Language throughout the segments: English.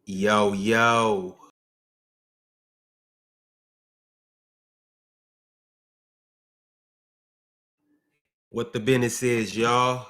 Yo, yo. What the business is, y'all?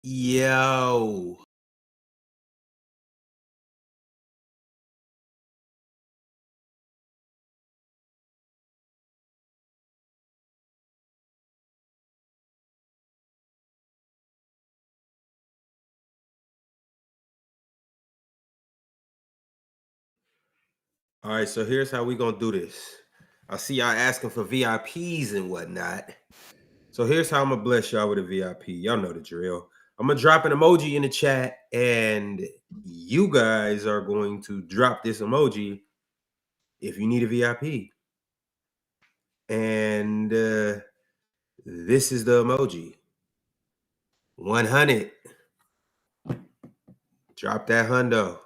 Yo. All right, so here's how we gonna do this. I see y'all asking for VIPs and whatnot. So here's how I'm gonna bless y'all with a VIP. Y'all know the drill. I'm gonna drop an emoji in the chat, and you guys are going to drop this emoji if you need a VIP. And this is the emoji. 100. Drop that hundo.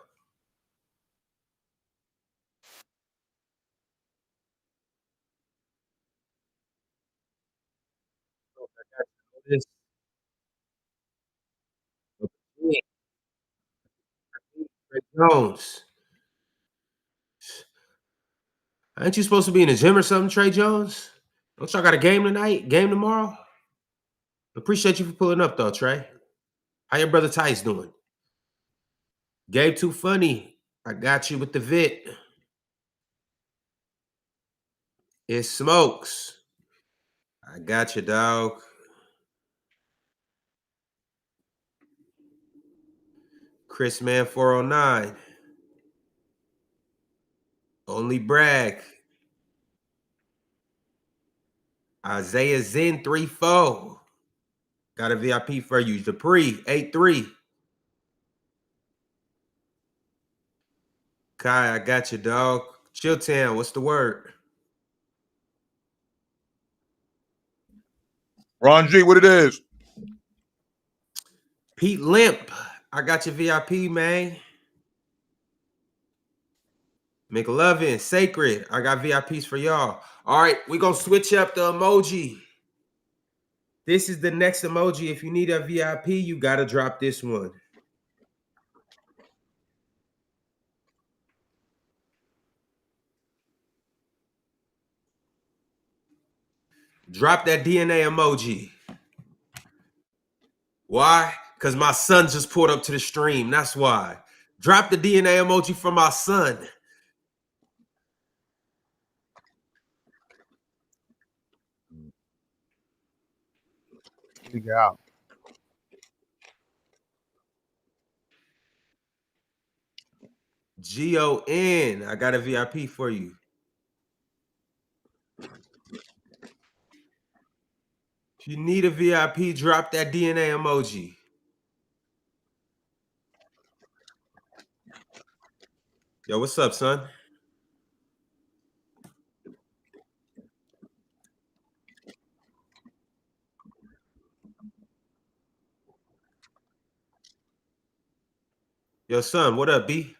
This Trey Jones. Ain't you supposed to be in the gym or something, Trey Jones? Don't y'all got a game tonight? Game tomorrow? Appreciate you for pulling up, though, Trey. How your brother Tice doing? Gabe Too Funny. I got you with the VIT. It smokes. I got you, dog. Chris Man 409. Only brag. Isaiah Zen 34. Got a VIP for you. Dupree 83. Kai, I got you, dog. Chilltown, what's the word? Ron G, what it is? Pete Limp, I got your VIP, man. McLovin, Sacred, I got VIPs for y'all. All right, we're going to switch up the emoji. This is the next emoji. If you need a VIP, you got to drop this one. Drop that DNA emoji. Why? Because my son just pulled up to the stream. That's why. Drop the DNA emoji for my son. Figure out. GON, I got a VIP for you. If you need a VIP, drop that DNA emoji. Yo, what's up, son? Yo, son, what up, B?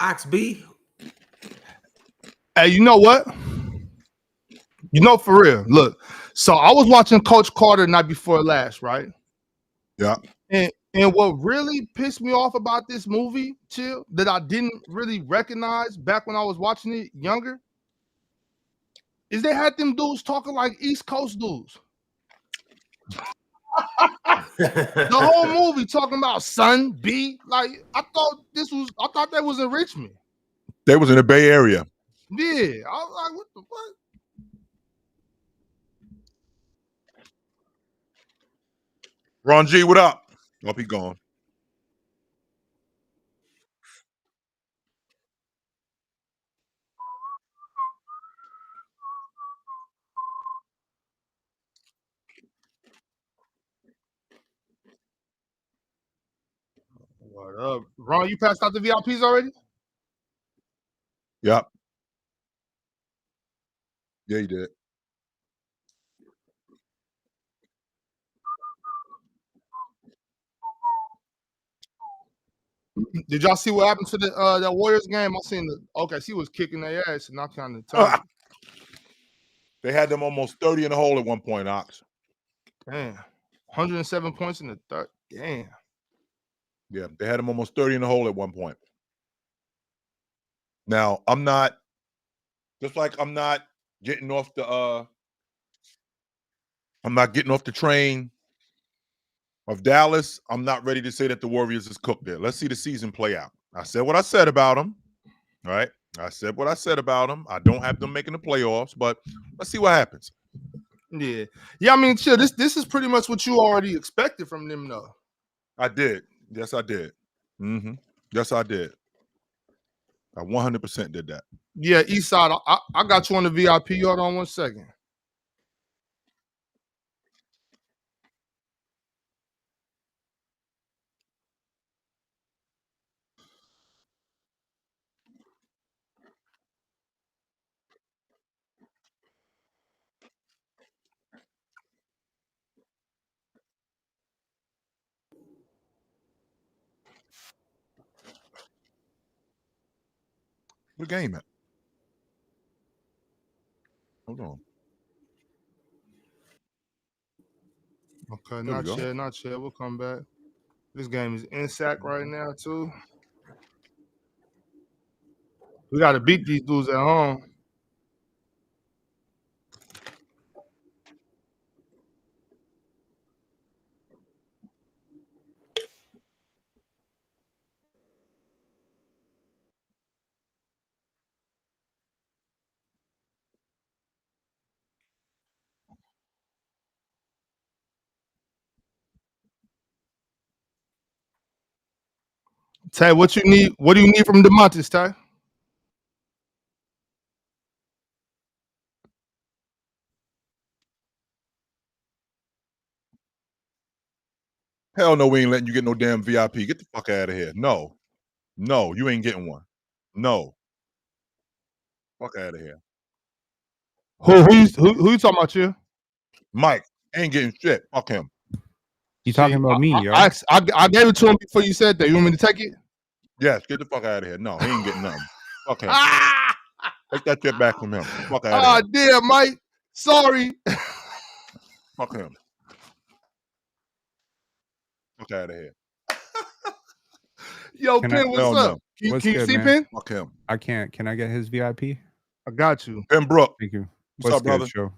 Ox B? Hey, you know what? You know, for real. Look, so I was watching Coach Carter night before last, right? Yeah. And what really pissed me off about this movie, Chill, that I didn't really recognize back when I was watching it younger, is they had them dudes talking like East Coast dudes. The whole movie talking about son, B. Like, I thought that was in Richmond. They was in the Bay Area. Yeah. I was like, what the fuck? Ron G, what up? Hope he gone. Ron, you passed out the VIPs already? Yep. Yeah, you did. Did y'all see what happened to the that Warriors game? I seen the OKC was kicking their ass and not kind of turned. They had them almost 30 in the hole at one point, Ox. Damn. 107 points in the third. Damn. Yeah, they had them almost 30 in the hole at one point. Now, I'm not getting off the train of Dallas. I'm not ready to say that the Warriors is cooked there. Let's see the season play out. I said what I said about them. All right. I said what I said about them. I don't have them making the playoffs, but let's see what happens. Yeah. Yeah, I mean, chill. This is pretty much what you already expected from them, though. I did. Yes, I did. Yes, I did. I 100% did that. Yeah, Eastside, I got you on the VIP. Hold on 1 second. What game at? Hold on. Okay, There we go. not yet. We'll come back. This game is in sack right now, too. We got to beat these dudes at home. Tay, what you need? What do you need from DeMontis, Tay? Hell no, we ain't letting you get no damn VIP. Get the fuck out of here. No. No, you ain't getting one. No. Fuck out of here. Who you talking about, you? Mike ain't getting shit. Fuck him. You talking about me, yo? I gave it to him before you said that. You want me to take it? Yes, get the fuck out of here. No, he ain't getting nothing. Fuck him. Take that shit back from him. Fuck out of here. Damn, Mike. Sorry. Fuck him. Fuck out of here. Yo, Pen, what's up? No. Can What's you good, see man? Pen? Fuck him. I can't. Can I get his VIP? I got you. Ben Brook. Thank you. What's up, brother? Show?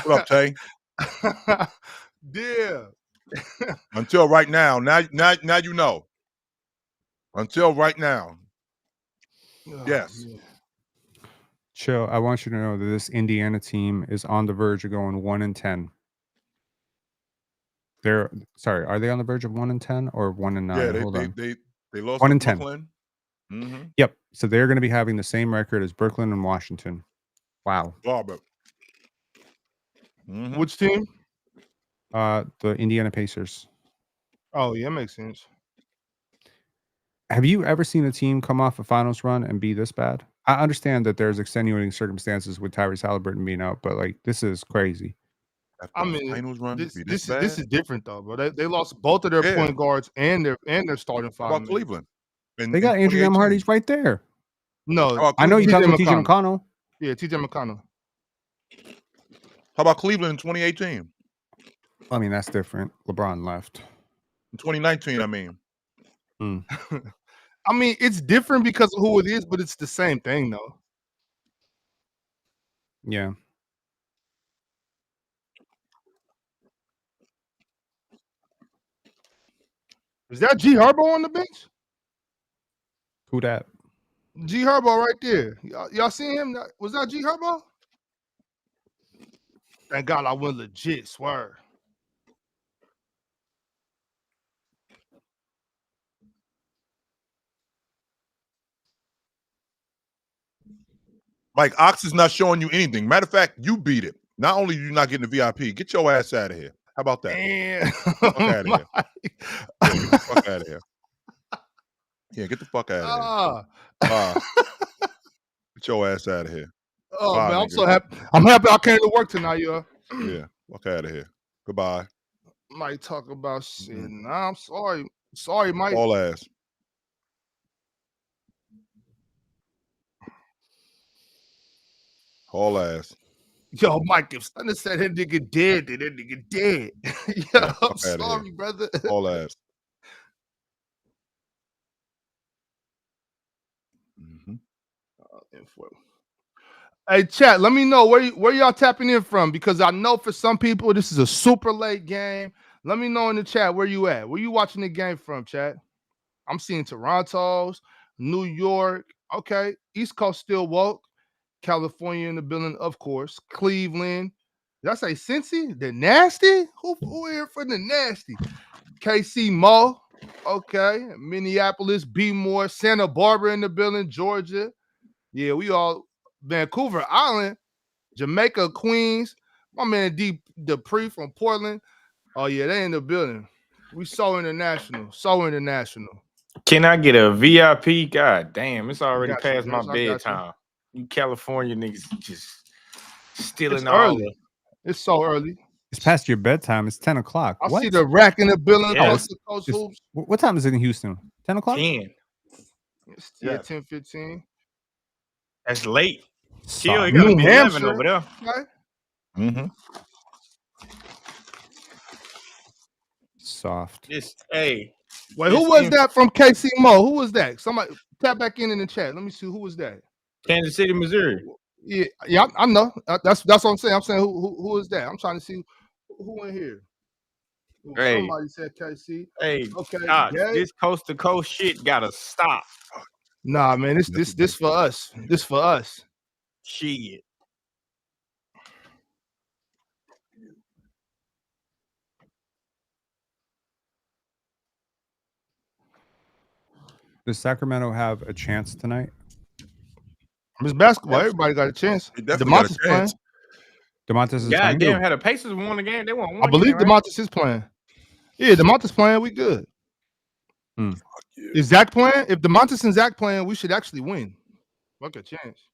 What up, Tay? Yeah. Until right now. Now you know. Until right now. Yes. Man. Chill. I want you to know that this Indiana team is on the verge of going 1-10. They're sorry. Are they on the verge of 1-10 or 1-9? Yeah, Hold on. they lost 1-10. to Brooklyn. Mm-hmm. Yep. So they're going to be having the same record as Brooklyn and Washington. Wow. Robert. Mm-hmm. Which team? The Indiana Pacers. Oh, yeah, makes sense. Have you ever seen a team come off a finals run and be this bad? I understand that there's extenuating circumstances with Tyrese Halliburton being out, but like this is crazy. I mean, finals run this is is different though, bro. They lost both of their point guards and their starting five. How about Cleveland? They got Andrew Hardy's right there. No, I know you talking about TJ TJ McConnell. Yeah, TJ McConnell. How about Cleveland in 2018? I mean, that's different. LeBron left. In 2019, I mean. I mean, it's different because of who it is, but it's the same thing, though. Yeah. Is that G Herbo on the bench? Who that? G Herbo right there. Y'all see him? Was that G Herbo? Thank God I went legit, swear. Mike, Ox is not showing you anything. Matter of fact, you beat it. Not only are you not getting the VIP, get your ass out of here. How about that? And Fuck out of here. Yeah, get the fuck out of here. Yeah, get the fuck out of here. Bye. Get your ass out of here. Oh Bye, man, I'm nigga. so happy. I'm happy I came to work tonight, yo. Yeah, fuck out of here. Goodbye. Might talk about shit. Mhm. Nah, I'm sorry. Sorry, Mike. All ass. All ass. Yo, Mike, if Stunner said that nigga dead, then that nigga dead. Yo, Yeah, I'm fuck outta sorry, brother. All ass. Mm-hmm. Hey, chat, let me know where y'all tapping in from, because I know for some people this is a super late game. Let me know in the chat where you at. Where you watching the game from, chat? I'm seeing Toronto's, New York. Okay, East Coast still woke. California in the building, of course. Cleveland. Did I say Cincy? The Nasty? Who here for the Nasty? KC Mo. Okay. Minneapolis, B More, Santa Barbara in the building, Georgia. Yeah, we all Vancouver Island, Jamaica, Queens. My man D Dupree from Portland. Oh, yeah, they in the building. We so international. So international. Can I get a VIP? God damn, it's already Got you, past my Jones, I got you. bedtime. You California niggas just stealing It's all early. It's so early. It's past your bedtime. It's 10 o'clock. I What? see the rack in the building. Yeah. Coast to coast It's- hoops. What time is it in Houston? 10 o'clock? 10. Yeah, Yeah. 10:15. That's late. Chill, Soft. it gotta New be Hampshire. 11 over there. Okay. Mm-hmm. Soft. Hey. Wait, who was that from KC Mo? Who was that? Somebody tap back in the chat. Let me see. Who was that? Kansas City, Missouri. Yeah, I know. That's what I'm saying. I'm saying who is that? I'm trying to see who in here. Hey. Somebody said KC. Hey, Okay. God, Gay? this coast to coast shit gotta stop. Nah, man. This for us. This for us. Shit. Does Sacramento have a chance tonight? It's basketball. Everybody got a chance. He definitely got a DeMontis playing. chance. DeMontis is God playing? damn, had the Pacers won the game. They won one. I believe game, right? DeMontis is playing. Yeah, DeMontis playing. We good. Hmm. Is Zach playing? If DeMontis and Zach playing, we should actually win. Fuck a chance.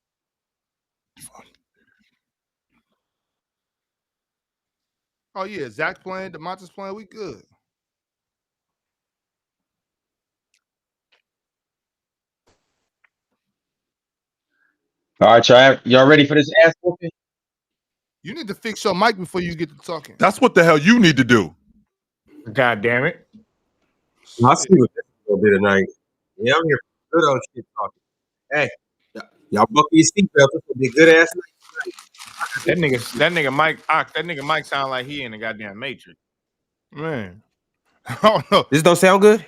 Oh yeah, Zach playing, DeMontis playing. We good. All right, y'all ready for this ass whooping? You need to fix your mic before you get to talking. That's what the hell you need to do. God damn it. I'll see what this is gonna be tonight. Yeah, I'm here for good old shit talking. Hey, y'all buckle your seatbelts. It's gonna be a good ass night. That nigga Mike sound like he in the goddamn Matrix. Man. Oh no. This don't sound good.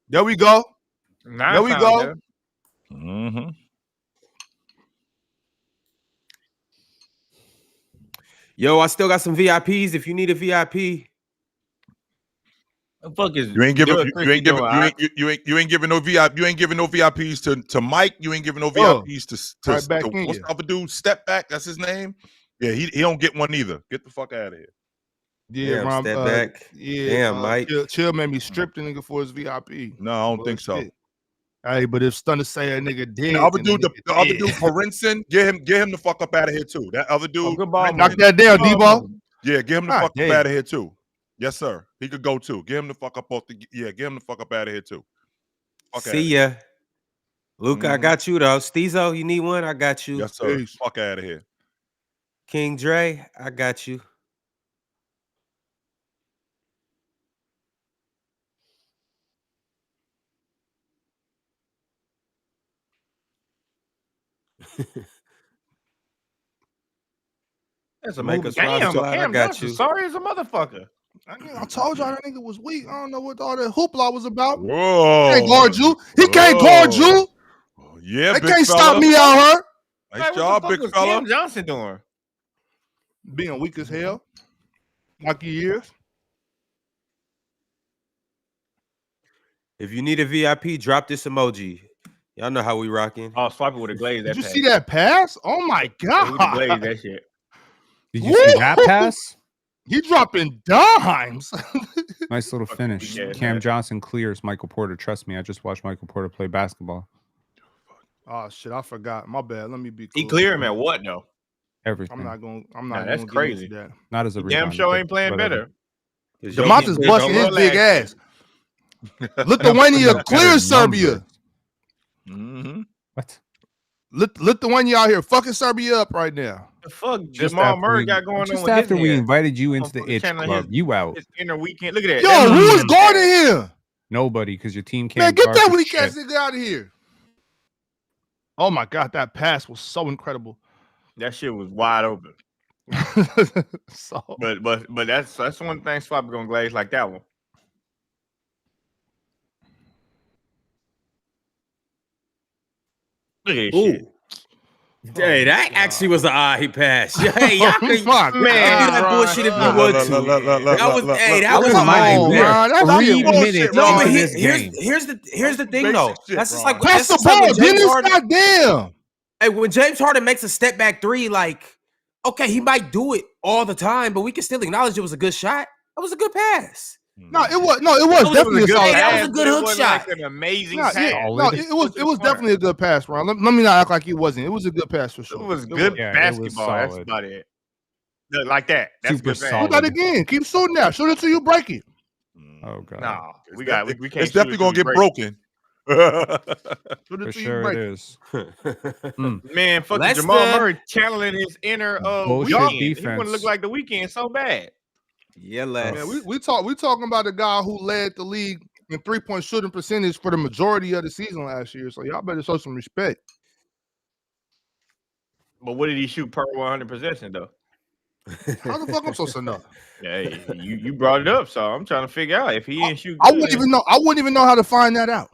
There we go. Now There it we sound go. better. Mm-hmm. Yo, I still got some VIPs. If you need a VIP, The fuck is You ain't giving Joe you Christie ain't giving doing, you Ock? ain't you ain't giving no VIP you ain't giving no VIPs to Mike. You ain't giving no VIPs to right back in what's you. the other dude? Step back. That's his name. Yeah, he don't get one either. Get the fuck out of here. Yeah, damn, Ron, step back. Yeah, Damn, Mike. Chill made me strip the nigga for his VIP. No, I don't think so. Bullshit. Hey, but if Stunner say a nigga dead, The other then dude, the the nigga other dead. dude, Parinson, get him the fuck up out of here too. That other dude, Oh, good ball Parinson, Knock movement. that down, Good ball D-ball. movement. yeah, get him the God fuck up damn. out of here too. Yes, sir. He could go too. Get him the fuck up off the. Yeah, get him the fuck up out of here too. Fuck outta see here. ya. Luca, I Mhm. got you though. Steezo, you need one? I got you. Yes, sir. Peace. Fuck out of here. King Dre, I got you. That's a Make movie. us ride Damn, slide, I Cam got Johnson. you. Sorry as a motherfucker. I told y'all that nigga was weak. I don't know what all that hoopla was about. Whoa. He can't guard you. He can't guard you. Oh, yeah, They big can't fella. stop me out here. Nice Hey, what job, the fuck big was fella. Cam Johnson doing? Being weak as hell. Like he is. If you need a VIP, drop this emoji. Y'all know how we rocking. Oh, Swiper would have glazed that Did you pass. see that pass? Oh my He would have glazed god. that shit. Did you see that pass? He dropping dimes. Nice little finish. yeah, Cam man. Johnson clears Michael Porter. Trust me, I just watched Michael Porter play basketball. Oh shit, I forgot. My bad. Let me be. He cool. clear him at what though? Everything. I'm not going. I'm Nah, not that's going to crazy. get into Not as a He damn rebounder, sure but ain't playing whatever. better. Demontis Jokic busting his don't big relax. ass. Lithuania clears Serbia. Mm-hmm. What? Lithuania out here fucking Serbia up right now. The fuck Just Jamal after Murray we- got going on Just with after his we hair? invited you into the Motherfucker itch channeling club, you out. His inner weekend. Look at that. Yo, That who is nigga- guarding him? Nobody, because your team can't. Man, get guard that for weak shit. ass nigga out of here. Oh my god, that pass was so incredible. That shit was wide open. So But that's one thing Swap gonna glaze like that one. Look at this shit. Ooh. Hey, that actually was an he passed. Hey, y'all could my man do that God. bullshit if you Look, want to. That was that was Come my on, Ron. That's 3 bullshit, minutes No, Ron. but in this here's game. here's the thing Basic though. shit, That's just Ron. like Pass that's the just like ball, when James Dennis. Harden. Goddamn. Hey, when James Harden makes a step back three, like okay, he might do it all the time, but we can still acknowledge it was a good shot. That was a good pass. No, it was That definitely a solid. Hey, that was pass, a good but it hook wasn't shot. Like an amazing No, pass. it was definitely a good pass, Ron. Let me not act like it wasn't. It was a good pass for sure. It was good Yeah, it was basketball. That's solid. about it. Look, like that. That's Super good pass. solid. Do that again. Keep shooting that. Shoot it till you break it. Oh god. No, It's we can't. It's definitely gonna get broken. Shoot it For till you sure break it it. is. Man, fucking Leicester. Jamal Murray channeling his inner Bullshit weekend. He defense. want to look like the weekend so bad. Yeah, Man, we talking about the guy who led the league in 3-point shooting percentage for the majority of the season last year. So y'all better show some respect. But what did he shoot per 100 possession though? How the fuck I'm supposed to know? Hey, you brought it up, so I'm trying to figure out if he didn't shoot. I good, wouldn't even know. I wouldn't even know how to find that out.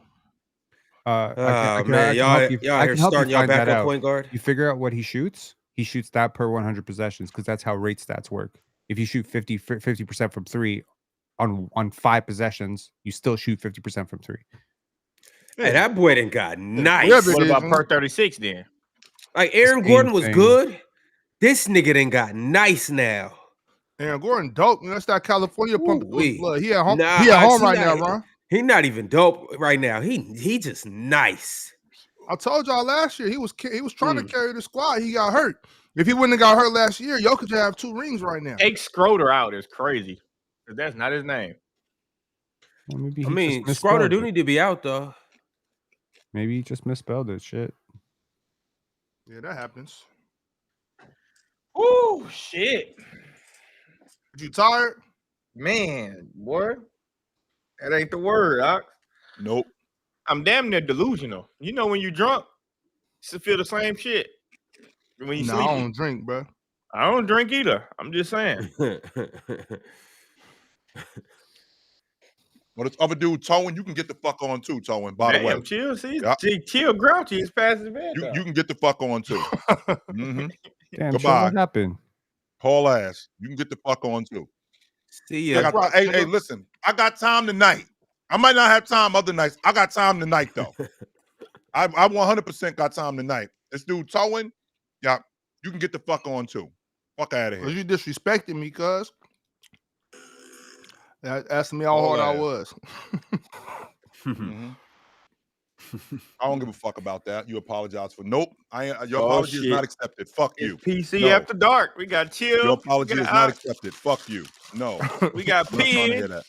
I Oh can man, help you- y'all I here can help you starting y'all find back that on out. point guard. You figure out what he shoots. He shoots that per 100 possessions because that's how rate stats work. If you shoot 50% from three on 5 possessions, you still shoot 50% from 3. Hey, that boy done got nice. Whatever What it is, about man. per 36 then? Like Aaron Same Gordon was thing. good. This nigga done got nice now. Aaron Gordon, dope. That's that California pumping through his Ooh-wee. blood. He at home. Nah, he at home see, right nah, now, Ron. He not even dope right now. He just nice. I told y'all last year he was trying to carry the squad. He got hurt. If he wouldn't have got hurt last year, Jokic would have 2 rings right now. Take Schroeder out is crazy. 'Cause that's not his name. Well, maybe I he mean, just Schroeder misspelled do it. need to be out though. Maybe he just misspelled it. Shit. Yeah, that happens. Oh shit, You tired? man, boy, that ain't the word. Nope. I'm damn near delusional. You know when you drunk, you still feel the same shit. When you No, sleep, I don't drink, bro. I don't drink either. I'm just saying. Well, this other dude, Towen, you can get the fuck on too, Towen. By the way, Damn, chill. See, Yeah. chill, grouchy is past his bed. you can get the fuck on too. Mm-hmm. Damn. Chill, Goodbye. what happened? Haul ass. You can get the fuck on too. See I ya. got- hey, listen. I got time tonight. I might not have time other nights. I got time tonight though. I 100% got time tonight. This dude Towen, yeah, you can get the fuck on too. Fuck out of Cause here. you disrespecting me, cuz. Asking me how All hard I that. was. Mhm. I don't give a fuck about that. You apologize for nope. Your Oh, apology is shit. not accepted. Fuck you. It's PC No. after dark. We got chill. Your apology we is got not out, accepted. Fuck you. No. I'm we got not trying to hear pinned that.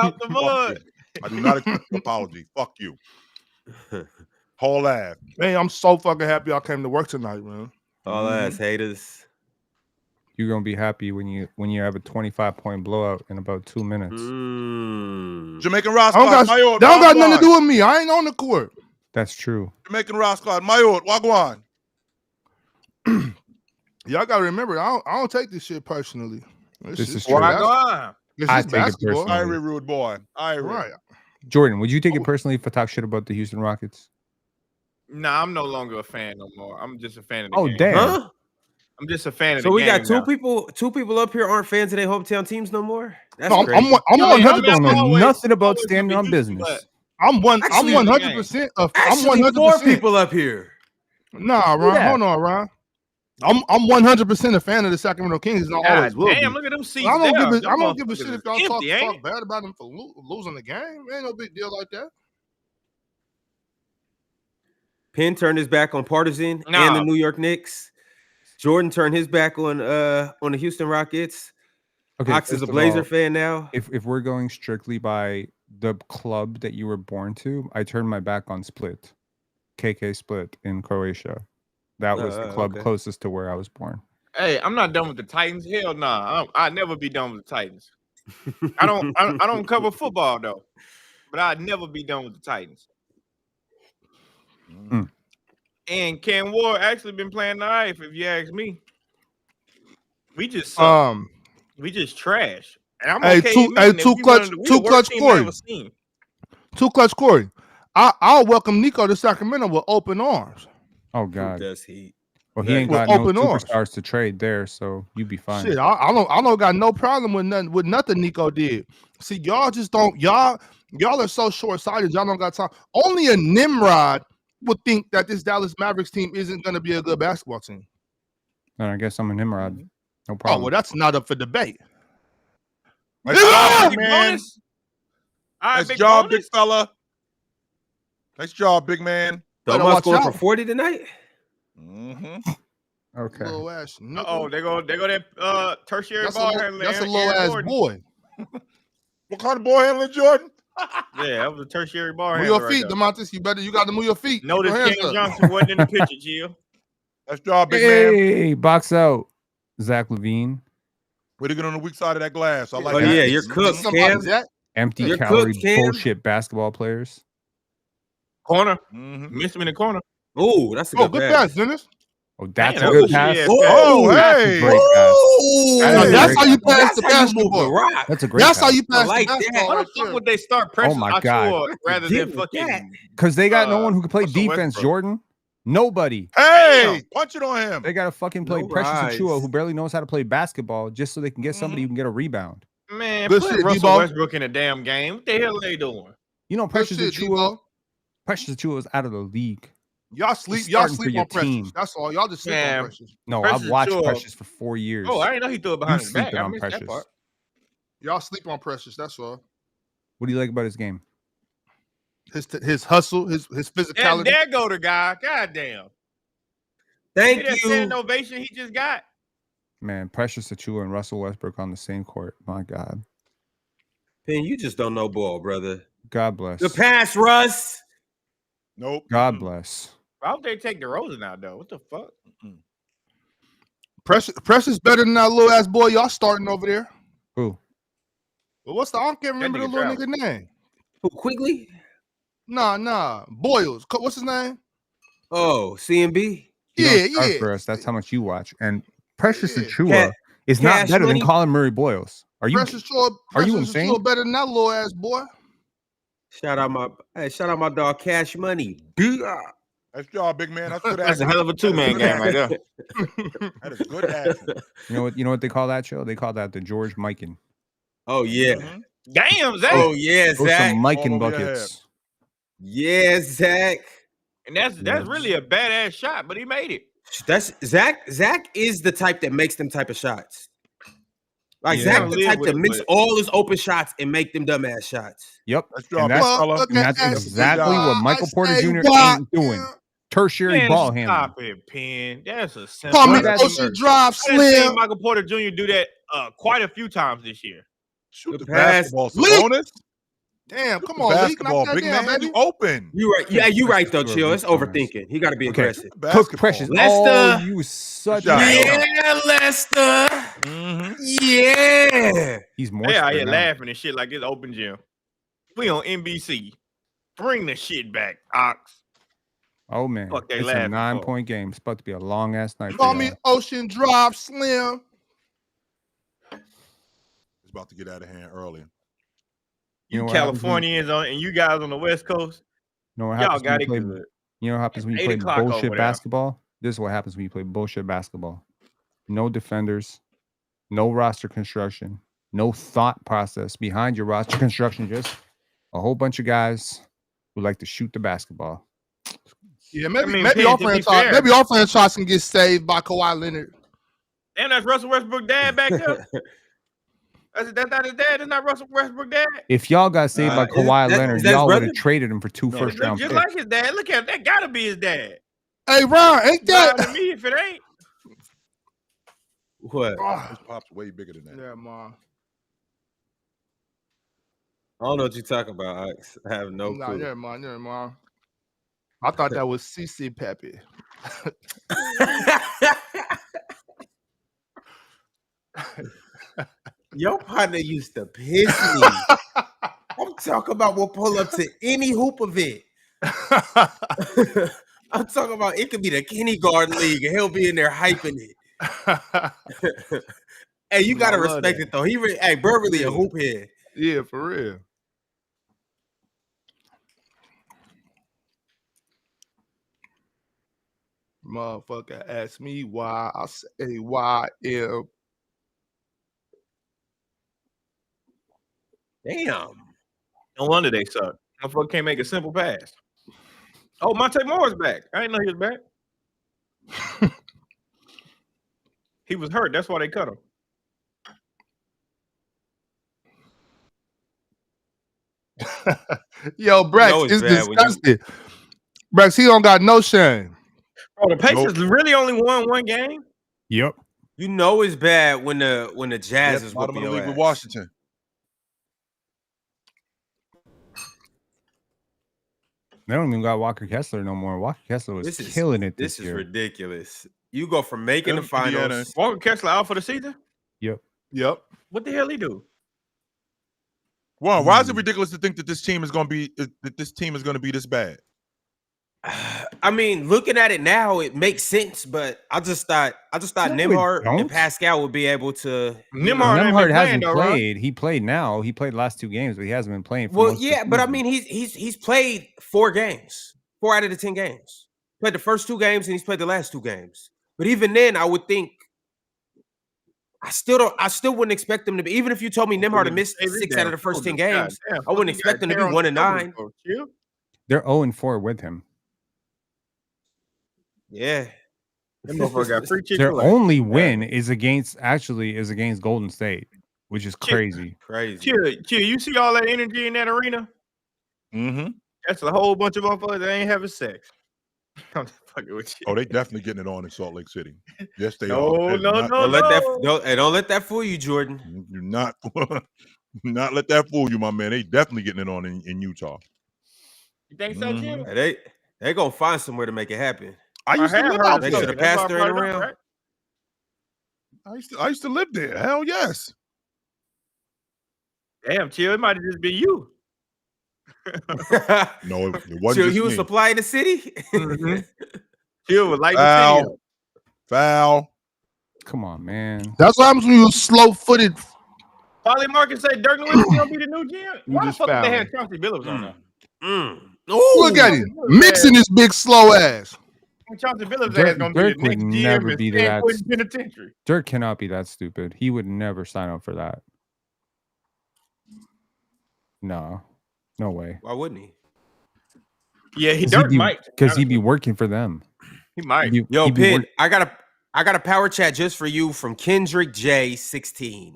out the Fuck mud. you. I do not accept your apology. Fuck you. Whole ass. Man, I'm so fucking happy I came to work tonight, man. All ass haters. You're gonna be happy when you have a 25-point blowout in about 2 minutes. Jamaican I Ross don't got, Clyde, Mayotte, that don't got nothing to Wagwan. do with me. I ain't on the court. That's true. Jamaican Ross Clyde, Mayotte, Wagwan. Y'all gotta remember, I don't take this shit personally. This is just true. Why bas- go on? It's I just take it basketball. personally. Irie rude boy. Irie. Right. Jordan, would you take it personally if I talk shit about the Houston Rockets? Nah, I'm no longer a fan no more. I'm just a fan of the Oh game. damn! Huh? I'm just a fan of So the we game. got two now. people up here aren't fans of their hometown teams no more. That's No, I'm crazy. I'm No, 100. I don't know always- nothing about always standing gonna on be Houston, business. I'm Actually, 100%. I'm Actually, 100%. more people up here. Nah, Who Ron. that? Hold on, Ron. I'm 100% a fan of the Sacramento Kings, and I always God will damn, be. look at them seats. I don't there. give I don't give a Them shit if motherfuckers y'all is empty, talk bad about them for losing the game. Ain't no big deal like that. Penn turned his back on Partisan and the Nah. New York Knicks. Jordan turned his back on the Houston Rockets. Okay, Ox is first a of Blazer all, fan now. if we're going strictly by the club that you were born to, I turned my back on Split, KK Split in Croatia. That was the club Okay. closest to where I was born. Hey, I'm not done with the Titans. Hell nah. I'd never be done with the Titans. I don't cover football though, but I'd never be done with the Titans. Mm. And Cam Ward actually been playing all right, if you ask me. We just suck. We just trash. And I'm Hey, okay two admitting that two clutch team I Corey. ever seen. Too clutch Corey. I'll welcome Nico to Sacramento with open arms. Oh God. Does he? Well, he ain't With got no open arms. superstars to trade there, so you be fine. Shit, I don't got no problem with nothing Nico did. See, y'all just don't y'all are so short sighted. Y'all don't got time. Only a Nimrod would think that this Dallas Mavericks team isn't going to be a good basketball team. And I guess I'm a Nimrod. No Oh problem. well, that's not up for debate. Nice job, big man. Bonus. All right, Nice big job, bonus. big fella. Nice job, big man. So Better I'm watch going for out. 40 tonight. Mm-hmm. Okay. Little ass. Oh, they go that tertiary That's ball a handler. that's a Aaron little ass Gordon. boy. What kind of ball handling, Jordan? Yeah, that was a tertiary ball Move handler. your feet, right Demontis. You got to move your feet. Notice Keep your hands Cam up. Johnson wasn't in the picture, Jill. Nice job, big man. Hey, box out, Zach Levine. Way to get on the weak side of that glass. I like Oh, that. yeah, you're Get cooked, somebody, Cam. Zach. Empty You're calorie cooked, Cam. bullshit basketball players. Corner. Mm-hmm. Missed him in the corner. Oh, that's a Oh, good good pass. pass, Dennis. Oh, that's Man, a that good was a pass. shit Oh, pass. hey. Great pass. Ooh, That Now, is a that's great how you pass. pass the That's how you move the basketball. rock. That's a great That's pass. how you pass like the that. basketball. Why Right the fuck there. would they start pressing my God. Achua rather Deal than with that. fucking? Because they got no one who can play Russell defense, Westbrook. Jordan. Nobody. Hey, punch it on him. They got to fucking play No Precious rise. Achua, who barely knows how to play basketball, just so they can get somebody who can get a rebound. Man, Good put shit, Russell Debo. Westbrook in a damn game. What the hell are they doing? You know, Good Precious shit, Achua. Debo. Precious Achua is out of the league. Y'all sleep. He's Y'all starting for sleep your on Precious. team. That's all. Y'all just sleep Man. on Precious. No, Precious I've watched Achua- Precious for 4 years. Oh, I didn't know he threw it behind You his back. sleeping I on missed that Precious. part. Y'all sleep on Precious. That's all. What do you like about his game? His hustle, his And physicality. there go the guy. God damn. Thank See that standing you. ovation he just got? Man, Precious Achua and Russell Westbrook on the same court. My God. Penn, you just don't know ball, brother. God bless. Good pass, Russ. Nope. God bless. I hope they take the Rosen out though. What the fuck? Precious better than that little ass boy y'all starting over there. Who? Well, what's the? I can't remember the nigga little travel. nigga name. Who, Quigley? Nah. Boyles. What's his name? Oh, CMB. You Yeah, don't start yeah. for us. That's how much you watch. And Precious Yeah. Achua Cat- is not Cash better Money. than Colin Murray Boyles. Are you? Precious Achua insane? better than that little ass boy. Shout out my dog Cash Money. Nice job, big man. That's good That's a action. hell of a two-man game right there. That is good action. You know what they call that show? They call that the George Mikan. Oh yeah. Mhm. Damn, Zach. Oh yeah, Those Zach. some Mikan All over your buckets. Yeah, Zach. And that's really a badass shot, but he made it. That's Zach. Zach is the type that makes them type of shots. Like Yeah. Zach, the Live type with that it, mix but- all his open shots and make them dumbass shots. Yep. Nice job, And big that's, fella. and that's exactly what Michael Porter I say Jr. why. ain't doing. Tertiary Man, ball handling. stop it, Penn. That's a simple. Call me That's Ocean Drive I've seen Slim. Michael Porter Jr. do that quite a few times this year. Shoot Good the pass. basketball, Leak. Sabonis. Damn, Shoot come the on, Leak. basketball, Knock that big down, man. baby. You open. You right. Yeah, you right though, Precious Chill. to a It's weak point. overthinking. He got to be Okay. aggressive. Cook Basketball. Precious. Lester. Oh, you such Good a job. Yeah, Lester. Mm-hmm. Yeah. He's more They out scared here now. laughing and shit like it's open gym. We on NBC. Bring the shit back, Ox. Oh man. Fuck they It's a laughing for? 9-point game. It's about to be a long ass night. Call for me y'all. Ocean Drive Slim. It's about to get out of hand early. You You, know what happens when- Californians and you guys on the West Coast, You know what y'all happens when got you it play? good. You know what happens when you 8 play o'clock over bullshit there. basketball? This is what happens when you play bullshit basketball. No defenders, no roster construction, no thought process behind your roster construction. Just a whole bunch of guys who like to shoot the basketball. Yeah, maybe mean, maybe Penn, our to be franchise, fair- maybe our franchise can get saved by Kawhi Leonard. Damn, that's Russell Westbrook dad back there. That's not his dad. That's not Russell Westbrook dad. If y'all got saved by Is Kawhi that Leonard, his y'all would brother? have traded him for two No, first It looks round just picks. like his dad. Look at that. Gotta be his dad. Hey, Ron, ain't Lying that? to me if it ain't. What? I His pop's way bigger than that. Yeah, man. don't know what you're talking about, Alex. I have no Nah, clue. never mind. I thought that was CC Pepe. Your partner used to piss me. I'm talking about we'll pull up to any hoop event. I'm talking about it could be the kindergarten league and he'll be in there hyping it. Hey, you gotta I love respect that. it though. Hey, bro, really a Yeah. hoop head. Yeah, for real. Motherfucker ask me why. I say why am. Damn. No wonder they suck. Motherfucker can't make a simple pass. Oh, Monte Moore's back. I didn't know he was back. He was hurt. That's why they cut him. Yo, Brax, know it's it's bad when you- disgusting. Brax, he don't got no shame. Oh, the Pacers really only won one game? Yep. You know it's bad when the Jazz That's is bottom of whooping the your league with ass. Washington. They don't even got Walker Kessler no more. Walker Kessler was This is killing it This this is year. ridiculous. You go from making the Indiana. finals. Walker Kessler out for the season? Yep. Yep. What the hell he do? Well, why is it ridiculous to think that this team is going to be this bad? I mean, looking at it now, it makes sense, but I just thought No, it Nembhard and don't. Pascal would be able to. Nembhard ain't been Nemhard playing hasn't though, right? played. He played now. He played last 2 games, but he hasn't been playing. For Well, most of the yeah, but I season. mean, he's played 4 games, 4 out of the 10 games. Played the first 2 games and he's played the last 2 games. But even then, I would think I still wouldn't expect them to be. Even if you told me Nembhard to miss 6 out of the first 10 games, I wouldn't expect them to be 1-9. they're 0-4 with him. Yeah, That motherfucker got free Their Chick-fil-A. only win is against Golden State, which is crazy. crazy. Chill, you see all that energy in that arena? Mm-hmm. That's a whole bunch of motherfuckers that ain't having sex. I'm just fucking with you. Oh, they definitely getting it on in Salt Lake City. Yes, they No, are. no, Not- no. Don't let that fool you, Jordan. Do not let that fool you, my man. They definitely getting it on in Utah. You think so, Jim? They gonna find somewhere to make it happen. I used to have live heard out of Make there. sure something. the That's why I pastor brought ain't it up, around. right? I used to live there. Hell yes. Damn, Chill, it might have just been you. No, it wasn't So just he was me. supplying the city. Chill was like the Foul. video. Foul. Come on, man. That's what happens when you're slow-footed. Polly Marcus said Dirk Nowitzki gonna be the new GM. You Why the just fuck did they fouled have Chauncey Billups on there? Look at him mixing his big slow ass. Chauncey Billups Dirk- ass gonna be Dirk the would next never GM in be San that- Quentin Penitentiary. Dirk cannot be that stupid. He would never sign up for that. No way. Why wouldn't he? Yeah, Dirk might. Because he'd be working for them. He might. Yo, he'd be Pin, I got a power chat just for you from Kendrick J16.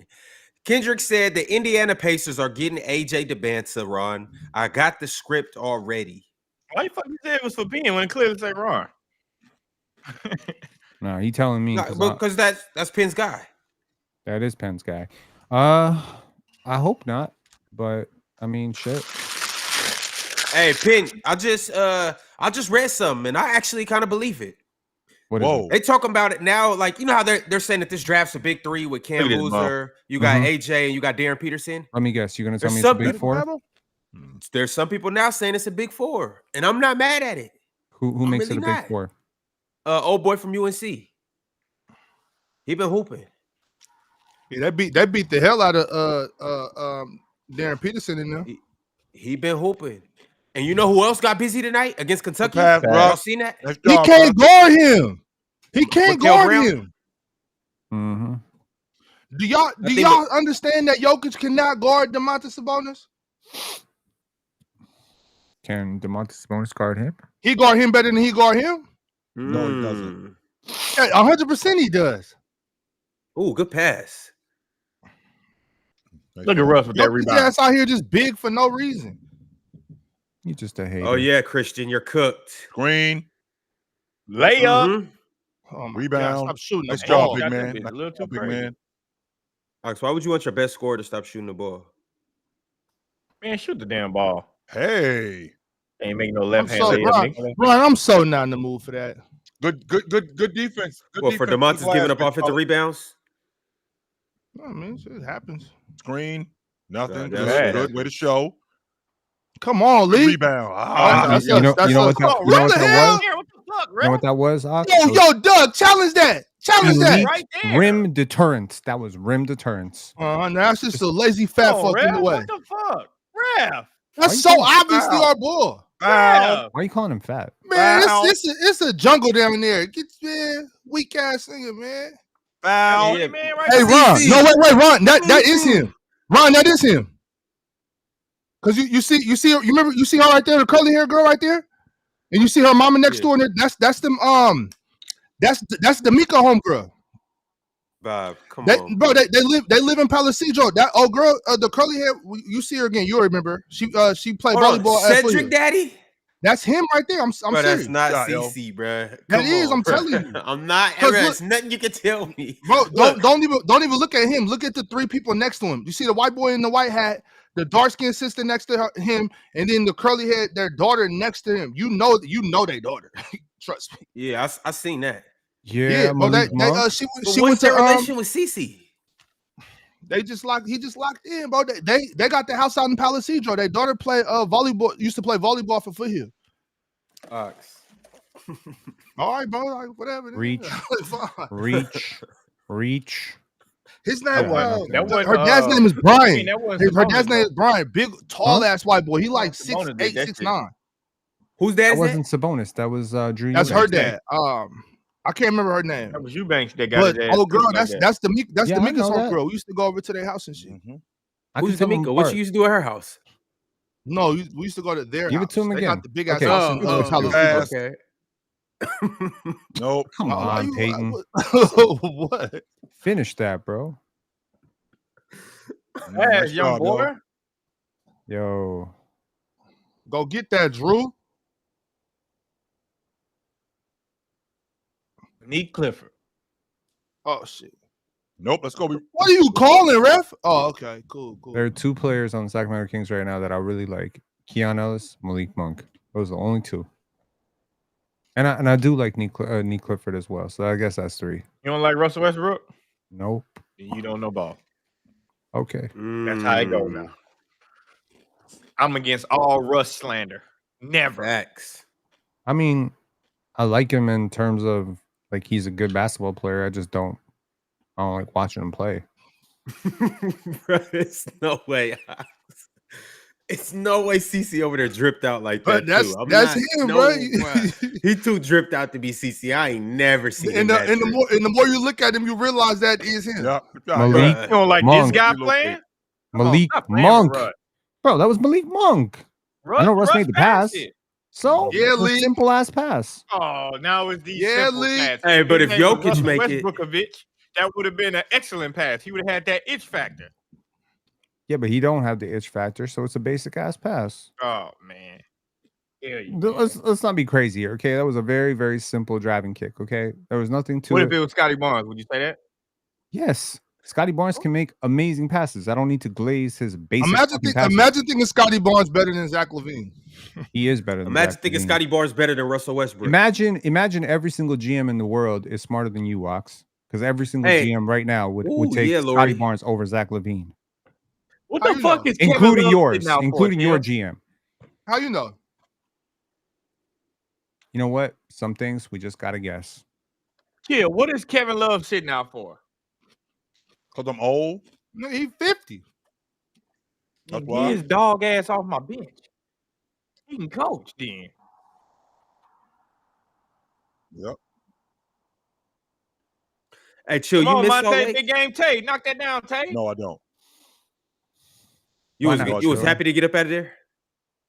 Kendrick said the Indiana Pacers are getting AJ DeBanza, Ron. I got the script already. Why the fuck you said it was for Ben when it clearly said Ron? No, he telling me Because that's Pin's guy. that is Penn's guy. I hope not, but I mean, shit. Hey, Pin, I just read something and I actually kind of believe it. What is Whoa. They talking about it now, like you know how they're saying that this draft's a big 3 with Cam Look at this Boozer, you got Mhm. AJ, and you got Darren Peterson. Let me guess. You're gonna tell There's me it's a something- big 4? There's some people now saying it's a big 4, and I'm not mad at it. Who I'm makes really it a big not. 4? Old boy from UNC. He been hooping. Yeah, that beat the hell out of Darren Peterson in there. He been hooping. And you know who else got busy tonight against Kentucky? pass, Y'all Russ. seen that? Nice He job, can't bro. guard him. He can't Mikael guard Brown? him. Mm-hmm. Do y'all understand that Jokic cannot guard DeMontis Sabonis? Can DeMontis Sabonis guard him? He guard him better than he guard him? No, he doesn't. Yeah, 100% he does. Ooh, good pass. Look at Russ with that Your rebound. ass out here just big for no reason. You just a hater. Oh yeah, Christian, you're cooked. Screen. Layup. Mhm. Oh my Rebound. God, stop shooting Nice the job, ball. big Got that man. bitch Nice a little too job, big crazy. man. Alex, why would you want your best scorer to stop shooting the ball? Man, shoot the damn ball. Hey. Ain't make no I'm left hand so layup, Ron, nigga. Ron, I'm so not in the mood for that. Good defense. Good Well, for defense. DeMontis Glass, giving up big offensive fella. rebounds. I mean, it happens. Screen. Nothing. Yeah, that's- Good way to show. Come on, Good Lee. rebound. That's you know us, that's what us. that, Oh, you know what what the that hell? was? What the fuck, You know what that was, Ox? Yo, That was Doug, challenge that. Challenge that. elite Right there. rim deterrence. That was rim deterrence. That's just a lazy fat Oh, fuck in the ref, way. what the fuck? Ref. That's Why so you calling obviously foul? our ball. Foul. Ref. Why are you calling him fat? Man, Foul. it's a jungle down there. Get man, weak ass nigga, man. Foul. Yeah. Man, right Hey, there. Ron. CC. No, wait, Ron. That is him. Ron, that is him. Cause you see you remember you see her right there, the curly hair girl right there, and you see her mama next Yeah. door, and that's them that's the Mika homegirl. Vibe. Come They, on, bro, they live in Palisadro. That old girl, the curly hair, you see her again. You'll remember. She played Hold on, volleyball. at Cedric FAU. Daddy. That's him right there. I'm Bro, serious. that's not Yeah, yo. CC, bro. That is, I'm telling you. I'm not. 'Cause There's nothing you can tell me. Bro, Look. don't even look at him. Look at the three people next to him. You see the white boy in the white hat, the dark skinned sister next to him, and then the curly head, their daughter next to him. You know their daughter. Trust me. Yeah, I seen that. Yeah, bro. Malik Monk. But She what's went their to relation with CC? he just locked in, bro. They got the house out in Palisadro. Their daughter played used to play volleyball for Foothill. Ox. All right, bro. Like, whatever. Reach. Fine. Reach. His name, That wasn't, her dad's name is Brian. that wasn't Her dad's Sabonis, name is Brian. Big, tall ass white boy. He like Sabonis did 6'8", that shit. 6'9". Whose dad That is wasn't Sabonis. That was Drew. That's Eubanks. her dad. I can't remember her name. That was Eubanks that got But his ass. oh, girl, cooked like that. that's the Yeah, I Mika's know home that. girl. We used to go over to their house and shit. Mhm. I Who's can tell them D'Amico? What apart. you used to do at her house? No, we used to go to their Give it house. to him They again. got the big ass Okay. house in Palisadro. okay. Nope. Come on, Peyton. What? Finish that, bro. Hey, Nice young job, yo. boy. Yo. Go get that, Drew. Neat Clifford. Oh shit. Nope. Let's go. What are you calling, ref? Oh, okay, cool. There are two players on the Sacramento Kings right now that I really like. Keon Ellis, Malik Monk. Those are the only two. And I do like Neat Clifford as well. So I guess that's three. You don't like Russell Westbrook? Nope. Then you don't know ball. Okay. That's how it goes now. I'm against all Russ slander. Never. Facts. I mean, I like him in terms of like he's a good basketball player. I don't like watching him play. Bro, it's no way. It's no way CC over there dripped out like that. But that's him, bro. He too dripped out to be CC. I ain't never seen him. And the more you look at him, you realize that is him. Yeah. Malik You don't like Monk. this guy playing? Come on, Malik stop playing with Monk. Russ. Bro, that was Malik Monk. I know Russ made the passed pass. it. So Yeah, it's a Lee. simple ass pass. Oh, now it's the Yeah, simple Lee. pass. Hey, but if His name was Jokic Russell make it- Westbrookovich, that would have been an excellent pass. He would have had that itch factor. Yeah, but he don't have the itch factor, so it's a basic ass pass. Oh man. Yeah, you Let's not be crazy here, okay? That was a very, very simple driving kick, okay? There was nothing to What it. if it was Scotty Barnes? Would you say that? Yes. Scotty Barnes can make amazing passes. I don't need to glaze his basic fucking passes. Imagine thinking Scotty Barnes better than Zach LaVine. He is better than Imagine Zach thinking LaVine. Scotty Barnes better than Russell Westbrook. Imagine every single GM in the world is smarter than you, Wax. Because every single Hey. GM right now would Ooh, take yeah, Scotty Lori. Barnes over Zach LaVine. What How the you fuck know? is Kevin Including Love yours. sitting out for, Including your Tim? GM. How you know? You know what? Some things we just gotta guess. Yeah, what is Kevin Love sitting out for? Because I'm old. Nigga, he 50. That's Get why. his dog ass off my bench. He can coach then. Yep. Hey, chill. Come You on, missed Salt Monte, Lake? big game Tay. Knock that down, Tay. No, I don't. You Why was not, you was Joe? happy to get up out of there?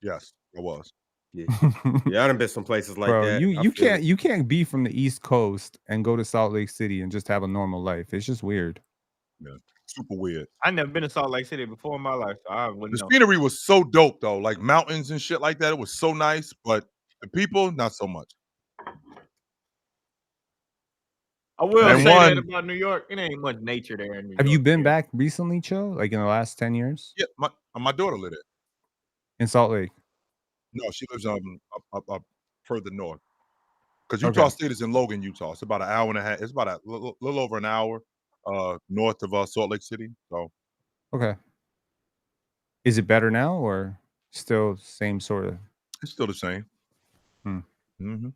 Yes, I was. Yeah, I done been some places like Bro, that. you can't be from the East Coast and go to Salt Lake City and just have a normal life. It's just weird. Yeah, super weird. I never been to Salt Lake City before in my life, so I wouldn't The know. scenery was so dope though, like mountains and shit like that. It was so nice, but the people not so much. I will And say that one- about New York. It ain't much nature there in New York. Have you been back recently, Cho? Like in the last 10 years? Yeah, my daughter lived there. In Salt Lake? No, she lives up further north. Because Okay. Utah State is in Logan, Utah. It's about an hour and a half. It's about a little over an hour north of Salt Lake City. So Okay. Is it better now or still same sort of? it's still the same. Hmm.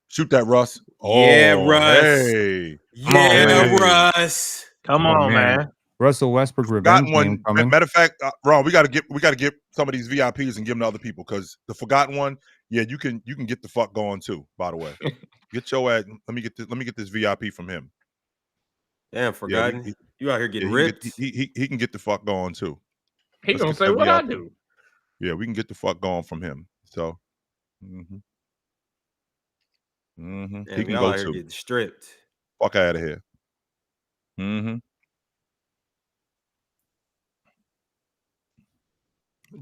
Shoot that, Russ. Yeah, Oh, Russ. Hey. Come on, Yeah, man. Russ. Come Oh, on, man. Russell Westbrook Forgotten revenge game one. coming. Matter of fact, Ron, we gotta get some of these VIPs and give them to other people because the forgotten one, yeah, you can get the fuck going too. By the way, get your ad. Let me get this VIP from him. Damn, forgotten. Yeah, you out here getting he ripped. He can get the fuck going too. He Let's gonna get say that what I VIP. do. Yeah, we can get the fuck going from him. So, he Damn, can y'all go out here too. getting stripped. Fuck out of here.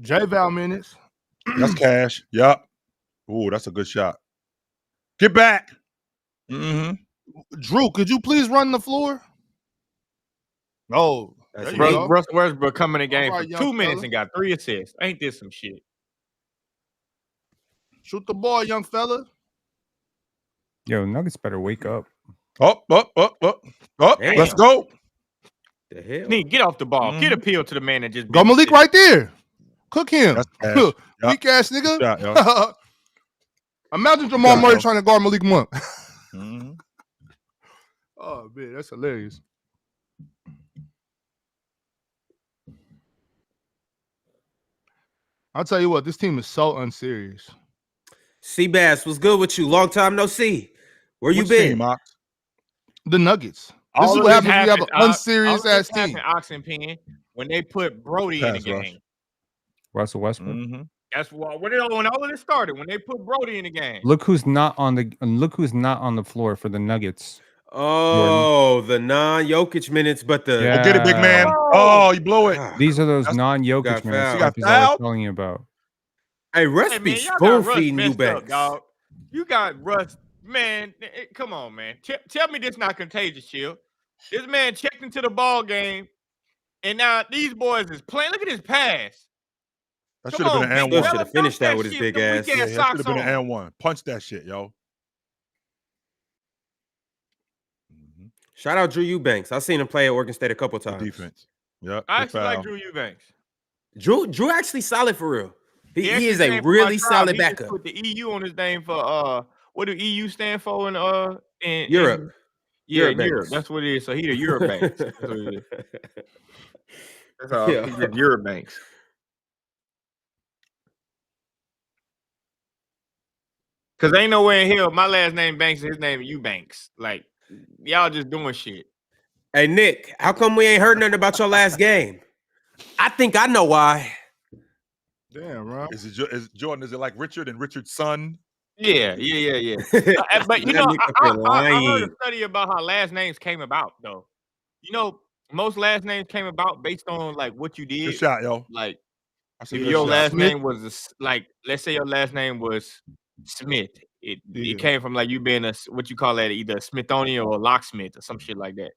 J-Val minutes. That's cash. Yup. Ooh, that's a good shot. Get back. Drew, could you please run the floor? Oh, That's there you me. go. Russell Westbrook coming in the game All right, for young 2 minutes fella. and got 3 assists. Ain't this some shit? Shoot the ball, young fella. Yo, Nuggets better wake up. Up. Damn. Let's go. The hell? Need get off the ball. Get appeal to the man that just Go Malik right there. Cook him. That's cash. Yup. Weak ass nigga. Good shot, yo. Imagine Jamal Good Murray shot, trying to guard Malik Monk. Mhm. Oh man, that's hilarious. I'll tell you what, this team is so unserious. Seabass, what's good with you? Long time no see. Where you Which been? team, Ox? The Nuggets. This All is of what this happens when you have an happened, unserious all of ass this team. happened, Oxen Pen, when they put Brody in the Pass rush. game. Russell Westbrook. Mhm. That's why when all of this started, when they put Brody in the game. Look who's not on the floor for the Nuggets. Oh, the non-Jokic minutes, but the Yeah. Oh, get it, big man. Oh. Oh, you blow it. Ah. These are those That's- non-Jokic got minutes. fouled. Like He is got always fouled? telling you about. Hey, Russ Hey, be man, y'all got spoon Russ feeding you messed up, back. dog. You got Russ, man. Come on, man. Tell me this not contagious, Chill. This man checked into the ball game, and now these boys is playing. Look at his pass. That Come should have been on, an big and Still one. should fella, have finished dunk that with his shit big with them ass. weak-ass Yeah, that should socks have been an on. and one. Punch that shit, yo. Shout out Drew Eubanks. I've seen him play at Oregon State a couple Good times. defense. Yep. I good actually like foul. Drew Eubanks. Drew actually solid for real. He actually is a came from my really tribe. solid He just backup. put the EU on his name for what do EU stand for in Europe. Yeah, Europe Europe. Banks. That's what it is. So he the Europe Banks. That's what it is. That's all. Yeah. He just Europe Banks. Cause ain't nowhere in here. My last name Banks, his name Eubanks. Like y'all just doing shit. Hey Nick, how come we ain't heard nothing about your last game? I think I know why. Damn, bro. Is Jordan? Is it like Richard and Richard's son? Yeah. But you know, I heard a study about how last names came about, though. You know, most last names came about based on like what you did. Good shot, yo. Like That's a if good your shot. last Smith? name was like, let's say your last name was Smith. Yeah. It came from like you being a what you call that, either Smithsonian or locksmith or some shit like that.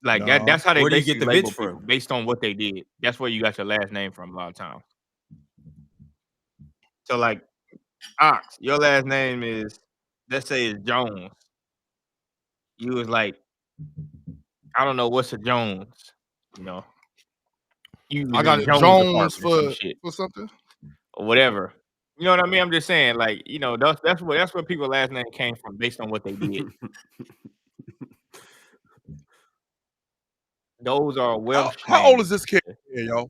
Like No. that's how they Where do you get basically the label bitch from? people based on what they did. That's where you got your last name from a lot of times. So like Ox, your last name is, let's say it's Jones. You was like, I don't know what's a Jones, you know. You I got in it Jones department or some for shit something. or whatever. You know what I mean? I'm just saying, like, you know, that's where people's last name came from based on what they did. Those are Welsh. How old names. is this kid? Yeah, yo.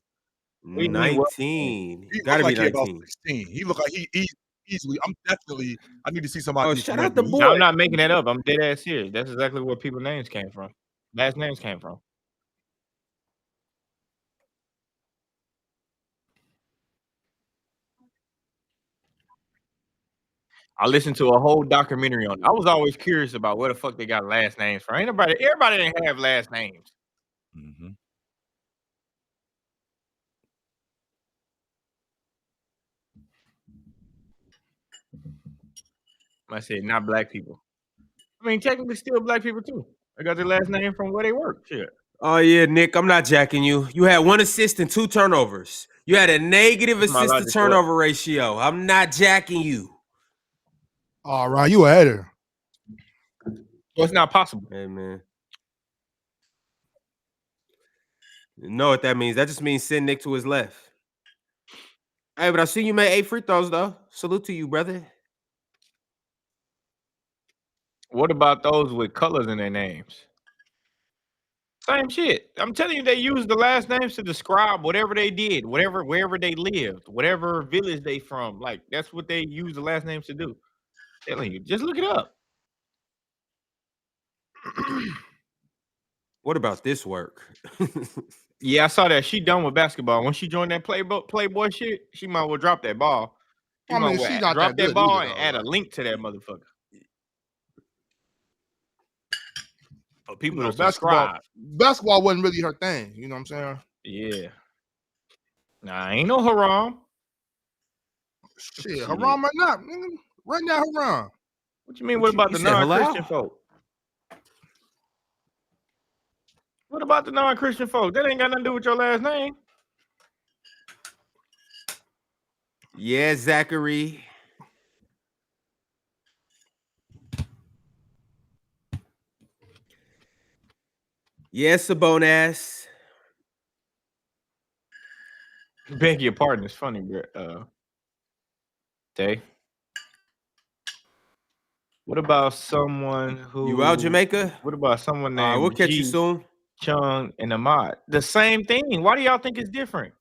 19. He Gotta look be like he about 19. 16. He look like he easily. I need to see somebody. Oh, shout out the boy. I'm not making that up. I'm dead ass serious. That's exactly where people's names came from. Last names came from. I listened to a whole documentary on it. I was always curious about where the fuck they got last names from. Everybody didn't have last names. Mm-hmm. I said, not black people. I mean, technically, still black people too. They got their last name from where they work. Shit. Oh yeah, Nick, I'm not jacking you. You had 1 assist and 2 turnovers. You had a negative That's my assist to logic, turnover ratio. I'm not jacking you. All right, you a hater. Well, it's not possible. Hey man. You know what that means? That just means send Nick to his left. Hey, but I see you made 8 free throws though. Salute to you, brother. What about those with colors in their names? Same shit. I'm telling you, they use the last names to describe whatever they did, wherever they lived, whatever village they from. Like that's what they use the last names to do. I'm telling you, just look it up. What about this work? Yeah, I saw that. She done with basketball. When she joined that Playboy shit, she might well drop that ball. I mean, she's not drop that good ball either, and though. add a link to that motherfucker. For people to subscribe. Basketball wasn't really her thing. You know what I'm saying? Yeah. Nah, ain't no haram. Shit, haram or not? Nigga, right now, haram. What you mean? What about the non-Christian folk? What about the non-Christian folk? That ain't got nothing to do with your last name. Yeah, Zachary. Yes, Sabonas. Beg your pardon. It's funny, bro. Tay. What about someone who... You out, Jamaica? What about someone named we'll catch you soon. Chung, and Ahmad? The same thing. Why do y'all think it's different?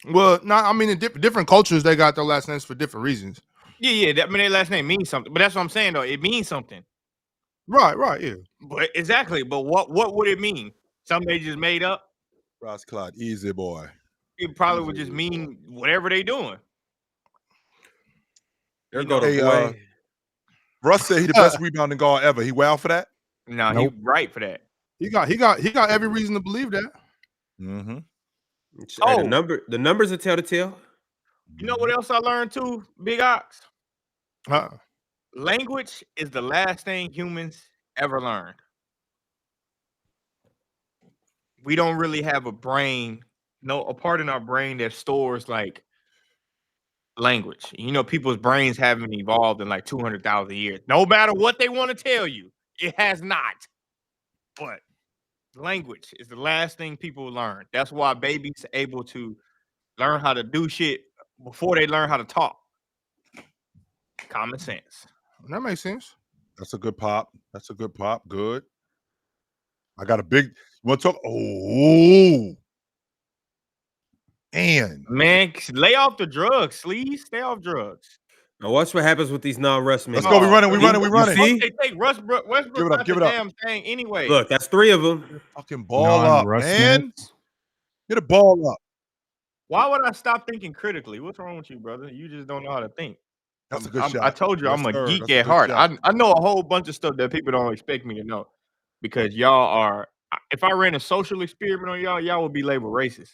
Well, I mean, in different cultures, they got their last names for different reasons. Yeah. I mean, their last name means something. But that's what I'm saying, though. It means something. Right, yeah. But exactly. But what would it mean? Something they just made up? Ross Clyde, easy boy. It probably would just mean whatever they doing. Russ said he the best rebounding guard ever. He well for that? No, nope. He right for that. He got every reason to believe that. Mm-hmm. Hey, the numbers are tell the tale. You know what else I learned too, Big Ox? Huh? Language is the last thing humans ever learned. We don't really have a part in our brain that stores like language. You know, people's brains haven't evolved in like 200,000 years. No matter what they want to tell you, it has not. But language is the last thing people learn. That's why babies are able to learn how to do shit before they learn how to talk. Common sense. That makes sense. That's a good pop. Good. I got a big... You want to talk? Oh. And man, lay off the drugs, please. Stay off drugs. Now watch what happens with these non-Russ men. Let's go. We running. See? They take Westbrook give it up. damn thing anyway. Look, that's 3 of them. Fucking ball up, man. Get a ball up. Why would I stop thinking critically? What's wrong with you, brother? You just don't know how to think. That's a good shot. I told you, I'm a geek at heart. I know a whole bunch of stuff that people don't expect me to know because y'all are. If I ran a social experiment on y'all would be labeled racist.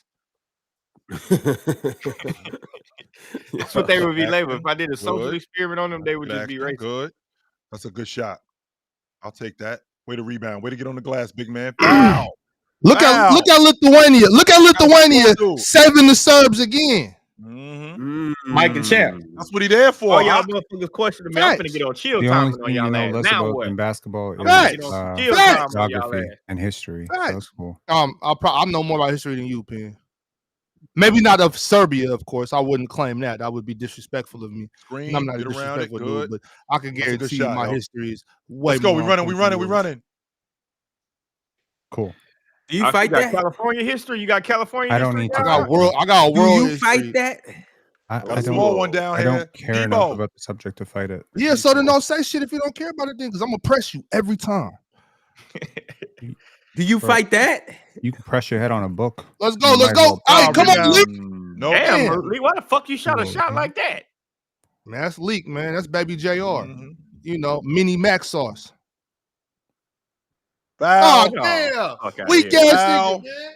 That's what they would be labeled. If I did a social experiment on them, they would just be racist. Good. That's a good shot. I'll take that. Way to rebound. Way to get on the glass, big man. Wow. Look at Lithuania. Look at Lithuania saving the Serbs again. Mm-hmm. Mike the champ. That's what he there for. Oh, y'all motherfuckers questioning me. I'm finna get on chill time on y'all ass. Now what? In basketball is geography and history. So that's cool. I know more about history than you, Penn. Maybe not of Serbia, of course. I wouldn't claim that. That would be disrespectful of me. I'm not disrespectful to it, but I can guarantee you my history is way. Let's go. We running. Cool. Do you fight that? California history? You got California I don't history? need to. I got a world. Do you history. fight that? I don't. Small one down I here. don't care enough about the subject to fight it. Yeah, so then don't say shit if you don't care about it, then, because I'm gonna press you every time. Do you fight that? You can press your head on a book. Let's go. Hey, come on, No. Damn, Lee, why the fuck you shot a shot Mhm. like that? Man, that's Leak, man. That's Baby JR. Mhm. You know, mini Mac sauce. Foul. Oh, damn. Okay, Weak yeah. ass Foul. nigga, man.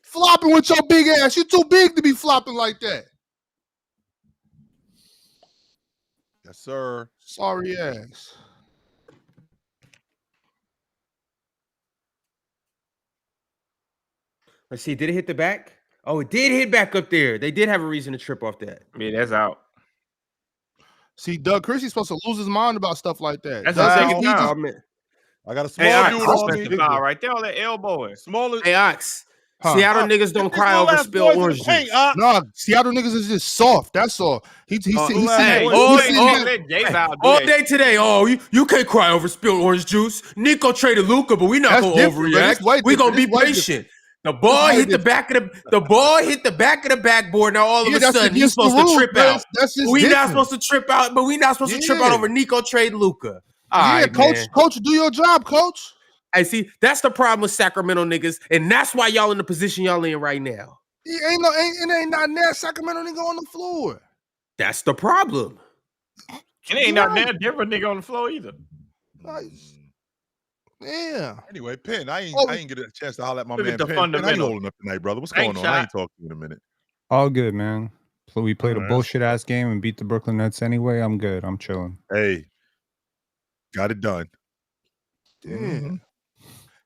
Flopping with your big ass. You too big to be flopping like that. Yes, sir. Sorry ass. Let's see. Did it hit the back? Oh, it did hit back up there. They did have a reason to trip off that. Yeah, that's out. See, Doug Christie's supposed to lose his mind about stuff like that. That's Doug the Foul. second Christie time. just- I got a small Hey, Ox, dude that's on the me. foul right there on that elbow. Smallest. Hey, Ox. Huh. Seattle niggas don't Get this cry little over ass spilled boys in the orange paint, juice. Ox. Nah, Seattle niggas is just soft. That's all. He's all seen day today. Oh, you can't cry over spilled orange juice. Nico traded Luka, but we not That's gonna different, bro. It's overreact. way We gonna different. be It's way patient. The ball way hit the back of the ball hit the back of the backboard. Now all of Yeah, a that's sudden he's against the supposed to rules, trip bro. out. That's just We not different. supposed to trip out, but we not supposed to trip out Yeah. over Nico trade Luka. All Yeah, right, coach, man. coach, do your job, coach. Hey, see, that's the problem with Sacramento niggas, and that's why y'all in the position y'all in right now. It ain't not that Sacramento nigga on the floor. That's the problem. It ain't not that different nigga on the floor either. Like, yeah. Anyway, Penn, I Oh. ain't get a chance to holler at my Look man at the Penn. Penn, how you fundamental. holding up tonight, brother? What's Thanks, going on? I ain't Shot. talked to you in a minute. All good, man. So we played a Alright. bullshit ass game and beat the Brooklyn Nets anyway. I'm good. I'm chilling. Hey, got it done. Damn. Mhm.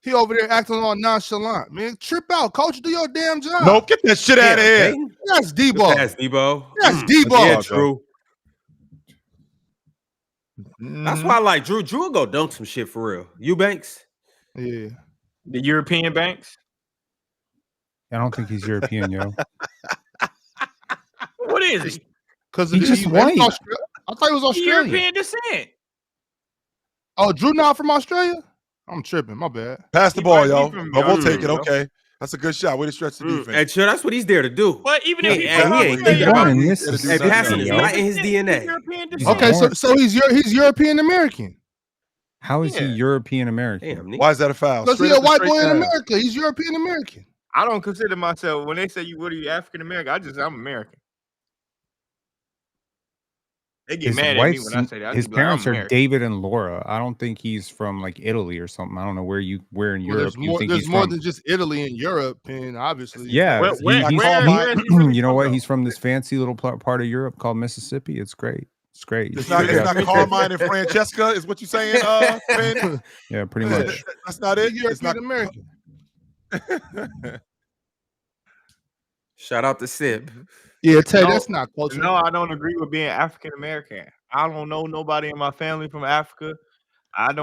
He over there acting all nonchalant, man. Trip out, coach. Do your damn job. Nope, get that shit out of here. Peyton? That's Debo. That's Debo. That's Debo. Yeah, Debo. true. That's Mhm. why I like Drew. Drew will go dunk some shit for real. Eubanks. Yeah. The European banks. I don't think he's European, yo. What is he? Because He just white. I thought he was He Australian. European descent. Oh, Drew not from Australia? I'm tripping. My bad. Pass the He ball, might be yo. from But we'll Ghana, take it. yo. Okay. That's a good shot. Way to stretch the defense. And sure, that's what he's there to do. But even He if ain't- he from he ain't Australia, thinking about Born in it. Mississippi, Hey, passing is yo. not in his he's DNA. European He's descent. Okay, born- so he's European American. How is he Yeah. European American? Damn, Nick. Why is that a foul? Because Straight he's a up and white straight boy in down. America. He's European American. I don't consider myself, when they say what are you African American, I'm American. They get His mad at me wife's, when I say that. I his just be like, I'm parents are American. David and Laura. I don't think he's from like Italy or something. I don't know where in Well, Europe you think there's he's more from. than just Italy and Europe, and obviously. Yeah, Where- he- where- he's- where- he- where is he really you know from, what? though? He's from this fancy little part of Europe called Mississippi. It's great. It's great. You It's should not, check it's it out. not Carmine and Francesca, is what you're saying, Penn? Yeah, pretty much. That's not it. He's It's not European American. Shout out to Sip. Yeah, Tay, No, that's not culture. No, I don't agree with being African American. I don't know nobody in my family from Africa. I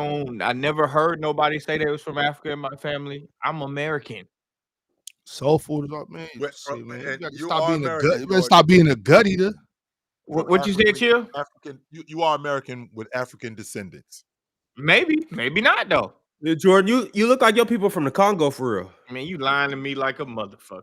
never heard nobody say they was from Africa in my family. I'm American. Soul food is up, man. Well, Shit, man. You and gotta you stop are being a American, gut. You better George. stop being a gut eater. What you said, Chill? African. You are American with African descendants. Maybe not though. Yeah, Jordan, you look like your people from the Congo for real. I mean, you lying to me like a motherfucker.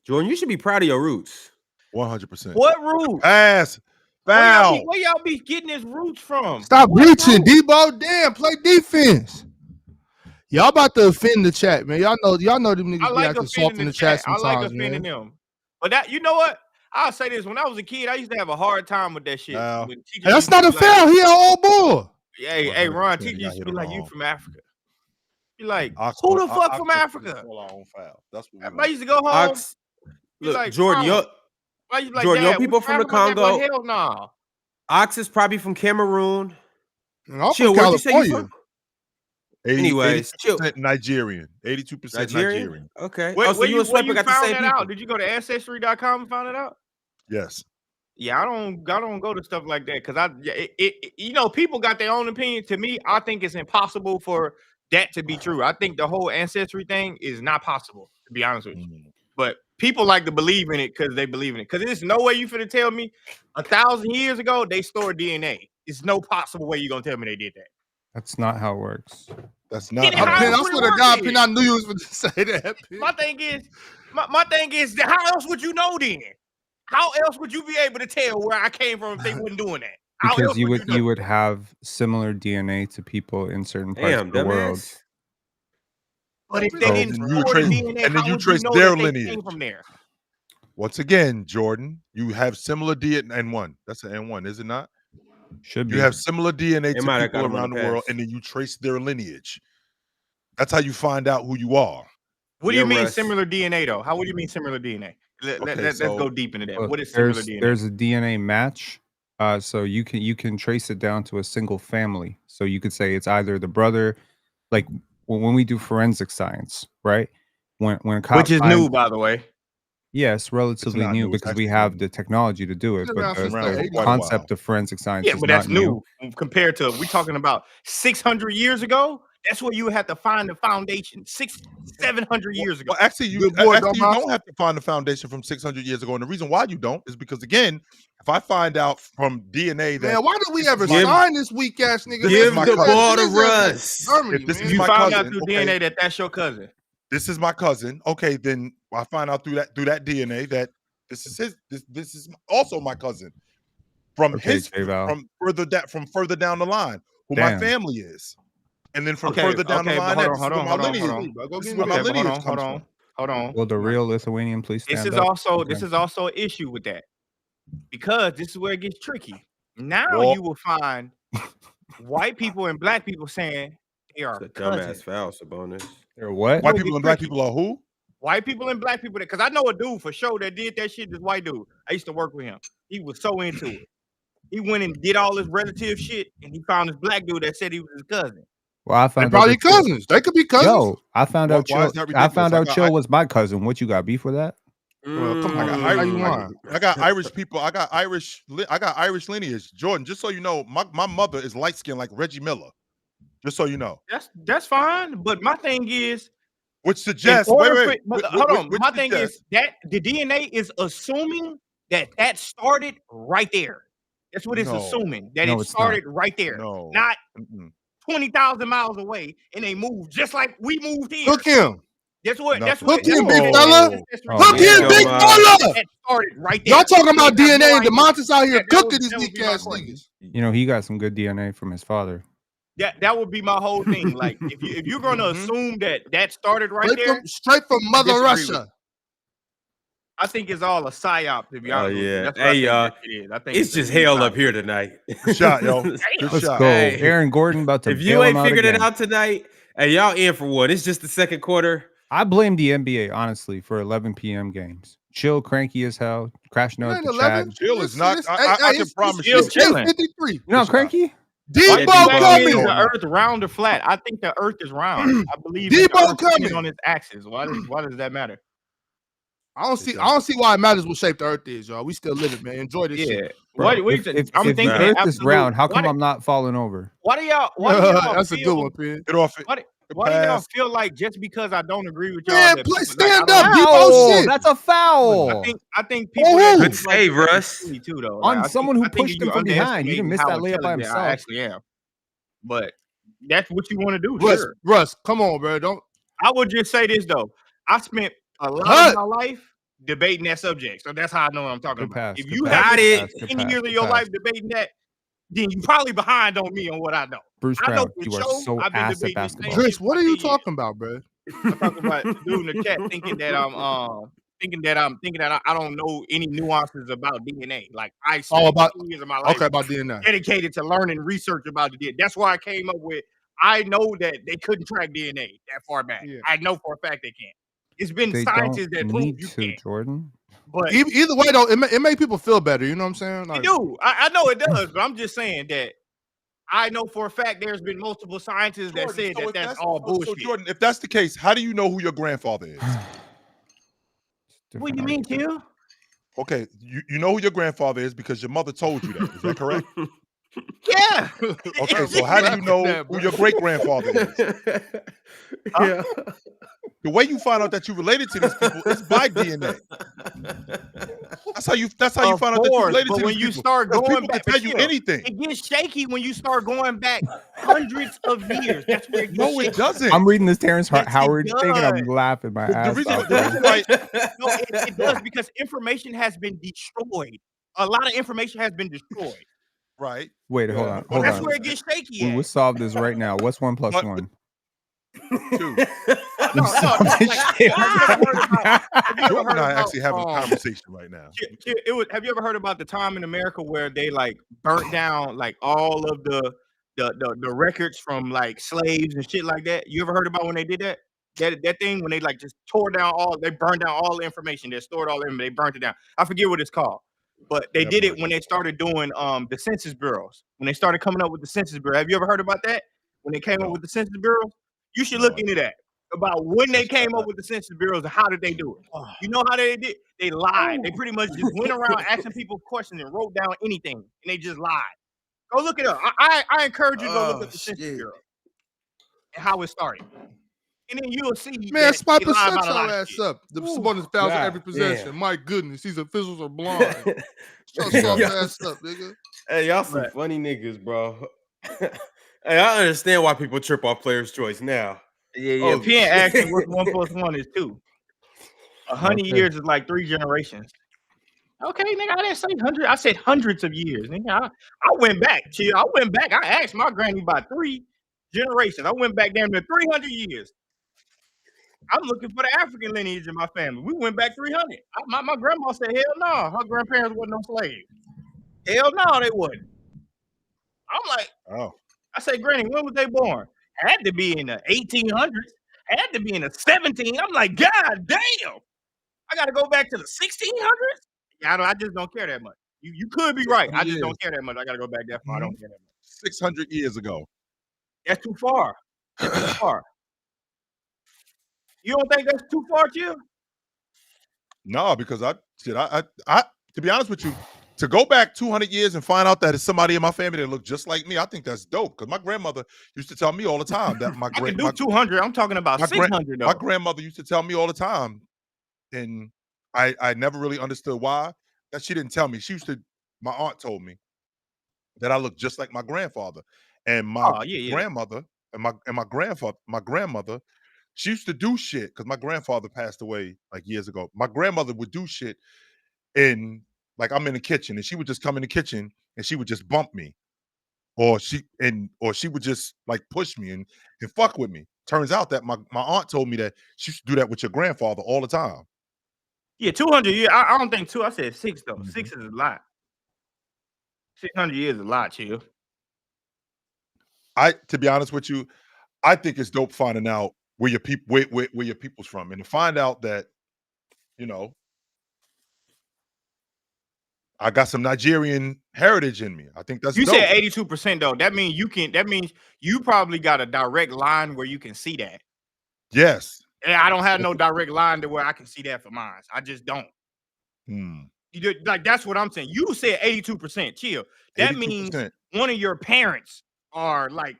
Jordan, you should be proud of your roots. 100%. What roots? Pass. Foul. Where y'all be getting his roots from? Stop What reaching, roots? Debo. Damn, play defense. Y'all about to offend the chat, man. Y'all know them niggas I be like acting soft offending in the the chat chat. I like sometimes, offending man. them. But that, you know what? I'll say this. When I was a kid, I used to have a hard time with that shit. Wow. When teachers Hey, that's used to not a be like, foul. He an old boy. Hey, Ron, 100% teacher y'all used to hit be him like, you wrong. from Africa. Be like, Ox- who the Ox- fuck Ox- from Ox- Africa? call our own foul. That's what we I used to go home. Ox, be look, like, Jordan, Mama, your I used to be like, Jordan, your Dad, we people from the Africa? They go, Congo. hell no. Ox is probably from Cameroon. And I'm Chill, from where'd you say you California. from? Anyways, 82% Nigerian. 82% Nigerian? Nigerian. Okay. Where, Oh, so where you you, and where Swiper you got the found same that people. out? Did you go to Ancestry.com and find it out? Yes. Yeah, I don't go to stuff like that because you know, people got their own opinion. To me, I think it's impossible for that to be true. I think the whole ancestry thing is not possible, to be honest with you. But people like to believe in it because they believe in it. Because there's no way you finna tell me 1,000 years ago they stored DNA. It's no possible way you gonna tell me they did that. That's not how it works. That's not. How Pin, I would it swear to work God, then? Pin, I knew you was going to say that. Pin. My thing is, how else would you know then? How else would you be able to tell where I came from if they wasn't doing that? How Because else you would would know? you would have similar DNA to people in certain parts Damn, of the world. dumbass. But if they So- didn't And you store the trace- DNA, and then how you would trace know their that they lineage. came from there? Once again, Jordan, you have similar DNA. N1. That's an N1, is it not? Should be. You have similar DNA They to might have people got 'em on around the the world, pass. and then you trace their lineage. That's how you find out who you are. What do you Yeah, mean Russ. similar DNA though? How would you mean similar DNA? Let's so- go deep into that. Well, What is similar there's DNA? there's a DNA match. So you can trace it down to a single family. So you could say it's either the brother, like when we do forensic science, right? When Which is new, by the way. Yes, relatively not new new, it's because we actually have new. the technology to do it. Been But around since the the 80s. concept of forensic science Yeah, is but that's not new. compared to we talking about 600 years ago. That's where you would have to find the foundation. 700 years ago. Well, actually, you Good boy, actually you dumbass. don't have to find the foundation from 600 years ago. And the reason why you don't is because, again, if I find out from DNA that Man, why did we ever Give- sign this weak ass nigga? This Give is my the cousin. ball to This is Russ. Germany, If this is man. You my found out cousin, through okay. DNA that that's your cousin. this is my cousin, okay, then I find out through that DNA that this is also my cousin from Okay, his J-Val. from further down the line who my Damn. family is, and then from Okay, further down the okay, line, but this is hold where on, my hold on, lineage. hold on. Bro, go This get is me where my that. Okay, but lineage comes from. hold on. Will the real Lithuanian please stand This is up? also Okay. this is also an issue with that because this is where it gets tricky. Now Well- you will find white people and black people saying they are It's a dumbass cousins. foul, Sabonis. Or what? White It'll people get and black tricky. people are who? White people and black people, because I know a dude for sure that did that shit. This white dude, I used to work with him. He was so into it. He went and did all his relative shit, and he found this black dude that said he was his cousin. Well, I They found out probably that Chill- cousins. They could be cousins. Yo, I found out Why is Chill. that I found ridiculous? I out got- Chill was my cousin. What you got beef with that? Well, come on, I got how you Irish, lying? I got Irish people. I got Irish lineage. Jordan, just so you know, my mother is light skinned like Reggie Miller. Just so you know, That's fine. But my thing is, which suggests in wait, order wait, for- wait, hold on. which My thing suggests- is that the DNA is assuming that started right there. That's what it's No. assuming that No, it it's not. started right there, no, not Mm-mm. 20,000 miles away, and they moved just like we moved here. Hook him. That's what. That's Nothing. what. Hook him, that's big what- fella. that's Oh, Hook yeah. him, big Yo, fella. That started right there. Y'all talking about You have DNA no and idea. DeMontis out here That cooking would- these that would weak be my ass question. niggas. You know, he got some good DNA from his father. That would be my whole thing. Like if you're gonna Mhm. assume that started right Straight there, straight from Mother disagree with Russia. I think it's all a psyop. To be Oh, honest, with you. yeah. That's what I Hey, think y'all. that shit is. I think It's just a huge hell psyop. up here tonight. Good shot, yo. Good Let's shot. go. Hey. Aaron Gordon about to If bail you him ain't out figured it again. out tonight, hey, y'all in for one. It's just the second quarter. I blame the NBA, honestly, for 11 p.m. games. Chill, cranky as hell, crashing out It the ain't chat. 11. Chill is not. It's- I hey, can it's- promise still you. It's chilling. 53. You know, Good shot. cranky? Debo Why do you ask me, coming. is the earth round or flat? I think the earth is round. I believe that Debo the earth is spinning coming. on its axis. Why does that matter? I don't see why it matters what shape the earth is, y'all. We still living, man. Enjoy this shit. Yeah. Bro, What if I'm the thinking earth is absolute- round, how why come do- I'm not falling over? Why do y'all That's a feel, good one, Pin. Get off it. Why do y'all Pass. feel like just because I don't agree with y'all Man, that play, people- like, stand I up, don't- Debo. Foul! Shit. That's a foul. I think people Oh, that good don't like save, that is Russ. silly too, though. On I think- someone who I think pushed you him from behind. You didn't underestimating miss how that layup by intelligent himself. I actually am. But that's what you want to do. Russ, Sure. Russ, come on, bro. Don't. I would just say this though. I spent a lot Cut. of my life debating that subject, so that's how I know what I'm talking Good about. pass, If good you pass, have Got to it. spend Good any pass, years good of your pass. life debating that, then you probably behind on me on what I know. Bruce I know Brown, for you are sure so I've been ass at debating this basketball. same Chris, what are you 10 years. talking about, bro? I'm talking about the dude in the chat thinking that I don't know any nuances about DNA. Like I spent about- 2 years of my life Okay, about DNA. dedicated to learning research about the DNA. That's why I came up with. I know that they couldn't track DNA that far back. Yeah. I know for a fact they can't. It's been They scientists don't that prove need you to, can't. Jordan. But Either way, though, it make people feel better. You know what I'm saying? they Like, do. I know it does, but I'm just saying that I know for a fact there's been multiple scientists that Jordan, said so that if that's all bullshit. So Jordan, if that's the case, how do you know who your grandfather is? What do you mean, Till? Okay, you know who your grandfather is because your mother told you that. Is that correct? Yeah. Okay, so how do you know Yeah, bro. who your great grandfather is? Yeah. The way you find out that you related to these people is by DNA. That's how you Of find out that you course, related but to when these you people. start 'Cause going people back, can tell you but still, anything. it gets shaky when you start going back hundreds of years. That's where it gets No, shaky. it doesn't. I'm reading this Terrence Yes, it Howard thing and I'm does. laughing my The ass reason- off. the bro. reason why- No, it does because information has been destroyed. A lot of information has been destroyed. right? Wait, hold Yeah. on. But Hold That's on. where it gets shaky. We'll At. solve this right now. What's 1 + But- 1? Two. No, have you ever heard about? Jordan and I actually having a conversation right now. Have you ever heard about the time in America where they like burnt down like all of the records from like slaves and shit like that? You ever heard about when they did that? That thing when they like just they burned down all the information, they stored all of them, they burnt it down. I forget what it's called, but they did it when they started doing the census bureaus. When they started coming up with the census bureau, have you ever heard about that? When they came up with the census bureaus, you should look into that about when they came up with the census bureaus and how did they do it. You know how they did? They lied. They pretty much just went around asking people questions and wrote down anything, and they just lied. Go look it up. I encourage you to go look up the census bureau and how it started. And then you'll see. Man, Swiper, shut your ass up. The one that fouls every possession. My goodness, these officials are blind. Shut your ass up, nigga. Hey, y'all some funny niggas, bro. Hey, I understand why people trip off player's choice now. Yeah. Oh, Penn asking what 1 + 1 is 2. 100 years is like 3 generations. Okay, nigga, I didn't say 100. I said hundreds of years. Nigga, I went back. Chill. I went back. I asked my granny about 3 generations. I went back down to 300 years. I'm looking for the African lineage in my family. We went back 300. My grandma said, hell no. Her grandparents wasn't no slaves. Hell no, they wasn't. I'm like, I said, Granny, when was they born? Had to be in the 1800s. Had to be in the 17. I'm like, God damn. I got to go back to the 1600s? Yeah, I just don't care that much. You could be right. I just don't care that much. I got to go back that far. I don't care that much. 600 years ago. That's too far. That's too far. You don't think that's too far, Chill? No, because I to be honest with you, to go back 200 years and find out that it's somebody in my family that looked just like me, I think that's dope. Because my grandmother used to tell me all the time that I can do 200. I'm talking about 600 though. My grandmother used to tell me all the time, and I never really understood why. That she didn't tell me. My aunt told me that I looked just like my grandfather. And my grandmother and my grandmother, she used to do shit because my grandfather passed away like years ago. My grandmother would do shit and like I'm in the kitchen and she would just come in the kitchen and she would just bump me. Or she would just like push me and fuck with me. Turns out that my aunt told me that she used to do that with your grandfather all the time. Yeah, 200 years. I don't think 2. I said 6 though. 6 is a lot. 600 years is a lot, Chill. To be honest with you, I think it's dope finding out where your people's from, and to find out that, you know, I got some Nigerian heritage in me. I think that's you dope. said 82% though. That means you probably got a direct line where you can see that. Yes. And I don't have no direct line to where I can see that for mine. I just don't. You like that's what I'm saying. You said 82%. Chill. That 82%. Means one of your parents are like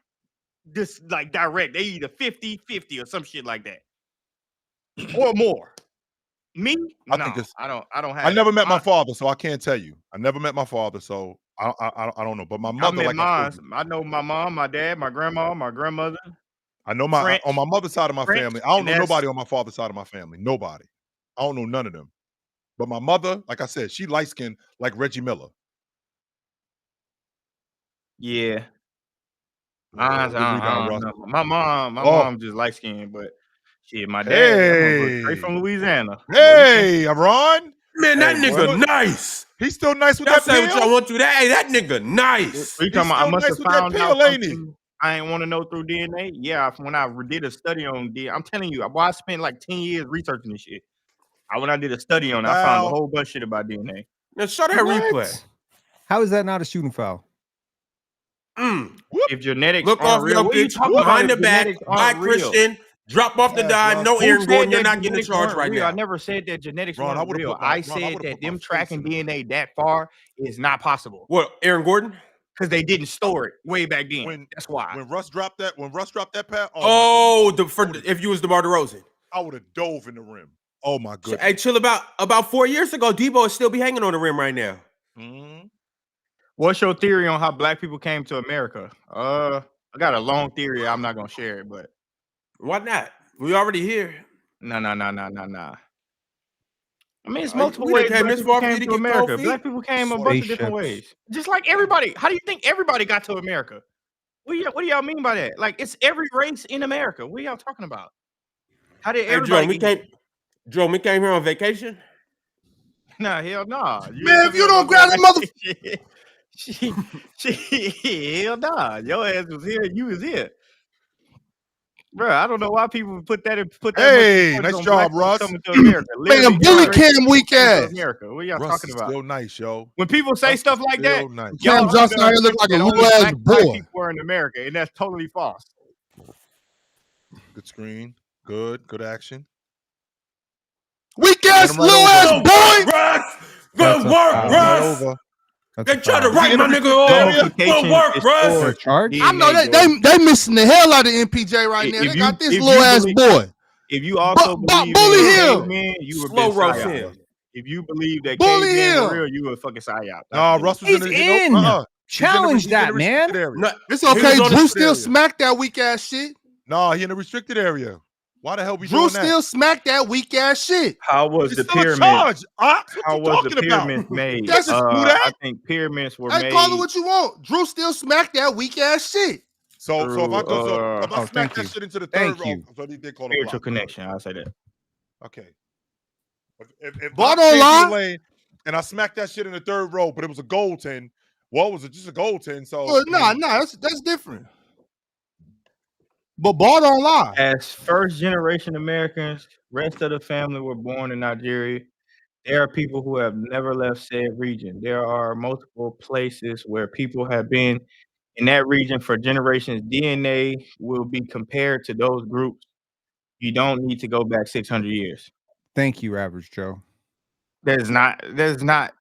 this, like direct. They either 50-50 or some shit like that, or more. Me? I don't have. I never met my father, so I can't tell you. I never met my father, so I don't know. But my mother, I know my mom, my dad, my grandma, my grandmother. I know on my mother's side of my family. I don't know nobody on my father's side of my family. Nobody. I don't know none of them. But my mother, like I said, she light skinned like Reggie Miller. Yeah. My mom just light skinned, but shit, my dad straight from Louisiana. Hey, Ron. Man, that nigga nice. He's still nice with that say what y'all want to that. Hey, that nigga nice. You talking about I must have found out something I ain't want to know through DNA. Yeah, when I did a study on DNA, I'm telling you, I spent like 10 years researching this shit. When I did a study on it, I found a whole bunch of shit about DNA. Now show that replay. How is that not a shooting foul? If genetics look off real, your pitch behind the back, Black Christian, drop off the dime, no Aaron Gordon, you're not getting charged right now. I never said that genetics weren't real. I said that them tracking DNA that far is not possible. What, Aaron Gordon? Because they didn't store it way back then. That's why. When Russ dropped that pass. If you was DeMar DeRozan, I would have dove in the rim. Oh my goodness. Hey, chill. About 4 years ago, Debo would still be hanging on the rim right now. What's your theory on how black people came to America? I got a long theory. I'm not gonna share it, but why not? We already here. No. I mean, it's multiple ways. Black people came to America. Black people came a bunch of different ways. Just like everybody. How do you think everybody got to America? What do y'all mean by that? Like, it's every race in America. What are y'all talking about? How did Hey, everybody Jerome, we came here on vacation. Nah, hell nah. Man, if you don't grab that mother, hell nah. Your ass was here. You was here, bro. I don't know why people put that Hey, much nice on job, black Russ. coming to America. man, Literally, bully every race Cam weak came to ass. America. What are y'all Russ talking is about? still nice, yo. When people say Russ stuff is like that, still nice. Cam y'all Johnson out here look like a little ass black boy. people are in America, and that's totally false. Good screen. Good action. Weak ass Run him right little over. ass Good boy. work, Russ. That's Good a work, foul. Run him right Russ. over. That's They a tried to foul. write my nigga off. Good work, is Russ. for That's charged. I know DNA, they missing the hell out of MPJ right now. If They got you- this if little you ass believe- boy. If you also believe bully in him. cavemen, you would Slow been roast psyop. him. If you believe that Bully cavemen him. were real, you would fucking psyop. Nah, Russ was He's in. in. Challenge He's in the that, man. restricted area. No, It's he was okay. on Drew the- still smacked that weak ass shit. Nah, he in the restricted area. Why the hell we Drew doing that? still smacked that weak ass shit. How was It's the still a pyramid? charge. What How you was the talking about? pyramids made? That's just do that? I think pyramids were Hey, made. call it what you want. Drew still smacked that weak ass shit. So if I go, if I Oh, smack thank that you. shit into the Thank third row, you. so they call it Spiritual block. connection. I'll say that. Okay. If Ball I don't came lie. through the lane and I smacked that shit in the third row, but it was a goaltend. Well, was it just a goaltend? So Well, nah, that's different. But ball don't lie. As first generation Americans, rest of the family were born in Nigeria. There are people who have never left said region. There are multiple places where people have been in that region for generations. DNA will be compared to those groups. You don't need to go back 600 years. Thank you, Average Joe. That does not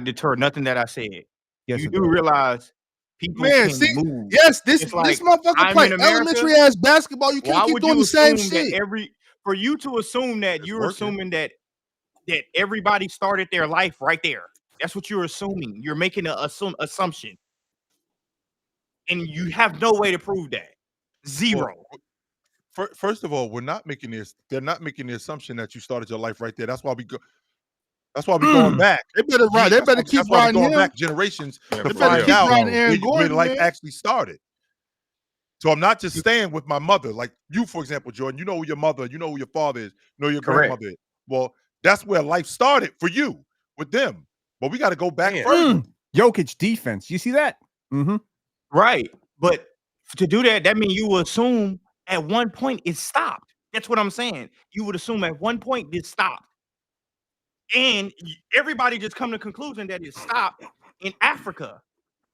deter nothing that I said. Yes, You it do does. realize people Man, can see, move. yes, this It's like, motherfucker I'm play in America. elementary ass basketball. You Why can't keep would doing you the same assume shit. that for you to assume that It's you're working. assuming that everybody started their life right there? That's what you're assuming. You're making an assumption, and you have no way to prove that. Zero. First of all, we're not making this. They're not making the assumption that you started your life right there. That's why we go. That's why we're going back. They better ride. They better keep That's why we're riding going him. back generations Yeah, to They better find keep out riding Aaron where Gordon, life man. actually started. So I'm not just staying with my mother, like you, for example, Jordan. You know who your mother, you know who your father is, you know who your Correct. grandmother is. Well, that's where life started for you with them. But we got to go back Man. further. Jokic defense. You see that? Mm-hmm. Right. But to do that means you will assume at one point it stopped. That's what I'm saying. You would assume at one point it stopped. And everybody just come to the conclusion that it stopped in Africa.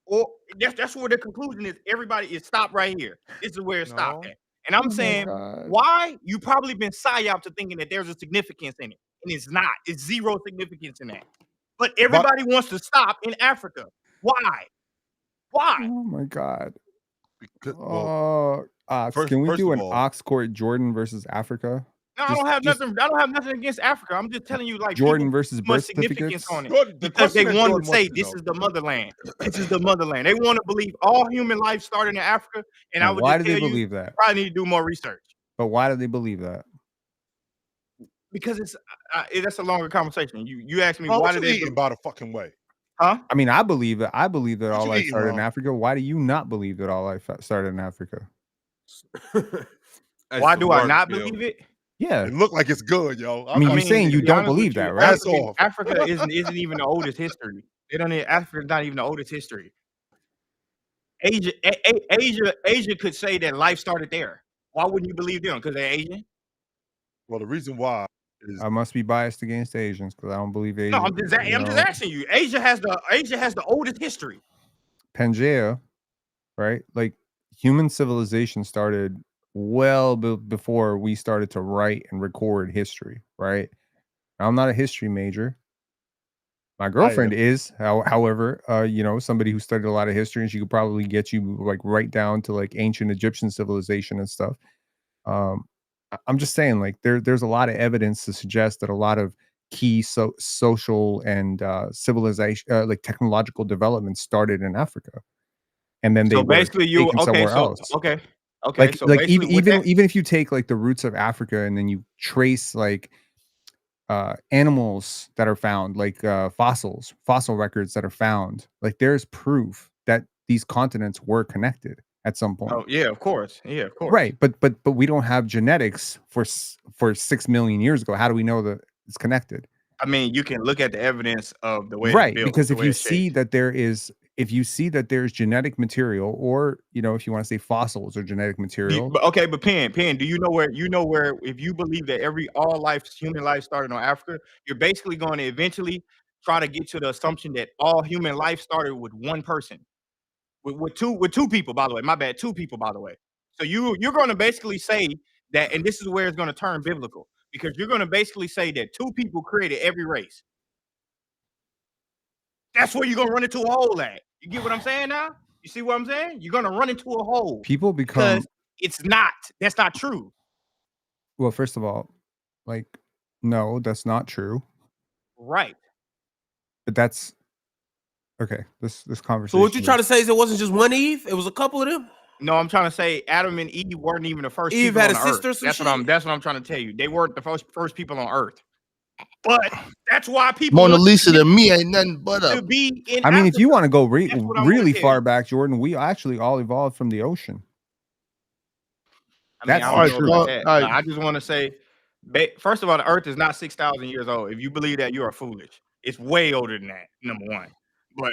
Or that's where the conclusion is. Everybody is stopped right here. This is where it stopped No. at. And I'm saying, why? You probably been psyoped to thinking that there's a significance in it. And it's not. It's zero significance in that. But everybody wants to stop in Africa. Why? Why? Oh my God. Because, well, Can we first do of an all- Ox Court Jordan versus Africa? No, I don't have nothing against Africa. I'm just telling you, like, Jordan people versus put much birth significance certificates? on it. Jordan, the Because they question that want Jordan to say wants to this know- is the motherland. This is the motherland. They want to believe all human life started in Africa. And I Now, would why just do they tell you, believe that? probably need to do more research. But why do they believe that? Because that's a longer conversation. You asked me Bro, why what did you they eating by the fucking way? huh? I mean, I believe that. I believe that What all you life eating, started in Ron? Africa. Why do you not believe that all life started in Africa? Why do I not believe it? Yeah. It looked like it's good, yo. I mean, you're saying to you be don't honest with believe you, that, right? That's off. Africa isn't even the oldest history. Africa's not even the oldest history. Asia could say that life started there. Why wouldn't you believe them? Because they're Asian? Well, the reason why is I must be biased against Asians because I don't believe Asians. No, I'm just asking you. Asia has the oldest history. Pangea, right? Like human civilization started well before we started to write and record history, right? I'm not a history major. My girlfriend is, however, somebody who studied a lot of history, and she could probably get you like right down to like ancient Egyptian civilization and stuff. I'm just saying, like there's a lot of evidence to suggest that a lot of key social and civilization, like technological development, started in Africa, and then they So basically, you taken somewhere else. Okay. Like So like basically even if you take like the roots of Africa and then you trace like animals that are found, like fossil records that are found, like there's proof that these continents were connected. at some point. Oh yeah, of course. Yeah, of course. Right, but we don't have genetics for 6 million years ago. How do we know that it's connected? I mean, you can look at the evidence of the way Right, it's built, because the if way you it's see shaped. that there's genetic material, or if you want to say fossils or genetic material, But Pen, do you know where if you believe that human life started on Africa, you're basically going to eventually try to get to the assumption that all human life started with one person, with two people. By the way, my bad, two people. By the way, so you're going to basically say that, and this is where it's going to turn biblical, because you're going to basically say that two people created every race. That's where you're going to run into a hole at. You get what I'm saying now? You see what I'm saying? You're going to run into a hole. people become That's not true. well. First of all, like, no, that's not true. Right. But that's okay. This conversation. So what you trying to is- say is it wasn't just one Eve? It was a couple of them. No, I'm trying to say Adam and Eve weren't even the first Eve people had on a Earth. sister or some That's shit? what I'm trying to tell you. They weren't the first people on Earth. But that's why people Mona want Lisa to me ain't nothing but to a. be in I mean, if you Africa. want to go That's what I'm really gonna far tell you. back, Jordan, we actually all evolved from the ocean. I mean, That's I Alright, don't know well, about that. alright. I just want to say, first of all, the Earth is not 6,000 years old. If you believe that, you are foolish. It's way older than that. Number one, but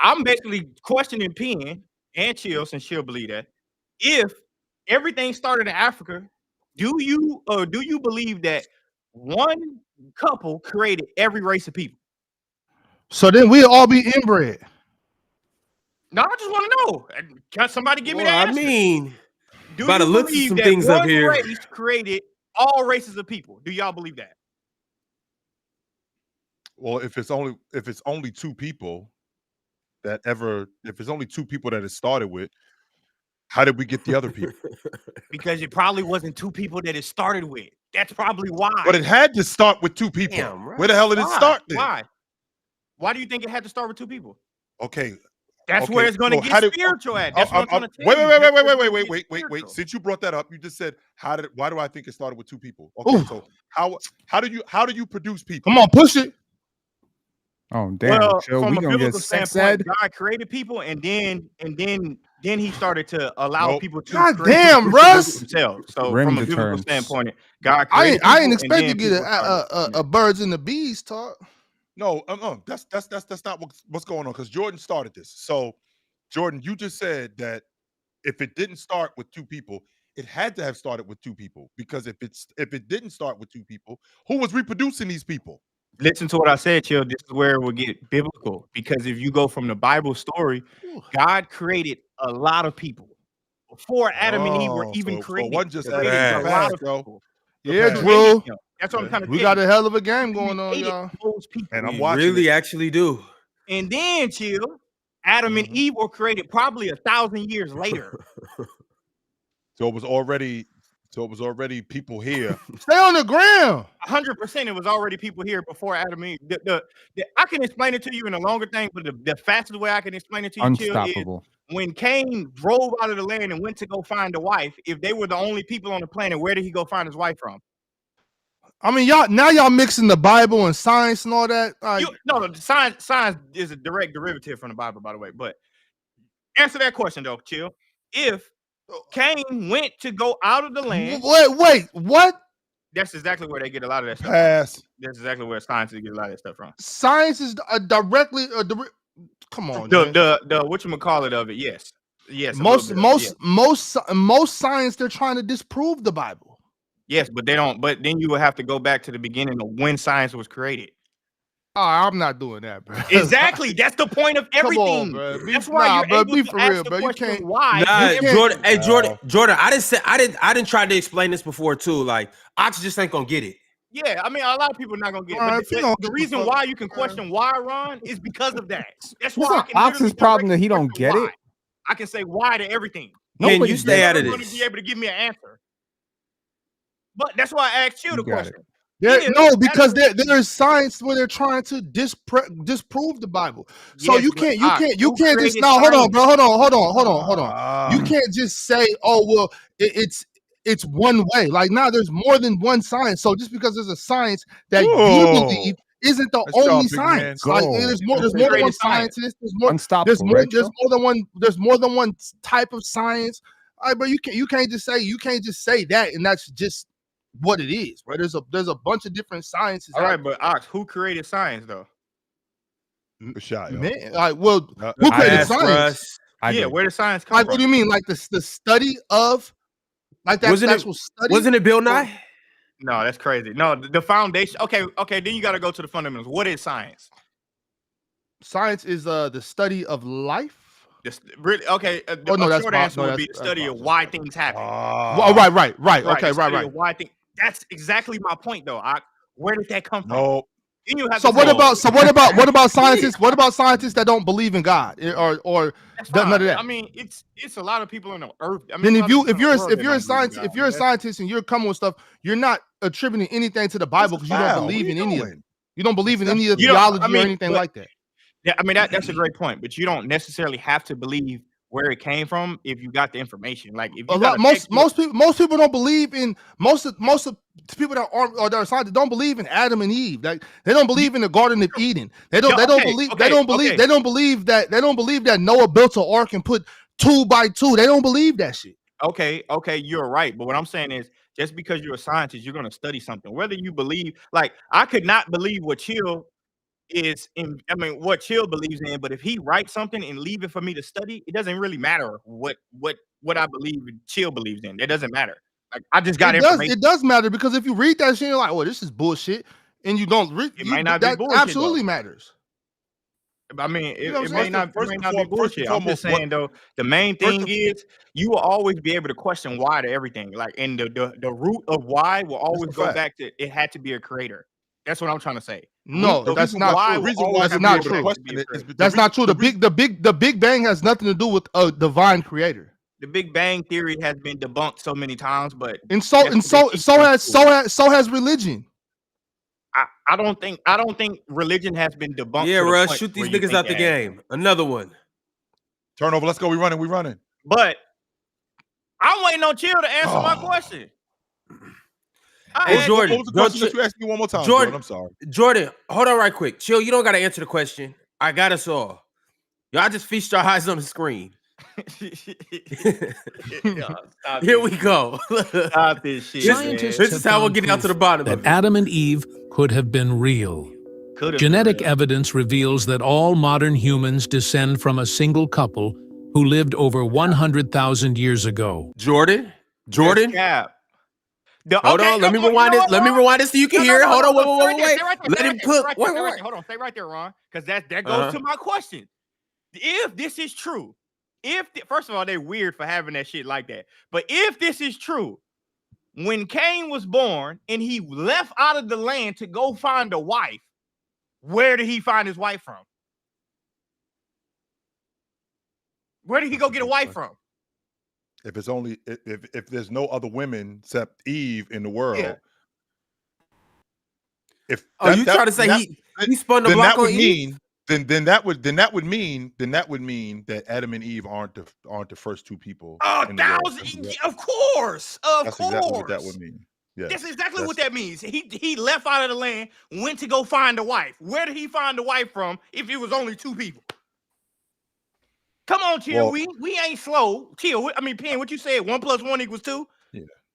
I'm basically questioning Penn and Chill, since she'll believe that. If everything started in Africa, do you believe that one couple created every race of people? So then we'll all be inbred. No, I just want to know. Can somebody give me Well, that I answer? mean, Do by the you looks of believe some that things up one here- race created all races of people? Do y'all believe that? Well, if it's only two people that it started with, how did we get the other people? Because it probably wasn't two people that it started with. That's probably why. But it had to start with two people. Damn, right. Where the hell did it Why? start then? Why? Why do you think it had to start with two people? Okay. That's Okay, where it's going to so how get did- spiritual at. That's what I'm trying to tell Wait, you. wait, That's wait, where wait, it's wait, gonna wait, get wait, wait. spiritual. Since you brought that up, you just said why do I think it started with two people? Okay, Ooh. so how do you produce people? Come on, push it. Oh damn! Well, So from we a gonna get biblical sex standpoint, ed? God created people, and then he started to allow Nope. people to God create damn, Russ. themselves. So Rim from a the biblical turns. standpoint, God I created ain't people, expect and to then get people started. a birds and the bees talk. No, that's not what's going on, because Jordan started this. So Jordan, you just said that if it didn't start with two people, it had to have started with two people, because if it didn't start with two people, who was reproducing these people? Listen to what I said, Chill. This is where it will get biblical, because if you go from the Bible story, God created a lot of people before Adam and Eve were Oh, even so it created. wasn't just He Adam created and a Eve. lot of Bro. people. Yeah, Okay. Drew. That's what I'm trying to We tell got you. a hell of a game He going on, created y'all. those people. And I'm We watching really it. actually do. And then, Chill, Adam and Mhm. Eve were created probably 1,000 years later. So it was already people here. Stay on the ground. 100% it was already people here before Adam and Eve. I can explain it to you in a longer thing, but the fastest way I can explain it to you, Chill, is Unstoppable. when Cain drove out of the land and went to go find a wife. If they were the only people on the planet, where did he go find his wife from? I mean, y'all mixing the Bible and science and all that. Like, No, science is a direct derivative from the Bible, by the way. But answer that question though, Chill. If Cain went to go out of the land, wait, what? that's exactly where they get a lot of that stuff. Pass. That's exactly where scientists get a lot of that stuff from. Science is directly. Come on, man. The whatchamacallit of it, yes. Yes. Most science, they're trying to disprove the Bible. Yes, but they don't. But then you would have to go back to the beginning of when science was created. Oh, I'm not doing that, bro. Exactly. That's the point of everything. bro. That's why you're bro, able be to for ask real, the bro. You question can't. why. Nah, you can't- Jordan. Hey, Jordan. I didn't try to explain this before too. Like, Ox just ain't gonna get it. Yeah, I mean, a lot of people are not gonna get it. All right, But if you don't the get the reason fuck- why you can question why, Ron, is because of that. That's It's why like I can Ox's literally problem that he directly don't question get why. it. I can say why to everything. Man, you Nobody stay gets out of You're going to this. be able to give me an answer. But that's why I asked you the You got question. it. No, because there is science where they're trying to disprove the Bible. So Yes, you but can't who just created no. Hold on, science? bro. Hold on. You can't just say, oh well, it's one way. Like now, there's more than one science. So just because there's a science that you Whoa. believe, isn't the Let's go, only big man. science. Like, Go. there's more than one Created science. scientist. Unstoppable, right, Joe? There's more than one type of science. All right, but you can't just say that, and that's just what it is, right? There's a bunch of different sciences. All right, but Ox, who created science though? Good shot, yo. Man, like, well, Uh, who I created asked science? Russ. Yeah, where did science come Like, from? what do you mean? Like the study of, like that Wasn't it- actual study? Wasn't it Bill Nye? No, that's crazy. No, the foundation. Okay, then you got to go to the fundamentals. What is science? Science is the study of life. Really? Okay. Oh, no, a that's short Bob. answer No, would be that's- the study that's of Bob. why things happen. Oh, right. Okay, the study right. of why things. That's exactly my point, though. Where did that come from? No, Then you have So to what say, about scientists? What about scientists that don't believe in God or that's none fine. of that? I mean, it's a lot of people on the earth. I Then mean, if you're a scientist and you're coming with stuff, you're not attributing anything to the Bible because you don't believe in any of it. You don't believe in any of the You don't- theology I mean, or anything but- like that. Yeah, I mean that's a great point, but you don't necessarily have to believe where it came from if you got the information. Like if you got Most people don't believe in most of people that aren't or that are scientists don't believe in Adam and Eve. Like they don't believe in the Garden of Eden. They don't believe that Noah built an ark and put 2 by 2. They don't believe that shit. Okay, you're right. But what I'm saying is just because you're a scientist, you're going to study something. Whether you believe, like I could not believe what Chill is in, I mean, what Chill believes in, but if he writes something and leave it for me to study, it doesn't really matter what I believe Chill believes in. It doesn't matter. Like I just got information. It does matter because if you read that shit, you're like, well, this is bullshit. And you don't read It might not be that bullshit, absolutely though. matters. I mean, You know what it I'm may saying? not First be and foremost, bullshit. I'm just saying though, the main thing is you will always be able to question why to everything. Like, and the root of why will always go fact. back to it had to be a creator. That's what I'm trying to say. No, The that's reason not why true. will reason always why That's have not to be true. able to be a Is creator. That's not true. The Big Bang has nothing to do with a divine creator. The Big Bang theory has been debunked so many times, but And so has religion. I don't think religion has been debunked. Yeah, to the Russ, point shoot these where you niggas think out the it has. game. Another one. turnover. Let's go. We running. But I'm waiting on Chill to answer my question. Hey, Jordan, What was the don't question that you asked me one more time, Jordan, I'm sorry. Jordan, hold on right quick. Chill, you don't got to answer the question. I got us all. Y'all just feast your eyes on the screen. Here we go. Stop this shit. Scientists This have is how we'll found get out to the proof bottom that of it. Adam and Eve could have been real. Genetic evidence reveals that all modern humans descend from a single couple who lived over 100,000 years ago. Jordan, Cap. hold on. Let me rewind it. Let me rewind it so you can hear it. Hold on. Wait. Let him cook. Wait. Hold on. Stay right there, Ron. Because that goes to my question. If this is true, first of all, they're weird for having that shit like that. But if this is true, when Cain was born and he left out of the land to go find a wife, where did he find his wife from? Where did he go get a wife from? If it's only if there's no other women except Eve in the world, Yeah. if You trying to say he spun the then block that would on Eve? mean then that would mean that Adam and Eve aren't the first two people. in the world. Of course. That's exactly what that would mean. Yeah, That's exactly what that means. He left out of the land, went to go find a wife. Where did he find a wife from if it was only two people? Come on, Chill. Well, we ain't slow. Chill. I mean, Penn, what you said? 1 + 1 = 2.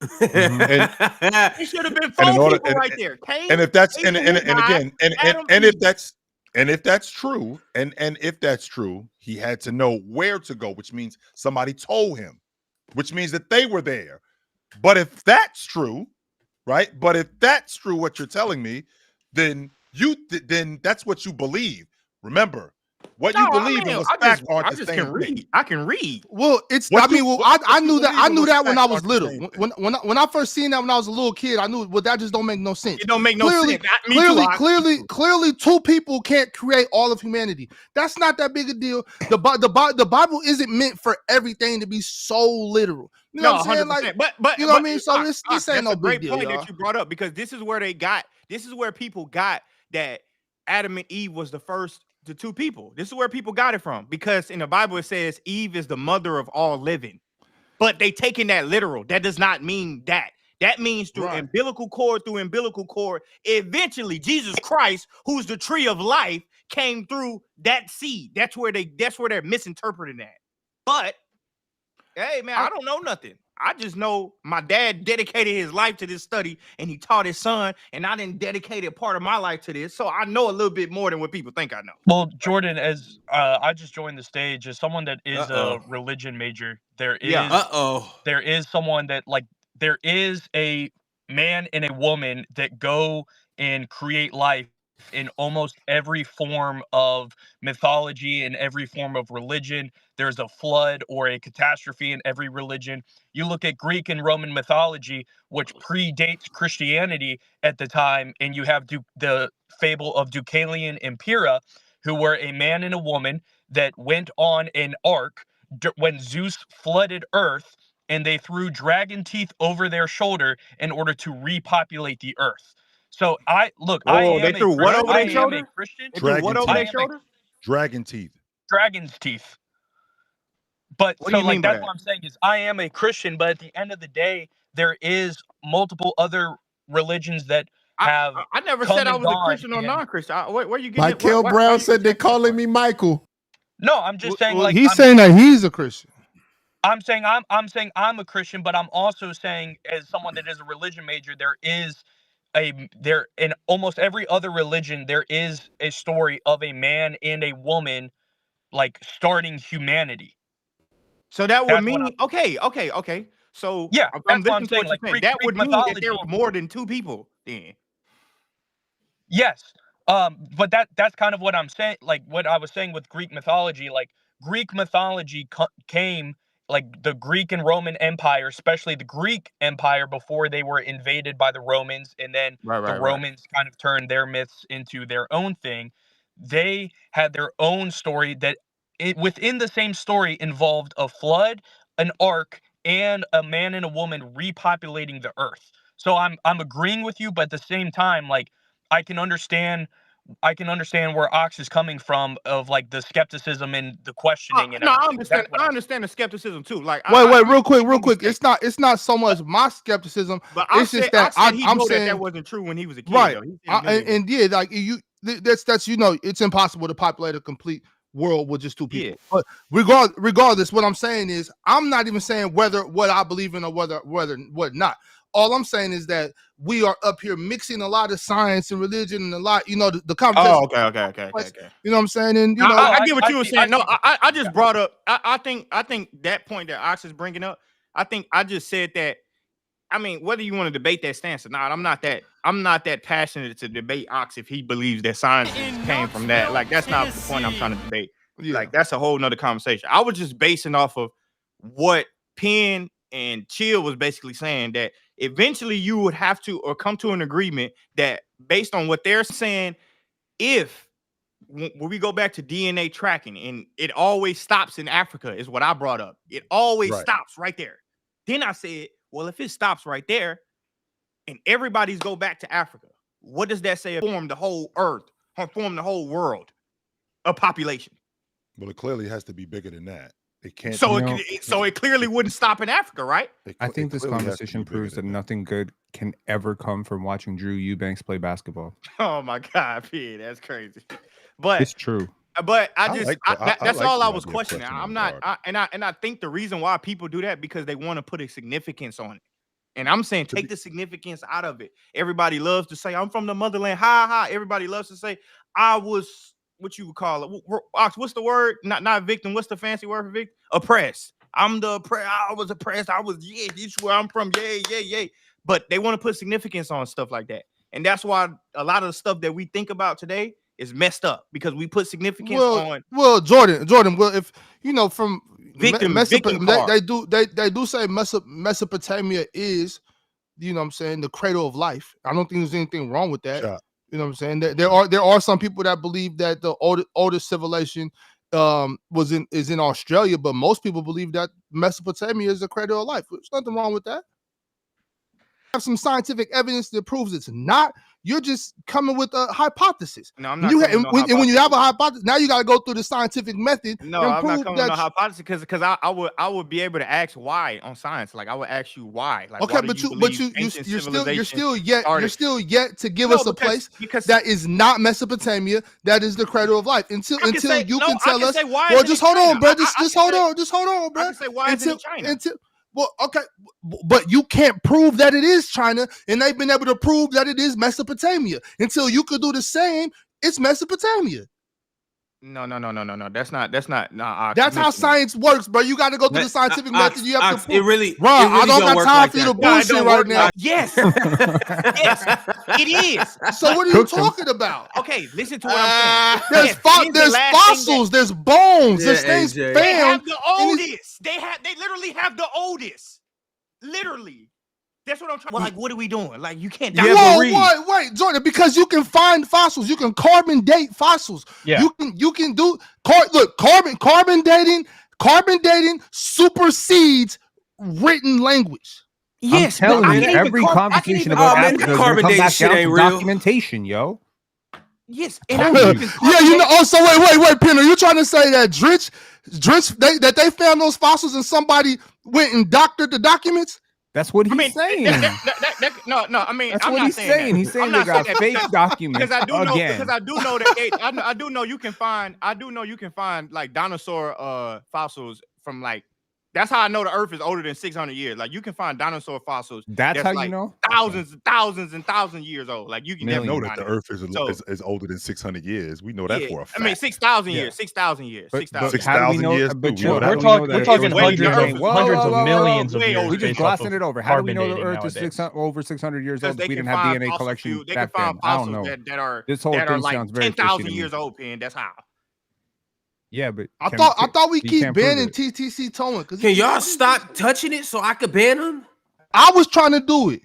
It should have been 4 people right there. Cain, And if that's Abel, and again Adam, and Eve. if that's true, and if that's true, he had to know where to go, which means somebody told him, which means that they were there. But if that's true, right? But if that's true, what you're telling me, then that's what you believe. Remember, what you believe in was fact aren't the same thing. I can read. Well, I knew that when I was little. When I first seen that when I was a little kid, I knew. Well, that just don't make no sense. It don't make no sense. Clearly, two people can't create all of humanity. That's not that big a deal. The Bible isn't meant for everything to be so literal. You know what I'm saying? 100%. Like, but you know what I mean? So this ain't no big deal. That's a great point that you brought up because this is where people got that Adam and Eve was the two people. This is where people got it from because in the Bible it says Eve is the mother of all living, but they taking that literal. That does not mean that. That means through umbilical cord, eventually Jesus Christ, who's the tree of life, came through that seed. That's where they're misinterpreting that. But hey, man, I don't know nothing. I just know my dad dedicated his life to this study, and he taught his son, and I didn't dedicate a part of my life to this, so I know a little bit more than what people think I know. Well, Jordan, as I just joined the stage, as someone that is a religion major, there is someone that, like, there is a man and a woman that go and create life in almost every form of mythology and every form of religion. There's a flood or a catastrophe in every religion. You look at Greek and Roman mythology, which predates Christianity at the time, and you have the fable of Deucalion and Pyrrha, who were a man and a woman that went on an ark when Zeus flooded Earth, and they threw dragon teeth over their shoulder in order to repopulate the Earth. So I am they threw what over their shoulder? Christian. Dragon What over their shoulder? Dragon teeth. Dragon's teeth. But what do you mean by that's what I'm saying is I am a Christian, but at the end of the day, there is multiple other religions that have. I never said I was a Christian or non-Christian. Where you getting Michael Brown said they're calling me Michael. No, I'm just saying he's saying that he's a Christian. I'm saying I'm a Christian, but I'm also saying, as someone that is a religion major, there in almost every other religion, there is a story of a man and a woman like starting humanity. So that would mean okay. So yeah, I'm listening to what you're saying. That would mean that there were more than two people then. Yes. But that's kind of what I'm saying, like what I was saying with Greek mythology. Like Greek mythology came, like the Greek and Roman Empire, especially the Greek Empire, before they were invaded by the Romans, and then the Romans kind of turned their myths into their own thing. They had their own story that within the same story involved a flood, an ark, and a man and a woman repopulating the earth. So I'm agreeing with you, but at the same time, like I can understand where Ox is coming from, of like the skepticism and the questioning. And I understand the skepticism too. Like, wait, real quick. It's not so much my skepticism, but it's just that I'm saying that wasn't true when he was a kid. Right, and yeah, like that's it's impossible to populate a complete world with just two people. Yeah. But regardless, what I'm saying is I'm not even saying whether what I believe in or whether what not. All I'm saying is that we are up here mixing a lot of science and religion and a lot, the conversation. Oh, okay. You know what I'm saying? And I get what you were saying. No, I just brought up. I think that point that Ox is bringing up. I think I just said that. I mean, whether you want to debate that stance or not, I'm not that passionate to debate Ox if he believes that science came from that. Like, that's not the point I'm trying to debate. Yeah. Like, that's a whole nother conversation. I was just basing off of what Penn and Chill was basically saying, that eventually you would have to or come to an agreement that based on what they're saying, when we go back to DNA tracking, and it always stops in Africa is what I brought up. It always stops right there. Then I said, well, if it stops right there and everybody's go back to Africa, what does that say? Form the whole earth, or form the whole world of population? Well, it clearly has to be bigger than that. It can't. So it clearly wouldn't stop in Africa, right? I think this conversation proves that nothing good can ever come from watching Drew Eubanks play basketball. Oh my God, P, that's crazy. But it's true. But that's all I was questioning. I'm not, and I think the reason why people do that because they want to put a significance on it. And I'm saying take the significance out of it. Everybody loves to say I'm from the motherland. Ha. Everybody loves to say I was. What you would call it? Ox, what's the word? Not victim. What's the fancy word for victim? Oppressed. I'm the oppressed. I was oppressed. I was, this is where I'm from. Yeah. But they want to put significance on stuff like that. And that's why a lot of the stuff that we think about today is messed up, because we put significance on. Well, Jordan. Well, if from victim they do say Mesopotamia is, what I'm saying, the cradle of life. I don't think there's anything wrong with that. Sure. You know what I'm saying? There are some people that believe that the oldest civilization is in Australia, but most people believe that Mesopotamia is the cradle of life. There's nothing wrong with that. Have some scientific evidence that proves it's not. You're just coming with a hypothesis. No, I'm not. When you have a hypothesis, now you got to go through the scientific method. No, I'm not coming with no hypothesis because I would be able to ask why on science. Like I would ask you why. Like, okay, you're still yet to give us a place that is not Mesopotamia, that is the cradle of life. Until you can tell us. Well, just hold on, bro. Just hold on, bro. I can say why is it China? Well, okay, but you can't prove that it is China, and they've been able to prove that it is Mesopotamia. Until you could do the same, it's Mesopotamia. No. That's not. That's how science works, bro. You got to go through the scientific method. You have to prove. It really, I don't got time for you to bullshit right now. Yes, yes, it is. So what are you talking about? Okay, listen to what I'm saying. There's fossils, there's bones, there's things found. They have the oldest. They literally have the oldest. Literally. That's what I'm trying. Well, like, what are we doing? Like, you can't. Wait, Jordan. Because you can find fossils, you can carbon date fossils. Yeah. You can do carbon dating supersedes written language. Yes, I'm telling you, every conversation about Africa carbon date shit ain't real. Documentation, yo. Yes, and so wait, Penner, you trying to say that Dritch, that they found those fossils and somebody went and doctored the documents? That's what he's saying. No. I mean, that's I'm what not he's saying. He's saying they got fake documents. Because I do know that I do know you can find like dinosaur fossils from like. That's how I know the Earth is older than 600 years. Like you can find dinosaur fossils. That's how like you know thousands and thousands years old. Like you can never know that the Earth is older than 600 years. We know that for a fact. I mean 6,000 years. 6,000 years. 6,000 years. We're talking hundreds of millions of years. We just glossing it over. How do we know the Earth is over 600 years old? We didn't have DNA collection. They can find fossils that are like 10,000 years old. Pen. That's how. Yeah, but I thought we keep banning TTC towing. Can y'all stop touching it so I could ban them? I was trying to do it.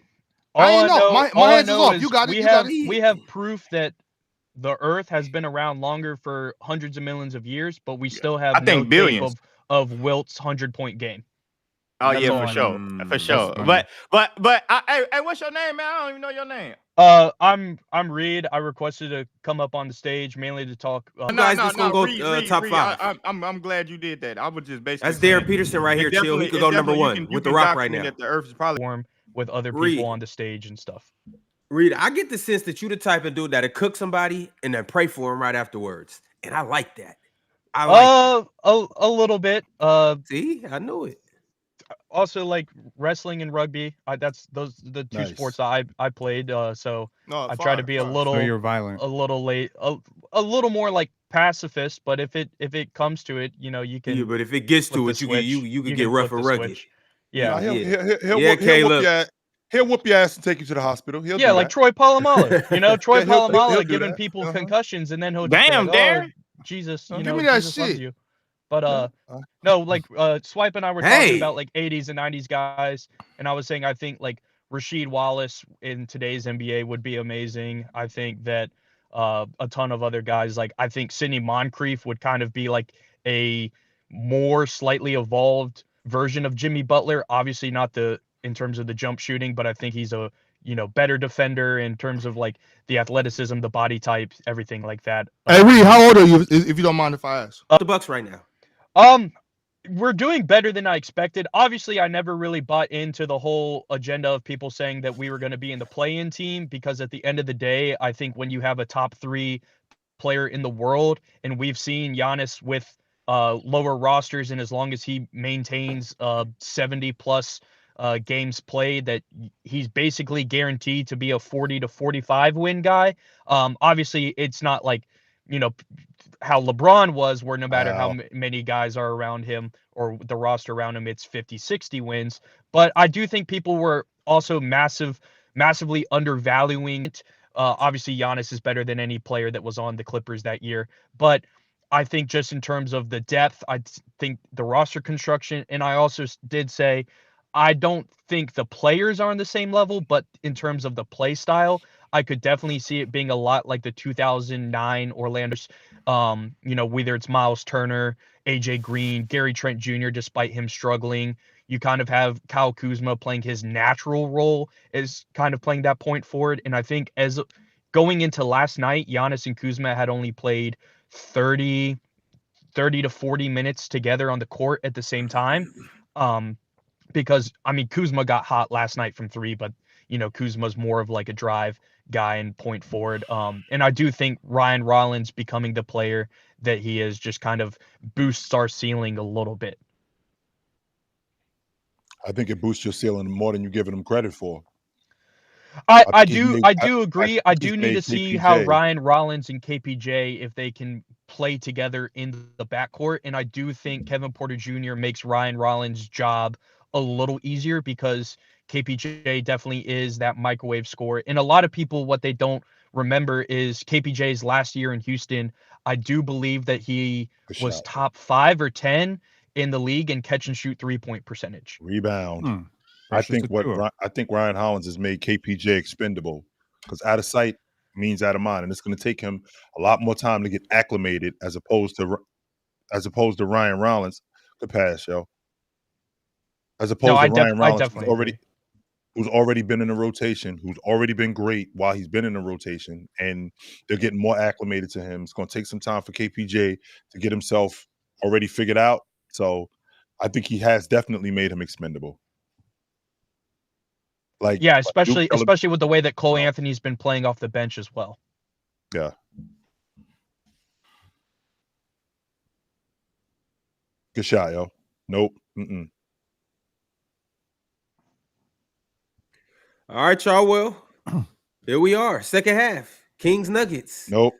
My hands is off. You got it. We have proof that the Earth has been around longer for hundreds of millions of years, but we still have billions of Wilt's 100-point game. Oh yeah, for sure. But hey, what's your name, man? I don't even know your name. I'm Reed. I requested to come up on the stage mainly to talk. Reed, top 5. I'm glad you did that. I would just basically. That's Darren Peterson right here. Chill. He could go number 1 with the Rock right now. That the Earth is probably warm with other people on the stage and stuff. Reed, I get the sense that you the type of dude that'll cook somebody and then pray for him right afterwards, and I like that. A little bit. See, I knew it. Also, like wrestling and rugby, that's the two sports I played. So I try to be a little. So you're violent. A little late, a little more like pacifist. But if it comes to it, you know, you can. Yeah, but if it gets to it, you can get rough and rugged. Yeah, he'll whoop your ass and take you to the hospital. Like Troy Polamalu. You know, Troy Polamalu giving people concussions, and then he'll just Darren. Jesus, give me that shit. But no, like Swipe and I were talking about like 80s and 90s guys, and I was saying I think like Rasheed Wallace in today's NBA would be amazing. I think that a ton of other guys, like I think Sidney Moncrief would kind of be like a more slightly evolved version of Jimmy Butler. Obviously not in terms of the jump shooting, but I think he's a better defender in terms of like the athleticism, the body type, everything like that. Hey, Reed, how old are you? If you don't mind if I ask. The Bucks right now. We're doing better than I expected. Obviously, I never really bought into the whole agenda of people saying that we were going to be in the play-in team, because at the end of the day, I think when you have a top 3 player in the world, and we've seen Giannis with lower rosters, and as long as he maintains 70 plus games played, that he's basically guaranteed to be a 40 to 45 win guy. Obviously, it's not like, how LeBron was, where no matter how many guys are around him or the roster around him, it's 50, 60 wins. But I do think people were also massively undervaluing it. Obviously, Giannis is better than any player that was on the Clippers that year. But I think just in terms of the depth, I think the roster construction, and I also did say, I don't think the players are on the same level, but in terms of the play style, I could definitely see it being a lot like the 2009 Orlando, whether it's Miles Turner, AJ Green, Gary Trent Jr., despite him struggling. You kind of have Kyle Kuzma playing his natural role as kind of playing that point forward. And I think as going into last night, Giannis and Kuzma had only played 30 to 40 minutes together on the court at the same time. Because, I mean, Kuzma got hot last night from 3, but, you know, Kuzma's more of like a drive guy and point forward. And I do think Ryan Rollins becoming the player that he is just kind of boosts our ceiling a little bit. I think it boosts your ceiling more than you're giving him credit for. I do agree. I do need to see how KPJ. Ryan Rollins and KPJ, if they can play together in the backcourt. And I do think Kevin Porter Jr. makes Ryan Rollins' job a little easier because KPJ definitely is that microwave scorer. And a lot of people, what they don't remember is KPJ's last year in Houston. I do believe that he was top 5 or 10 in the league in catch and shoot 3-point percentage. Rebound. I think Ryan Hollins has made KPJ expendable because out of sight means out of mind, and it's going to take him a lot more time to get acclimated as opposed to Ryan Rollins. Good pass, yo. As opposed to Ryan Rollins, who's already been in the rotation, who's already been great while he's been in the rotation, and they're getting more acclimated to him. It's going to take some time for KPJ to get himself already figured out. So I think he has definitely made him expendable. Like, yeah, especially with the way that Cole Anthony's been playing off the bench as well. Yeah. Good shot, yo. Nope. All right, y'all. Well, here we are. Second half. Kings Nuggets. Nope.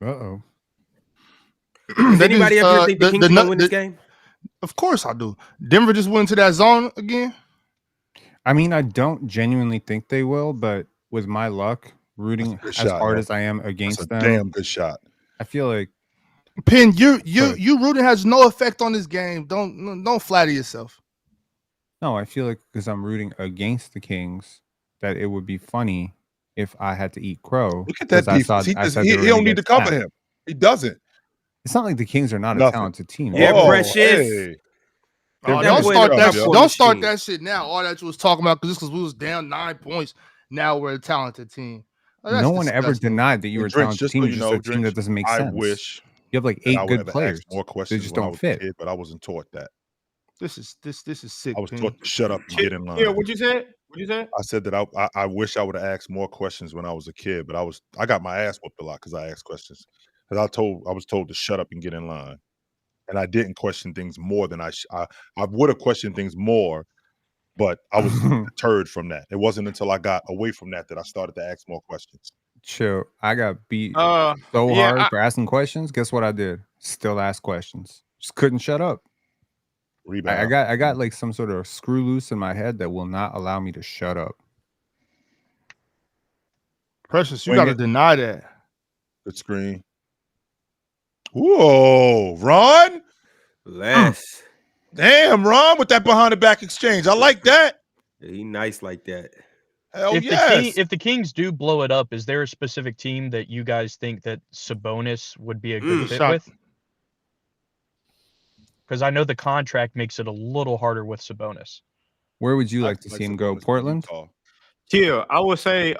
Uh-oh. Does anybody ever think the Kings going to win this game? Of course I do. Denver just went into that zone again. I mean, I don't genuinely think they will, but with my luck, rooting as hard as I am against them, damn good shot. I feel like Penn, you rooting has no effect on this game. Don't flatter yourself. No, I feel like because I'm rooting against the Kings, that it would be funny if I had to eat crow. Look at that defense. He don't need to cover him. He doesn't. It's not like the Kings are not a talented team. Yeah, Precious. Hey. Don't start that shit now. All that you was talking about because we was down 9 points. Now we're a talented team. No one ever denied that you were a talented team. You're just a team that doesn't make sense. I wish you have like 8 good players. More questions. They just don't fit. Kid, but I wasn't taught that. This is sick. I was taught to shut up and get in line. Yeah, what you said? I said that I wish I would have asked more questions when I was a kid, but I got my ass whooped a lot because I asked questions. Because I was told to shut up and get in line. And I didn't question things more than I would have questioned things more, but I was deterred from that. It wasn't until I got away from that I started to ask more questions. Chill. I got beat hard for asking questions. Guess what I did? Still ask questions. Just couldn't shut up. I got like some sort of screw loose in my head that will not allow me to shut up. Precious, you got to deny that. Good screen. Whoa, Ron. Less. Damn, Ron, with that behind the back exchange. I like that. Yeah, he nice like that. Hell yes. If the Kings do blow it up, is there a specific team that you guys think that Sabonis would be a good fit with? Because I know the contract makes it a little harder with Sabonis. Where would you like to see him go? Portland? Yeah, I would say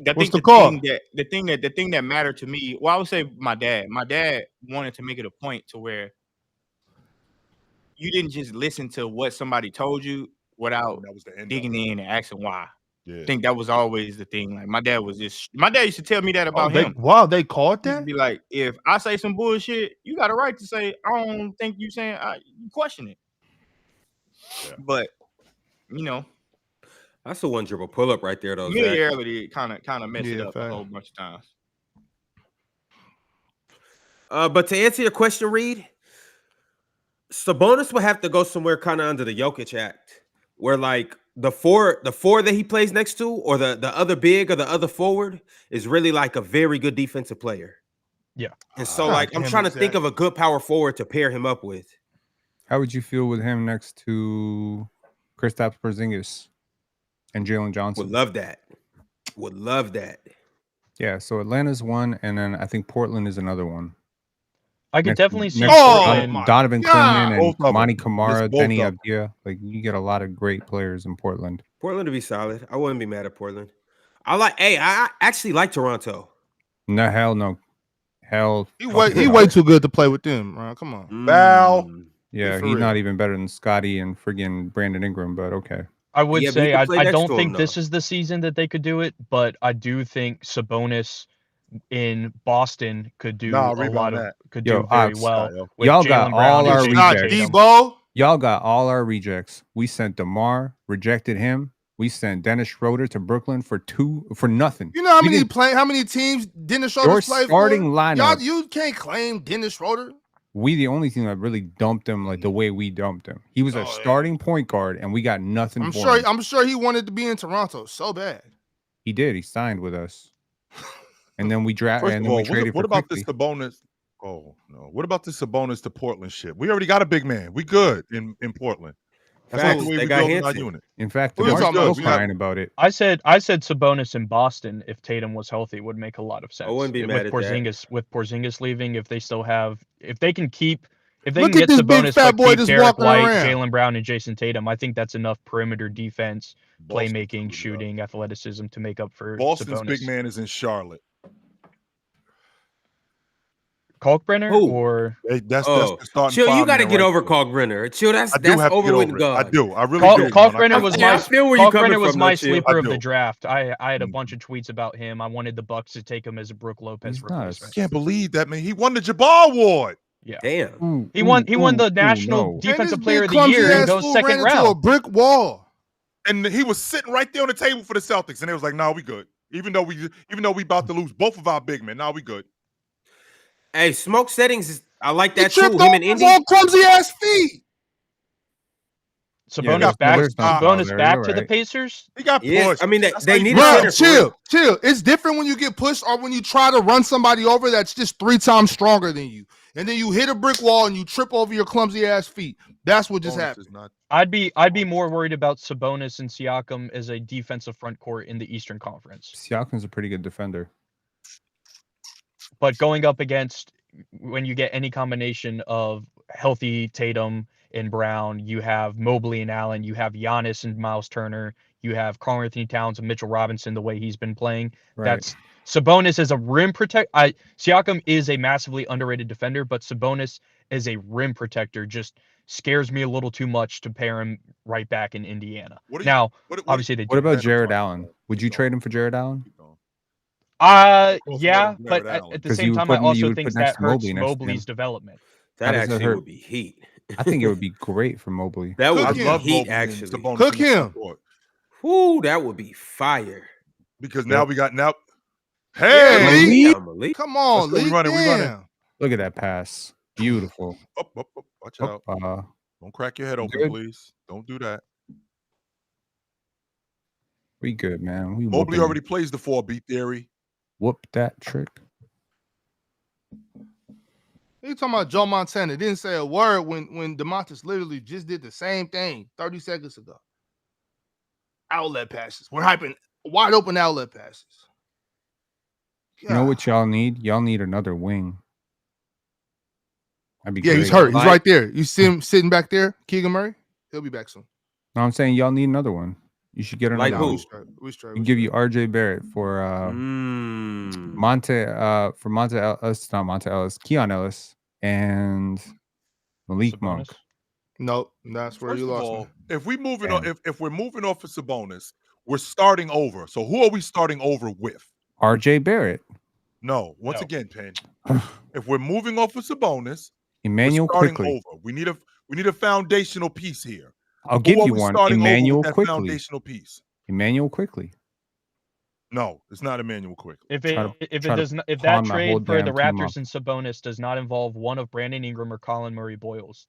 What's the call? The thing that mattered to me, well, I would say my dad. My dad wanted to make it a point to where you didn't just listen to what somebody told you without digging in and asking why. Yeah. I think that was always the thing. Like my dad used to tell me that about him. Wow, they called that? Be like, if I say some bullshit, you got a right to say, I don't think you saying you question it. Yeah. But that's a 1 dribble pull up right there, though. Familiarity kind of messed it up a whole bunch of times. But to answer your question, Reed, Sabonis will have to go somewhere kind of under the Jokic Act, where like the four that he plays next to, or the other big or the other forward, is really like a very good defensive player. Yeah, and so I'm trying to think of a good power forward to pair him up with. How would you feel with him next to Kristaps Porzingis and Jalen Johnson? Would love that. Yeah, so Atlanta's one, and then I think Portland is another one. I could definitely see Donovan Clinton and Monty Kamara, Benny Abdia. Like you get a lot of great players in Portland. Portland to be solid. I wouldn't be mad at Portland. I actually like Toronto. No, hell no. Hell. He way too good to play with them, man. Come on. Val. Yeah, he's not even better than Scotty and friggin' Brandon Ingram, but okay. I would Yeah, but say he can play I next don't to him, think though. this is the season that they could do it, but I do think Sabonis in Boston could do Nah, a read lot on of that. could do very Ox, well. with y'all Jaylen got Brown all and our Jason rejects. Tatum. Debo. Y'all got all our rejects. We sent DeMar, rejected him. We sent Dennis Schroeder to Brooklyn for nothing. You know how many teams Dennis Schroeder Your played for? starting lineup. You can't claim Dennis Schroeder. We the only team that really dumped him like the way we dumped him. He was a starting point guard, and we got nothing I'm for him. I'm sure he wanted to be in Toronto so bad. He did. He signed with us, and then we drafted. And then we traded. What about this Sabonis? Oh no! What about this Sabonis to Portland shit? We already got a big man. We good in Portland. That's not the way we build our unit. In fact, We were DeMar's talking still about- crying about it. I said Sabonis in Boston if Tatum was healthy would make a lot of sense. I wouldn't be mad at that. With Porzingis leaving, if they can Look get at this big Sabonis fat but boy keep just Derek walking White, around. Jaylen Brown, and Jason Tatum, I think that's enough perimeter defense, Boston playmaking, shooting, athleticism to make up for Boston's Sabonis. big man is in Charlotte. Kalkbrenner or that's the starting Chill, you five got to man get right over there. Kalkbrenner. Chill, that's I do have to over get with over it. God. I do. I really do. Kalkbrenner was I feel where you coming Kalkbrenner was from, my though, Chill. sleeper of I the do. draft. I had a bunch of tweets about him. I wanted the Bucks to take him as a Brooke Lopez replacement. Can't believe that, man. He won the Jabbar Award. Yeah. Damn. He won the National Defensive Player of the Year and goes second ran into a round. brick wall. And he was sitting right there on the table for the Celtics, and they was like, "Nah, we good." Even though we about to lose both of our big men, now we good. Hey, Smoke Settings, I like that He too. tripped Him over and his Indy. own clumsy ass feet. Sabonis back to the Pacers. He got pushed. Yes, I mean they need Bro, a center. chill. It's different when you get pushed or when you try to run somebody over that's just 3 times stronger than you, and then you hit a brick wall and you trip over your clumsy ass feet. That's what just happened. I'd be more worried about Sabonis and Siakam as a defensive front court in the Eastern Conference. Siakam's a pretty good defender. But going up against when you get any combination of healthy Tatum and Brown, you have Mobley and Allen, you have Giannis and Miles Turner, you have Karl Anthony Towns and Mitchell Robinson the way he's been playing. Right. That's Sabonis as a rim protect. Siakam is a massively underrated defender, but Sabonis as a rim protector just scares me a little too much to pair him right back in Indiana. Obviously they do. What about Jared Allen? Would you trade him for Jared Allen? Yeah, but at the same time, I also think that hurts Mobley's development. That actually would be heat. I think it would be great for Mobley. That would I be love heat, Mobley actually. and Sabonis Cook in the him. court. Whoo, that would be fire. Because now we got Hey, Malik. Come on, we Lee. running. Look at that pass. Beautiful. Up. Watch out. Don't crack your head open, good? please. Don't do that. We good, man. We Mobley already plays the 4-beat theory. Whoop that trick. You talking about Joe Montana? Didn't say a word when DeMontis literally just did the same thing 30 seconds ago. Outlet passes. We're hyping wide open outlet passes. You know what y'all need? Y'all need another wing. That'd be Yeah, great. he's hurt. He's right there. You see him sitting back there, Keegan Murray? He'll be back soon. No, I'm saying y'all need another one. You should get another one. We straight. We give you RJ Barrett for Keon Ellis, and Malik Monk. Nope, that's where First you of lost all, me. if we're moving off of Sabonis, we're starting over. So who are we starting over with? RJ Barrett. No, once again, Penn. If we're moving off of Sabonis, Emmanuel we're starting Quickly. over. We need a foundational piece here. I'll give you one. Emmanuel Quickly. Foundational piece. Emmanuel Quickly. No, it's not Emmanuel Quickly. If that trade for the Raptors and Sabonis does not involve one of Brandon Ingram or Colin Murray Boyles,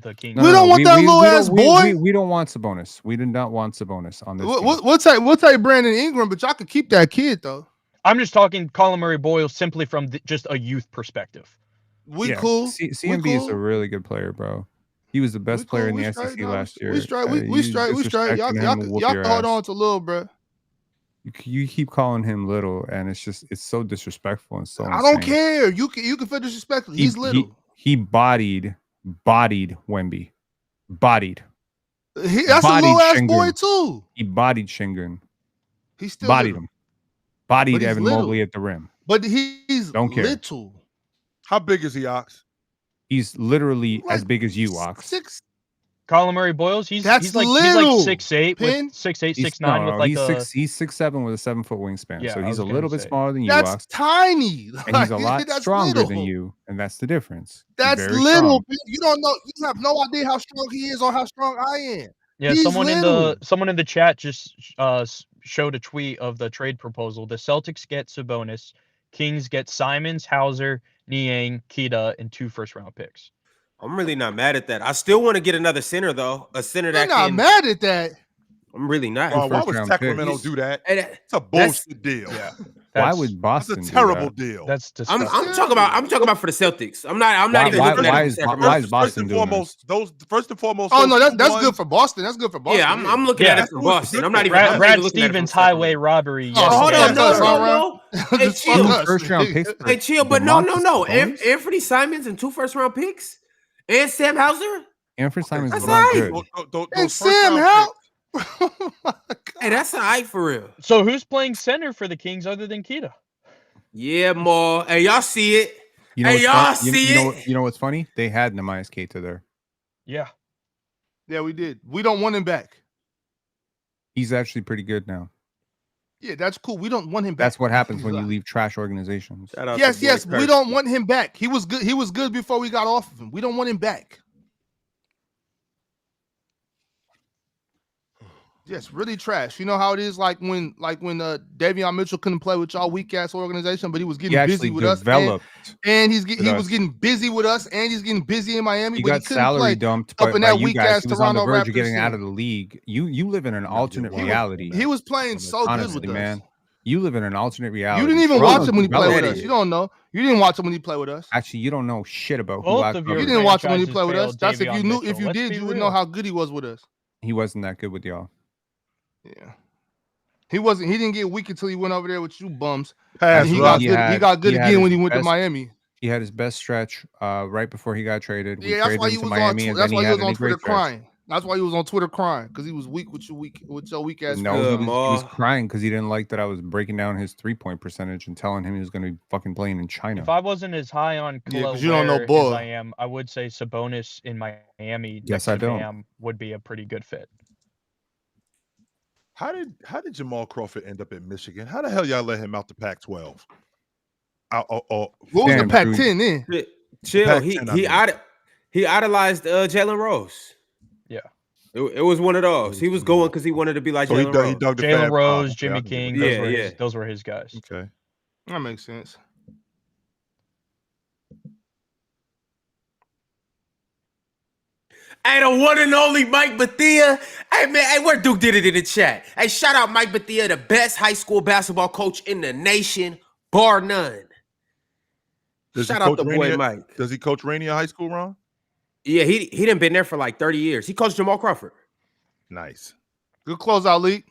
the Kings. We don't want that little ass boy. We don't want Sabonis. We do not want Sabonis on this. We'll take Brandon Ingram, but y'all could keep that kid though. I'm just talking Colin Murray Boyles simply from just a youth perspective. Cool. CMB is a really good player, bro. He was the best player in the SEC last year. We straight. Y'all can hold on to Lil, bro. You keep calling him little, and it's so disrespectful and so. I don't care. You can feel disrespectful. He's little. He bodied Wemby. Bodied. That's a little ass boy too. He bodied Shingun. He still bodied little. him. Bodied he's Evan little. Mobley at the rim. But he's Don't care. little. How big is he, Ox? He's literally Like as big as you, Ox. 6. Colin Murray Boyles, he's That's like little, 6'8" Pin. with 6'8", He's 6'9" with like he's 6'7" with a 7-foot wingspan. Yeah, So I he's was a gonna little bit say. smaller than you, That's Ox. tiny. And he's a lot That's stronger little. than you, and that's the difference. He's That's very little. strong. You don't know. You have no idea how strong he is or how strong I am. Yeah, He's someone little. in the chat just showed a tweet of the trade proposal. The Celtics get Sabonis, Kings get Simons, Hauser, Niang, Kita, and 2 first-round picks. I'm really not mad at that. I still want to get another center though. A center I'm that not can. mad at that. I'm really not. Why would first-round Sacramento picks. do that? Hey, It's a bullshit deal. Yeah. Why would Boston That's a do terrible that? deal. That's I'm disgusting. talking about for the Celtics. I'm not Why- even why- looking at why it is- for Sacramento. why is Boston doing First and foremost. Oh those no, that's ones- good for Boston. That's good for Boston. Yeah, I'm looking Yeah. at it for Boston. I'm not even. I'm not Brad even looking at it Stevens from highway Sacramento. robbery. Oh, Hold Yeah, on, that's all no. Hey, Just chill. fuck us. First-round picks. for Hey, chill, but no. Sabonis? Anthony Simons and 2 first-round picks and Sam Hauser. Anthony Simons That's is not all good. Those And first Sam round Howell. picks. Oh my God. Hey, that's all right for real. So who's playing center for the Kings other than Kita? Yeah, more. Hey, y'all see it? You know Hey, what's y'all fun- see it? You know what's funny? They had Nehemias Keita there. Yeah. Yeah, we did. We don't want him back. He's actually pretty good now. Yeah, that's cool. We don't want him back. That's what happens when you He's leave trash organizations. Shout out Yes, to boy yes. We Kirk. don't want him back. He was good. He was good before we got off of him. We don't want him back. Yes, really trash. You know how it is, like when Davion Mitchell couldn't play with y'all weak ass organization, but he was He getting busy actually with us, developed. and he with was us. getting busy with us, and he's getting busy in Miami. He but got he couldn't salary play dumped up by, in by that you weak guys. ass He was on the Toronto verge of Raptors getting out team. of the league. You live in an alternate He was- reality. He was playing so good Honestly, with us. man. You live in an alternate reality. You didn't even Toronto's watch him when he played with developing. us. You don't know. You didn't watch him when he played with us. Actually, you don't know shit about who Both I of your covered. You didn't watch him when he franchises played with us. failed That's if you Davion knew. Mitchell. If you Let's did, be you would real. know how good he was with us. He wasn't that good with y'all. Yeah. He wasn't. He didn't get weak until he went over there with you bums. Pass, And he Russ. got good. He got good he had again when his he went to best- Miami. He had his best stretch right before he got traded. We Yeah, that's traded why him he to was Miami, on. and That's then why he he had was any on Twitter great stretch. crying. That's why he was on Twitter crying because he was weak with your weak ass. No, friends. he was Ma. crying because he didn't like that I was breaking down his 3-point percentage and telling him he was going to be fucking playing in China. If I wasn't as high on Yeah, Khalil 'cause you don't know Ware as ball. I am, I would say Sabonis in Miami Yes, next I to don't. Bam would be a pretty good fit. How did Jamal Crawford end up at Michigan? How the hell y'all let him out the Pac-12? What was the Damn, Pac-10 then? Chill. Pac-10, I mean. He idolized Jalen Rose. Yeah. It was one of those. He was going because he wanted to be like So he Jalen dug, he Rose. dug the Jalen Fab Rose, Five. Jimmy Okay, I King, get it. Yeah. those were his guys. Okay. That makes sense. Hey, the one and only Mike Bethea. Hey, man, hey, where Duke did it in the chat. Hey, shout out Mike Bethea, the best high school basketball coach in the nation, bar none. Does he Shout out coach the boy Rainier- Mike. Does he coach Rainier High School, Ron? Yeah, he done been there for like 30 years. He coached Jamal Crawford. Nice. Good closeout, Leak.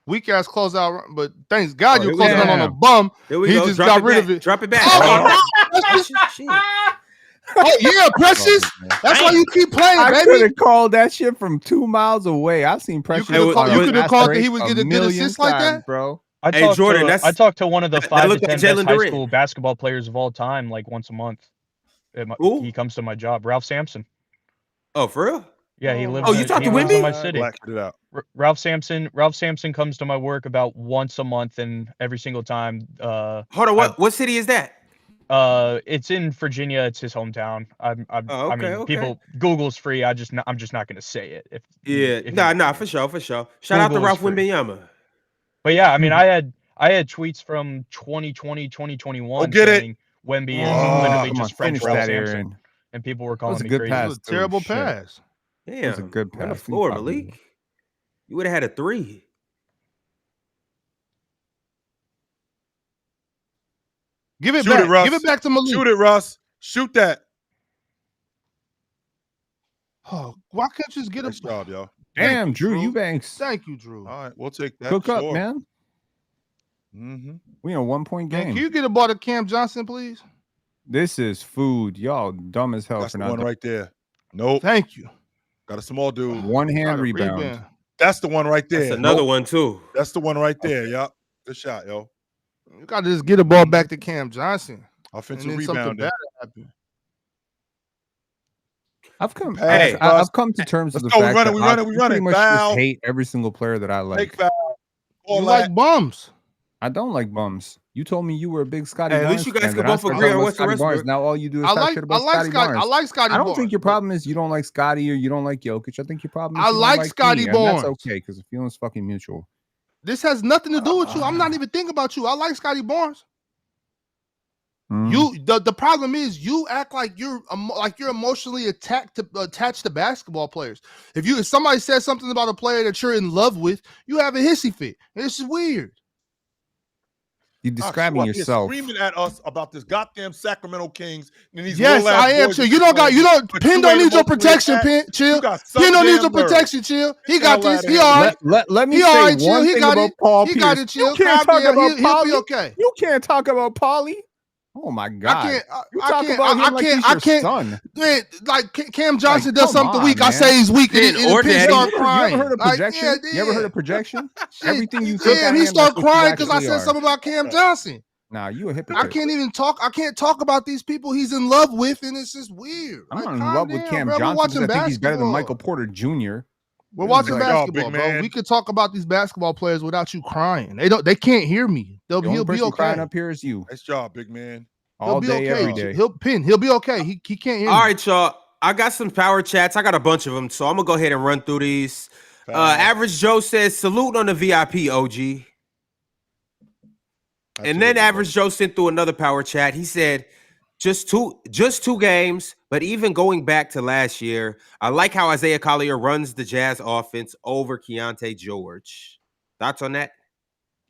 Weak ass closeout, but thanks God Oh, you're here we closing go. on a bum. Here we He go. just Drop got it rid back. of it. Drop it back. Oh my God! Precious. Shit. Oh yeah, Precious. That's why you keep playing, I could baby. have called that shit from 2 miles away. I've seen Precious. coulda called- on you a coulda fast called that break he would a get a good million assist like that? times, bro. I Hey, talk Jordan, to that's- I talk to one of the that 5 to looked like 10 best Jalen high Durant. school basketball players of all time, like once a month. Who? He comes to my job, Ralph Sampson. Oh, for real? Yeah, he lives. Oh, you talked to he lives in my Wimby? city. Black it out. Ralph Sampson comes to my work about once a month, and every single time, Hold on. What city is that? it's in Virginia. It's his hometown. Oh, I mean, okay. people, Google's free. I'm just not going to say it. Nah, for sure. Shout out to Google is Ralph free. Wimbenyama. But yeah, I mean, I had tweets from 2020, 2021 Oh, get it. saying Wemby is Oh, literally Come on, just French finish Ralph that, Sampson, Aaron. and people were That calling was a me good crazy. That pass. was a terrible Oh, shit. pass. Damn, was a good on the pass. floor, You fucking- Malik. You would have had a 3. Give it Shoot back. it, Russ. Give it back to Malik. Shoot it, Russ. Shoot that. Oh, why can't you just get Nice a job, y'all. Damn, you, Drew Drew. Eubanks. Thank you, Drew. All right, we'll take that. Cook up, Sure. man. Mm-hmm. We in a 1-point Man, game. can you get a ball to Cam Johnson, please? This is food. Y'all dumb as hell That's for the not one right there. Nope. Thank you. Got a small dude. one hand Got a rebound. That's the one right there. That's another Nope. one too. That's the one right there. Yup. Good shot, yo. You got to just get the ball back to Cam Johnson. Offensive and then something rebounding. bad happened. I've come to terms with the Let's go. fact We that I running. pretty much Foul. just hate every single player that I like. Take foul. You like bums. I don't like bums. You told me you were a big Scotty Hey, at Barnes least you guys fan, can then I both started agree talking on about what's the Scotty rest Barnes. of it. Now all you do is I talk like shit about Scotty Barnes. I like Scotty I don't Barnes, think your but- problem is you don't like Scotty or you don't like Jokic. I think your problem is I you don't like like Scotty me, and Barnes. that's okay because the feeling's fucking mutual. This has nothing to do with you. I'm not even thinking about you. I like Scotty Barnes. Mm. You the problem is you act like you're emotionally attached to basketball players. If somebody says something about a player that you're in love with, you have a hissy fit. This is weird. You're describing yourself. Screaming at us about this goddamn Sacramento Kings. And these Yes, I am. Chill. You don't Penn don't need your protection. Penn, chill. Penn don't need your protection. Chill. He got this. He all right. Let me say one thing about Paul Pierce. He got it. Chill. You can't talk about He'll be okay. You can't talk about Paulie. Oh my God! I can't. Son. Man, like Cam Johnson does something weak. Man. I say he's weak, and Penn start crying. You ever heard of projection? You ever heard of projection? Everything you say. Yeah, he start crying because I said something about Cam Johnson. Nah, you a hypocrite. I can't even talk. I can't talk about these people he's in love with, and it's just weird. I'm not in love with Cam Johnson. I think he's better than Michael Porter Jr. We're watching basketball, bro. We could talk about these basketball players without you crying. They can't hear me. He'll be okay. Crying up here is you. Nice job, big man. All day, every day. He'll be okay. He can't hear me. All right, y'all. I got some power chats. I got a bunch of them, so I'm gonna go ahead and run through these. Average Joe says, "Salute on the VIP, OG." And then Average Joe sent through another power chat. He said, just two games, but even going back to last year, I like how Isaiah Collier runs the Jazz offense over Keontae George. Thoughts on that?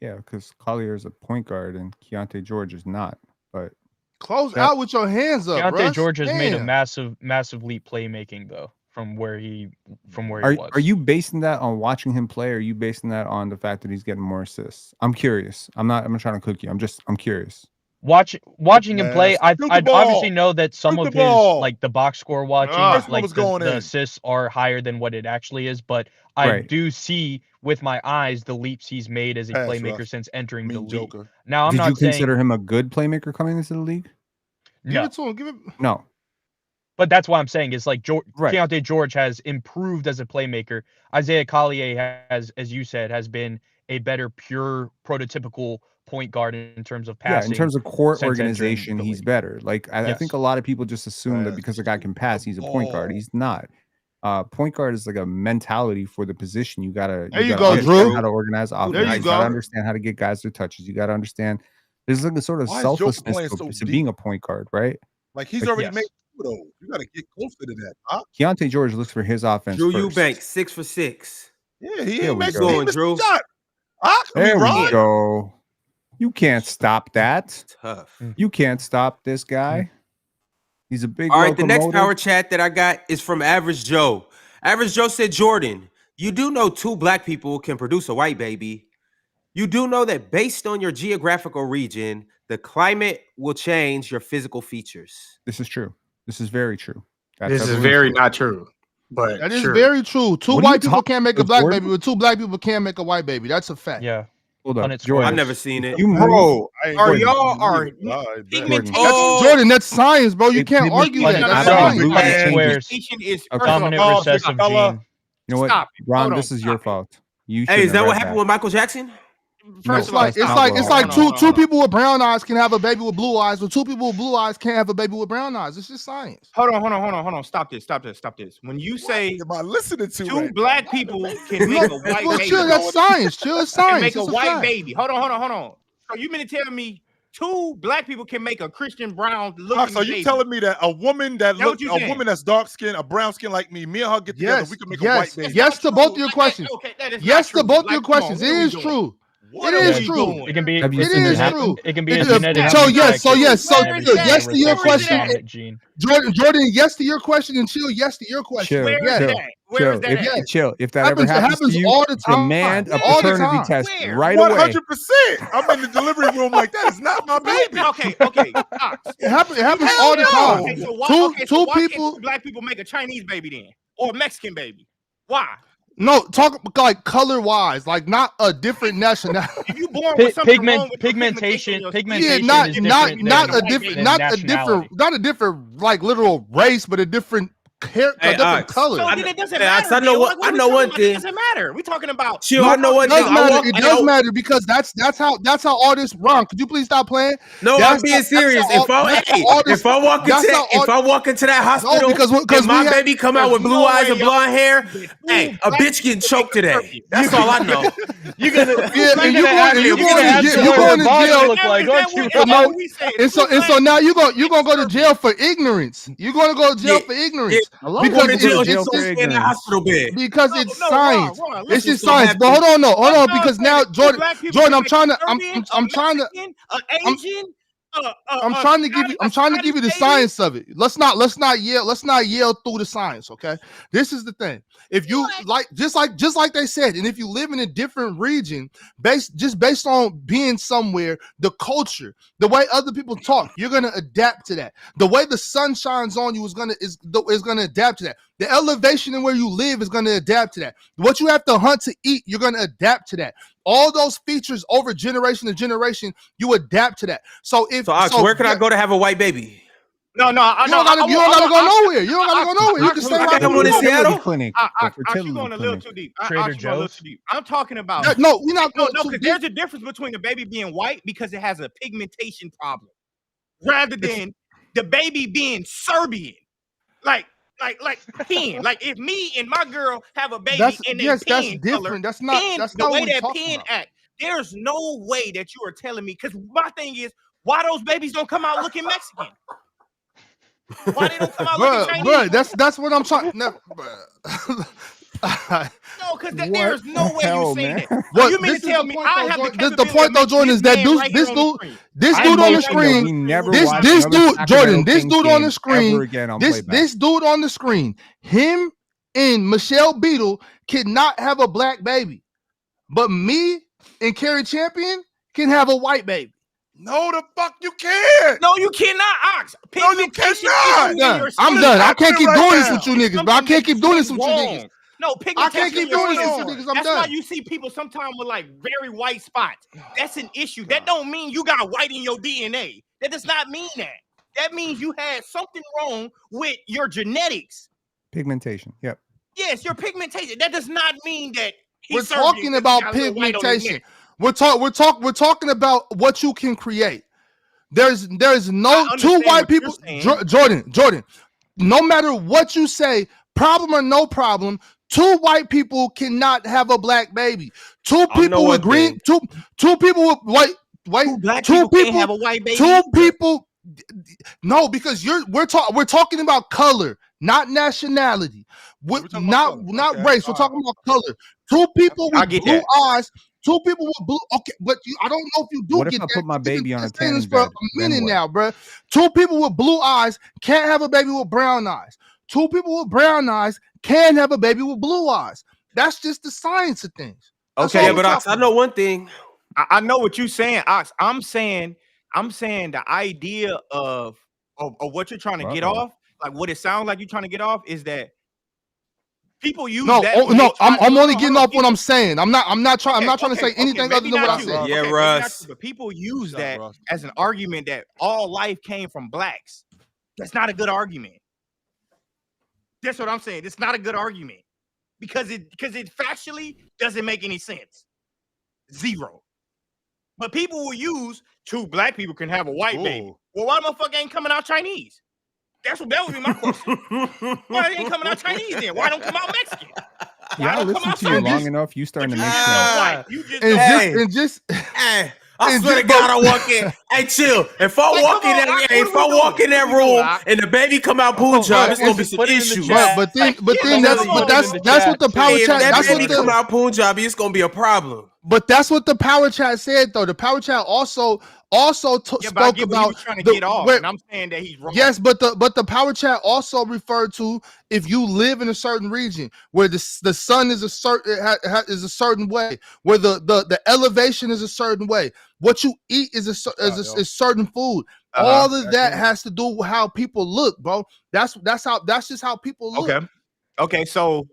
Yeah, because Collier is a point guard and Keontae George is not. But close out with your hands up. Keontae George has made a massive leap playmaking though from where he was. Are you basing that on watching him play, or are you basing that on the fact that he's getting more assists? I'm curious. I'm trying to cook you. I'm curious. Watching him play, I obviously know that some of his like the box score watching, like the assists are higher than what it actually is, but I do see with my eyes the leaps he's made as a playmaker since entering the league. Now, Did you consider him a good playmaker coming into the league? Give it to him. Give it. No. But that's what I'm saying is like Keontae George has improved as a playmaker. Isaiah Collier has, as you said, has been a better pure prototypical point guard in terms of passing. Yeah, in terms of court organization, he's better. Like I think a lot of people just assume that because a guy can pass, he's a point guard. He's not. Point guard is like a mentality for the position. You gotta understand how to organize offense. You gotta understand how to get guys their touches. You gotta understand there's like a sort of selflessness to being a point guard, right? Like he's already made those. You gotta get closer to that. Huh? Keontae George looks for his offense. Drew first. Eubanks, 6 for 6. Yeah, he ain't making Drew. shot. There we go. You can't stop that. Tough. You can't stop this guy. He's a big. All right, the next power chat that I got is from Average Joe. Average Joe said, "Jordan, you do know 2 black people can produce a white baby. You do know that based on your geographical region, the climate will change your physical features." This is true. This is very true. This is very not true. But that is very true. 2 white people can't make a black baby, but 2 black people can't make a white baby. That's a fact. Yeah. Hold on. I've never seen it. Bro, Jordan, that's science, bro. You can't argue that. That's science. A dominant recessive gene. You know what, Ron? This is your fault. Hey, is that what happened with Michael Jackson? First, it's like two people with brown eyes can have a baby with blue eyes, but 2 people with blue eyes can't have a baby with brown eyes. It's just science. Hold on. Stop this. When you say am I listening to 2 black people can make a white baby, chill, that's science. Chill, it's science. Make a white baby. Hold on. So you mean to tell me 2 black people can make a Christian Brown looking so you baby? telling me that a woman that's dark skinned, a brown skin like me and her get together, we can make a white baby? Yes to both of your questions. Yes to both of your questions. It is true. It is true. It can be. It is true. It can be a genetic. So yes. So yes to your question, Jordan. Yes to your question, and Chill. Yes to your question. Where is that? Chill. If that ever happens to you, all the time. Demand a paternity test right away. 100%. I'm in the delivery room like that. It's not my baby. Okay. It happens all the time. Okay, so why can't 2 black people make a Chinese baby then, or a Mexican baby? Why? No, talk like color wise, like not a different nationality. If you born with something wrong with pigmentation, Yeah, pigmentation not is different not than, a different, than not nationality. a different like literal race, but a different hair, a different color. So then it doesn't Ox, matter. I know Bill. what Like, what I are we know talking one about? thing. It doesn't matter. We're talking about. Chill, No, I know it one does thing. matter. It does matter because that's how all this wrong. Could you please stop playing? No, That's I'm being serious. If I walk into that hospital, and my baby come out with blue eyes and blonde hair, hey, a bitch getting choked today. That's all I know. You're gonna and you're going to jail. Look like, aren't you? No, and so now you're gonna go to jail for ignorance. You're gonna go to jail for ignorance because it's science. It's just science. But hold on, because now Jordan, I'm trying to give you the science of it. Let's not yell through the science, okay? This is the thing. If you just like they said, and if you live in a different region, based on being somewhere, the culture, the way other people talk, you're gonna adapt to that. The way the sun shines on you is gonna adapt to that. The elevation in where you live is gonna adapt to that. What you have to hunt to eat, you're gonna adapt to that. All those features over generation to generation, you adapt to that. So where can I go to have a white baby? No, you don't gotta go nowhere. You don't gotta go nowhere. You can stay right here in Seattle. Clinic. You're going a little too deep. Trader Joe's. I'm talking about no, we're not going because there's a difference between the baby being white because it has a pigmentation problem, rather than the baby being Serbian, like pen. Like if me and my girl have a baby and that's pen different. Color, that's not the way what that we're pen about. act. There's no way that you are telling me, because my thing is, why those babies don't come out looking Mexican? Why they don't come out looking Chinese? Bro, that's what I'm trying. No, because there's no way you're saying that. What you mean to tell me I have the point though, Jordan, is that this dude on the screen, this dude on the screen, him and Michelle Beadle cannot have a black baby, but me and Carrie Champion can have a white baby. No, the fuck you can't. No, you cannot, Ox. No, you cannot. I'm done. I can't keep doing this with you niggas, bro. I can't keep doing this with you niggas. No, I can't keep doing this with you niggas. I'm That's done. why you see people sometimes with like very white spots. That's an issue. That don't mean you got white in your DNA. That does not mean that. That means you had something wrong with your genetics. Pigmentation. Yep. Yes, your pigmentation. That does not mean that we're talking about pigmentation. We're talking about what you can create. There's no two white people. Jordan. No matter what you say, problem or no problem, two white people cannot have a black baby. Two people with green. Two people with white. Two people have a white baby. Two people. No, because we're talking about color, not nationality. Not race. We're talking about color. Two people with blue eyes. Two people with blue. Okay, but I don't know if you do. What get if I that. put my baby on a tanning tanning for bed? a minute now, bro. Two people with blue eyes can't have a baby with brown eyes. Two people with brown eyes can have a baby with blue eyes. That's just the science of things. Okay, but Ox, I know one thing. I know what you're saying, Ox. I'm saying the idea of what you're trying to get off, like what it sounds like you're trying to get off, is that people use that. I'm only getting off what I'm saying. I'm not trying to say anything other than what I said. Yeah, Russ. But people use that as an argument that all life came from blacks. That's not a good argument. That's what I'm saying. It's not a good argument because it factually doesn't make any sense. Zero. But people will use two black people can have a white baby. Well, why the motherfucker ain't coming out Chinese? That would be my question. Why they ain't coming out Chinese then? Why don't come out Mexican? Yeah, I listened to you long enough. You starting to make sense. I swear to God, I walk in. Hey, chill. If I walk in that room and the baby come out Punjab, it's gonna be some issues. But then that's what the power chat. That's what come out Punjabi. It's gonna be a problem. But that's what the power chat said, though. The power chat also spoke about trying to get off, and I'm saying that he's wrong. Yes, but the power chat also referred to if you live in a certain region where the sun is a certain way, where the elevation is a certain way, what you eat is certain food. All of that has to do with how people look, bro. That's just how people look. Okay. So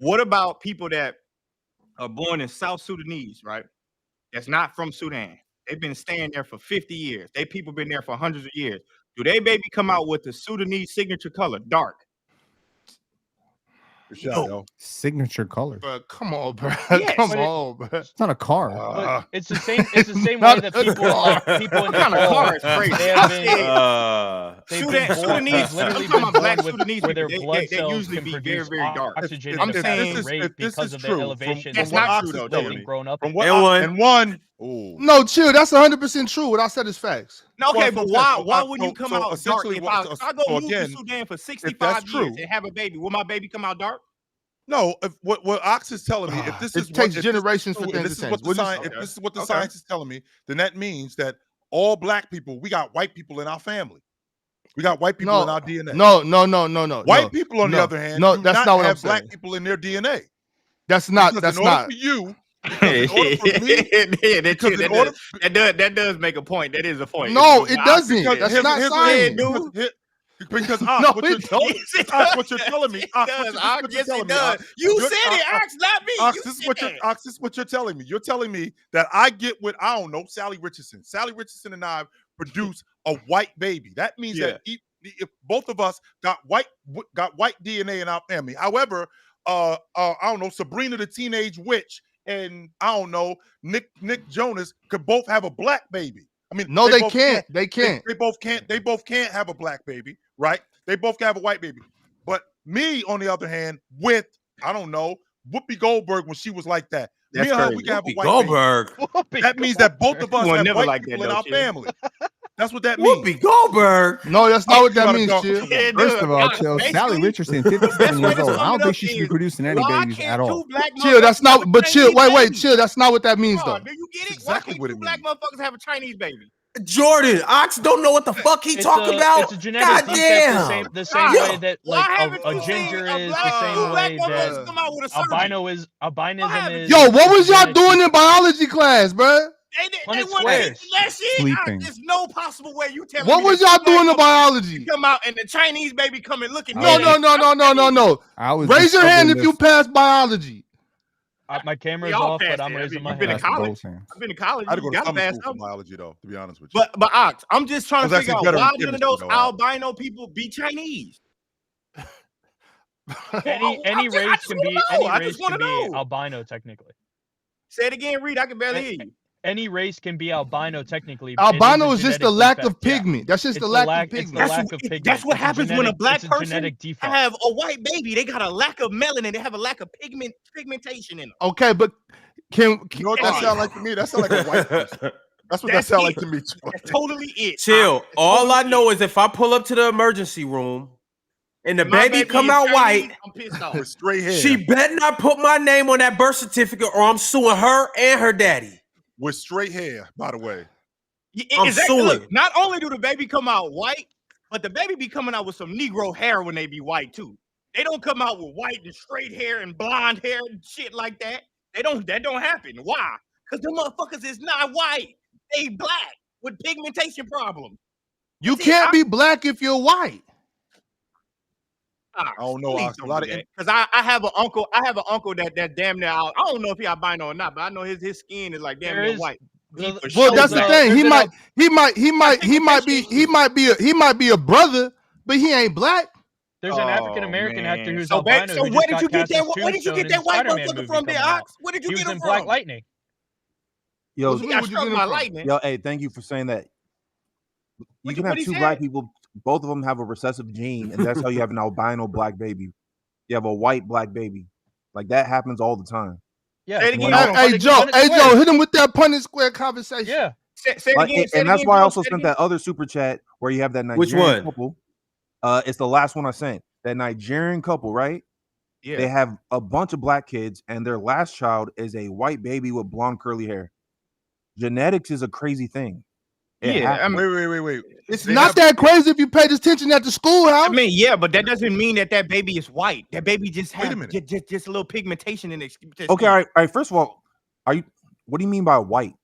What about people that are born in South Sudanese, right? That's not from Sudan. They've been staying there for 50 years. They people been there for hundreds of years. Do they baby come out with the Sudanese signature color, dark? No. Signature color. Bro, come on, bro. Yes. Come on, bro. It's not a car. But it's the same. It's the same way that people in What kind of car is crazy? They have been. They've been born, Sudanese. they've literally I'm talking been about black born Sudanese. where their They blood cells usually can be produce very, very dark. oxygen I'm at a saying faster rate because of the elevation. That's that not they've true, though. grown up. From what and one. Ooh. No, chill. That's 100% true. What I said is facts. No, okay, Well, but so- why so- would so- you come so out dark? essentially If what- I go so move again, to Sudan for if 65 that's years true- and have a baby, will my baby come out dark? No, if what Ox is telling me, if this It is takes if generations for this is true, and things this to is what change. the What you- science, if Okay. this is what the Okay. science is telling me, then that means that all black people, we got white people in our family. We got white people in our DNA. No. White people, on the no, other hand, no, do that's not not what I'm have black saying. people in their DNA. That's not. Because That's in order not. for you, because in order for me, Yeah, because in order, that does make a point. That is a point. No, it doesn't. because That's here's- not here's- science. because No, what it you're don't. what you're telling me, Ox, Yes, it does. You said it, Ox, not me. Ox, You this is said what you're, that. Ox, this is what you're telling me. You're telling me that I get with, I don't know, Sally Richardson. Sally Richardson and I produce a white baby. That means that if both of us got white DNA in our family. However, I don't know, Sabrina the Teenage Witch and I don't know, Nick Jonas could both have a black baby. I mean, No, they both can't. They can't. They both can't. They both can't have a black baby, right? They both can have a white baby. But me, on the other hand, with I don't know, Whoopi Goldberg when she was like that. That's me and her, crazy. we can have a Whoopi white Goldberg. baby. That means that both of us You have never white like people that, in though, our Chill. family. That's what that means. Whoopi Goldberg. No, that's not what that gotta means, go. chill. Yeah, First dude, of all, Ox, chill. Sally basically, Richardson, 57 best way years to old. sum I it don't think up she should be is, producing any why babies can't at all. two black Chill, that's motherfuckers have not. a But chill. Chinese Wait, baby? chill. That's not what that means, Come though. on, do you get it? That's Why exactly can't what two it black means. motherfuckers have a Chinese baby? Jordan, Ox don't know what the fuck he talking about. It's a genetic Goddamn. defect the same Yo, way that Why like haven't a you seen ginger a is black, the same two black way motherfuckers that come out with a surgery? albinism is. Yo, what was y'all genetic doing in defect. biology class, bro? They Punnett want squares. that shit. Sleeping. There's no possible way you tell me. What was that y'all two doing in black biology? motherfuckers come out and the Chinese baby come and look at me? No. I was Raise your hand if discovering you this- passed biology. My camera's We all off, but passed I'm that. raising my You've been in hand. That's college. both hands. I've been to college. I had to go You to gotta summer pass school for something. biology, though, to be honest with you. But Ox, I'm just trying I to was figure out actually better in why none of chemistry, those though, Ox. albino people be Chinese. Any race can be albino technically. Say it again, Reed. I can barely hear you. Any race can be albino technically. Albino It is just a the lack genetic of defect. pigment. That's just It's the lack of It's the pigment. lack of pigment. That's what It's a happens when a genetic- black it's a person genetic defect. have a white baby. They got a lack of melanin. They have a lack of pigmentation in them. Okay, but can You know what that sound like to me? That sound like a white person. That's what that sound like to me. That's totally it. Chill. That's All I totally know it. is if I pull up to the emergency room and the My baby come is out Chinese, white, I'm pissed off. With straight hair. she better not put my name on that birth certificate or I'm suing her and her daddy. With straight hair, by the way. I'm Exactly. suing. Look, not only do the baby come out white, but the baby be coming out with some Negro hair when they be white too. They don't come out with white and straight hair and blonde hair and shit like that. That don't happen. Why? Because the motherfuckers is not white. They black with pigmentation problems. you can't be black if you're white? I don't know. Ox. A lot of because I have an uncle. I have an uncle that damn near out. I don't know if he albino or not, but I know his skin is like damn near white. Well, that's the thing. He might be a brother, but he ain't black. There's an African American actor who's So, albino. so who where just did you got get that? cast as Where did you Tombstone get in that the white Spider-Man motherfucker movie from there, coming out. Ox? Where did you He get was him in from? Black Lightning. Yo, He got struck by lightning. yo, hey, thank you for saying that. You can have what he two said? black people, both of them have a recessive gene, and that's how you have an albino black baby. You have a white black baby. Like that happens all the time. Yeah. Say it again. Hey Joe, hit him with that Punnett square conversation. Yeah. Say it Like, again. Say and it that's again, why I Joe. also Say it sent again. that other super chat where you have that Nigerian Which one? couple. It's the last one I sent. That Nigerian couple, right? Yeah. They have a bunch of black kids, and their last child is a white baby with blonde curly hair. Genetics is a crazy thing. It Yeah, happens. Wait. It's not that crazy if you paid attention at the schoolhouse. I mean, yeah, but that doesn't mean that baby is white. That baby just Wait a has minute. just a little pigmentation in it. Okay, all right. First of all, what do you mean by white?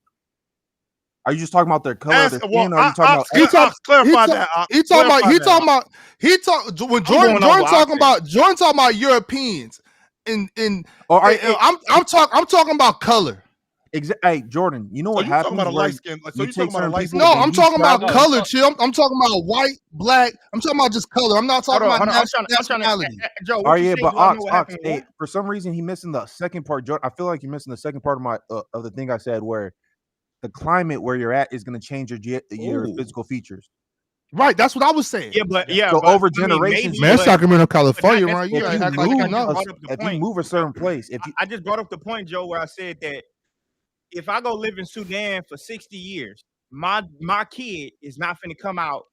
Are you just talking about their color, their skin, or are you talking about? Clarify that. When Jordan talking about Europeans, I'm talking about color. Hey, Jordan, you know So what you happens? talking about a where light skin? So you you take talking about a certain light people skin? No, and I'm you talking about travel- color, chill. I'm talking about white, black. I'm talking about just color. I'm not talking about nationality. Joe, Oh what you yeah, saying? but Do I know Ox, what Ox, happened in hey, for some reason he missing the second part. Jordan, I feel like you're missing the second part of my of the thing I said, where the climate where you're at is going to change your physical features. Right, that's what I was saying. Yeah, but So over generations, Man, Sacramento, California, but right? You if you act like you move, know. if you move a certain place, I just brought up the point, Joe, where I said that if I go live in Sudan for 60 years, my kid is not finna come out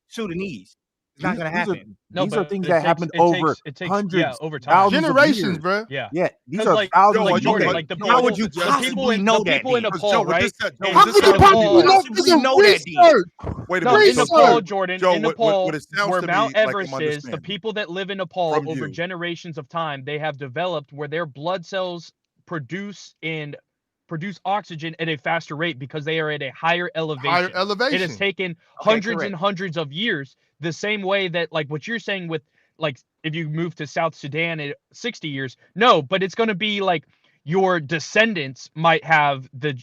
Sudanese. It's not gonna happen. These are things that happened over hundreds, over time. thousands Generations, of years. bro. Yeah, Yeah, these 'Cause, are like, thousands like of Jordan, years. like the How would you people possibly know that? people in Nepal, right? How could you possibly know? This is research. Wait a No, minute. in So, Nepal, Jordan, Joe, in Nepal, what it sounds where to Mount me like Everest I'm is, the understanding people that live in Nepal from over you. generations of time, they have developed where their blood cells produce oxygen at a faster rate because they are at a higher elevation. It has taken hundreds and hundreds of years, the same way that, like, what you're saying with, like, if you move to South Sudan at 60 years, no, but it's going to be like your descendants might have the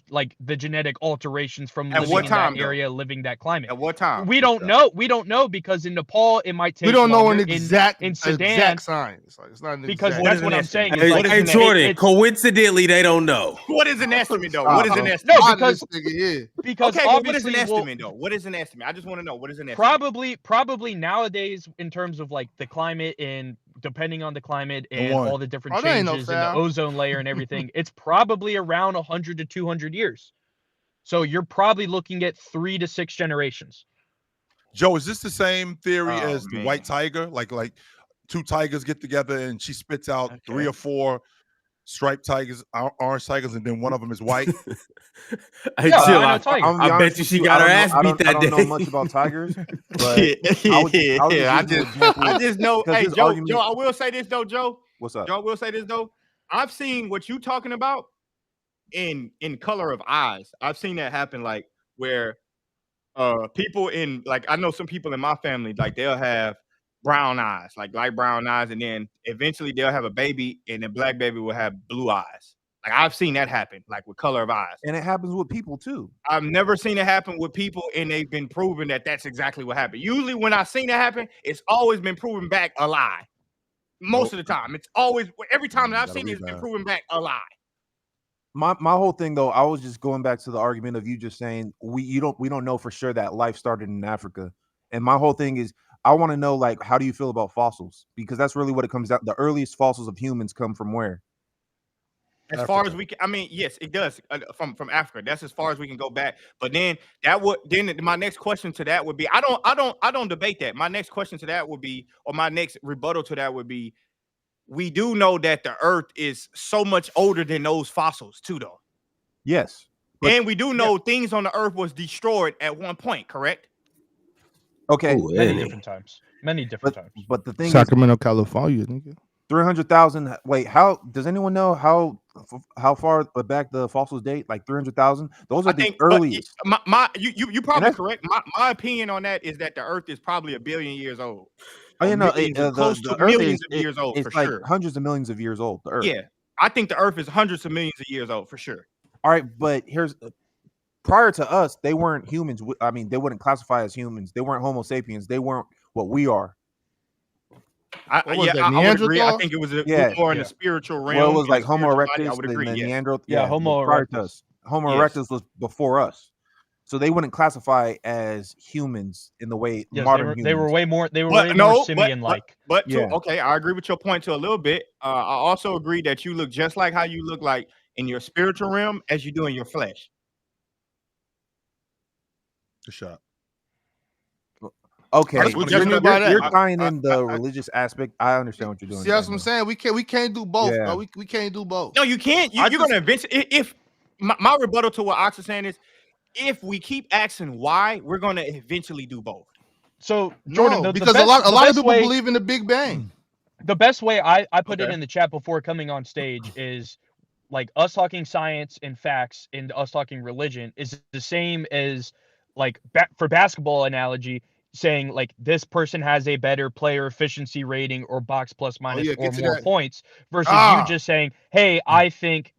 genetic alterations from At living what in time, that though? area, living that climate. At what time? We don't know. We don't know because in Nepal it might take. We don't know longer. an exact in Sudan exact science. Like, it's not an because exact. that's what I'm saying. Hey, Like, hey Jordan, coincidentally, they don't know. What is an estimate, though? What is an estimate? No, because okay, but what is an obviously estimate, though? What is an estimate? I just want to know, what is an estimate? Probably nowadays, in terms of like the climate and depending on the climate and one. all the different Oh, that ain't no changes in the foul. ozone layer and everything, it's probably around 100 to 200 years. So you're probably looking at 3 to 6 generations. Joe, is this the same theory Oh, as the man. white tiger? Like two tigers get together and she spits out 3 or 4 striped tigers, orange tigers, and then one of them is white. Hey, Yeah, chill. I know tiger. I bet you she got her ass beat that I don't day. know much about tigers, but I just know. Hey, his Joe, argument- Joe, I will say this though, Joe. What's up? Joe, I will say this though. I've seen what you talking about in color of eyes. I've seen that happen, like where people in, like, I know some people in my family, like they'll have brown eyes, like light brown eyes, and then eventually they'll have a baby and the black baby will have blue eyes. Like, I've seen that happen, like with color of eyes. And it happens with people too. I've never seen it happen with people, and they've been proven that that's exactly what happened. Usually when I've seen it happen, it's always been proven back a lie. Most of the time. It's always, every time that I've seen it, it's been proven back a lie. My whole thing though, I was just going back to the argument of you just saying we don't know for sure that life started in Africa. And my whole thing is, I want to know, like, how do you feel about fossils? Because that's really what it comes down. The earliest fossils of humans come from where? As far as we can, I mean, yes, it does from Africa. That's as far as we can go back. But then my next question to that would be, I don't debate that. My next question to that would be, or my next rebuttal to that would be, we do know that the Earth is so much older than those fossils too, though. Yes. And we do know things on the Earth was destroyed at one point, correct? Okay. Many different times. But the thing Sacramento, California, nigga. 300,000. Wait, how does anyone know how far back the fossils date? Like 300,000? Those are the earliest. You probably correct. My opinion on that is that the Earth is probably 1 billion years old. Oh, you know, close to millions of years old. It's for like sure. hundreds of millions of years old. The Earth. Yeah, I think the Earth is hundreds of millions of years old for sure. All right, but here's prior to us, they weren't humans. I mean, they wouldn't classify as humans. They weren't Homo sapiens. They weren't what we are. I would agree. I think it was more in the spiritual realm. Well, it was like Homo body, erectus, I would agree. the Yes. Neanderthal. Yeah, Homo erectus. Homo erectus was before us, so they wouldn't classify as humans in the way modern humans. They were way more. They were way more simian-like. But okay, I agree with your point to a little bit. I also agree that you look just like how you look like in your spiritual realm as you do in your flesh. Good shot. Okay, you're that. tying in the religious aspect. I understand what you're doing. See, that's what I'm saying. We can't do both. Yeah. Bro. We can't do both. No, you can't. You're gonna eventually. If my rebuttal to what Ox is saying is, if we keep asking why, we're gonna eventually do both. So Jordan, because a lot of people believe in the Big Bang. The best way I put it in the chat before coming on stage is, like, us talking science and facts and us talking religion is the same as, like, for basketball analogy, saying like this person has a better player efficiency rating or box plus minus yeah, or get to more that. points versus you just saying, hey, I think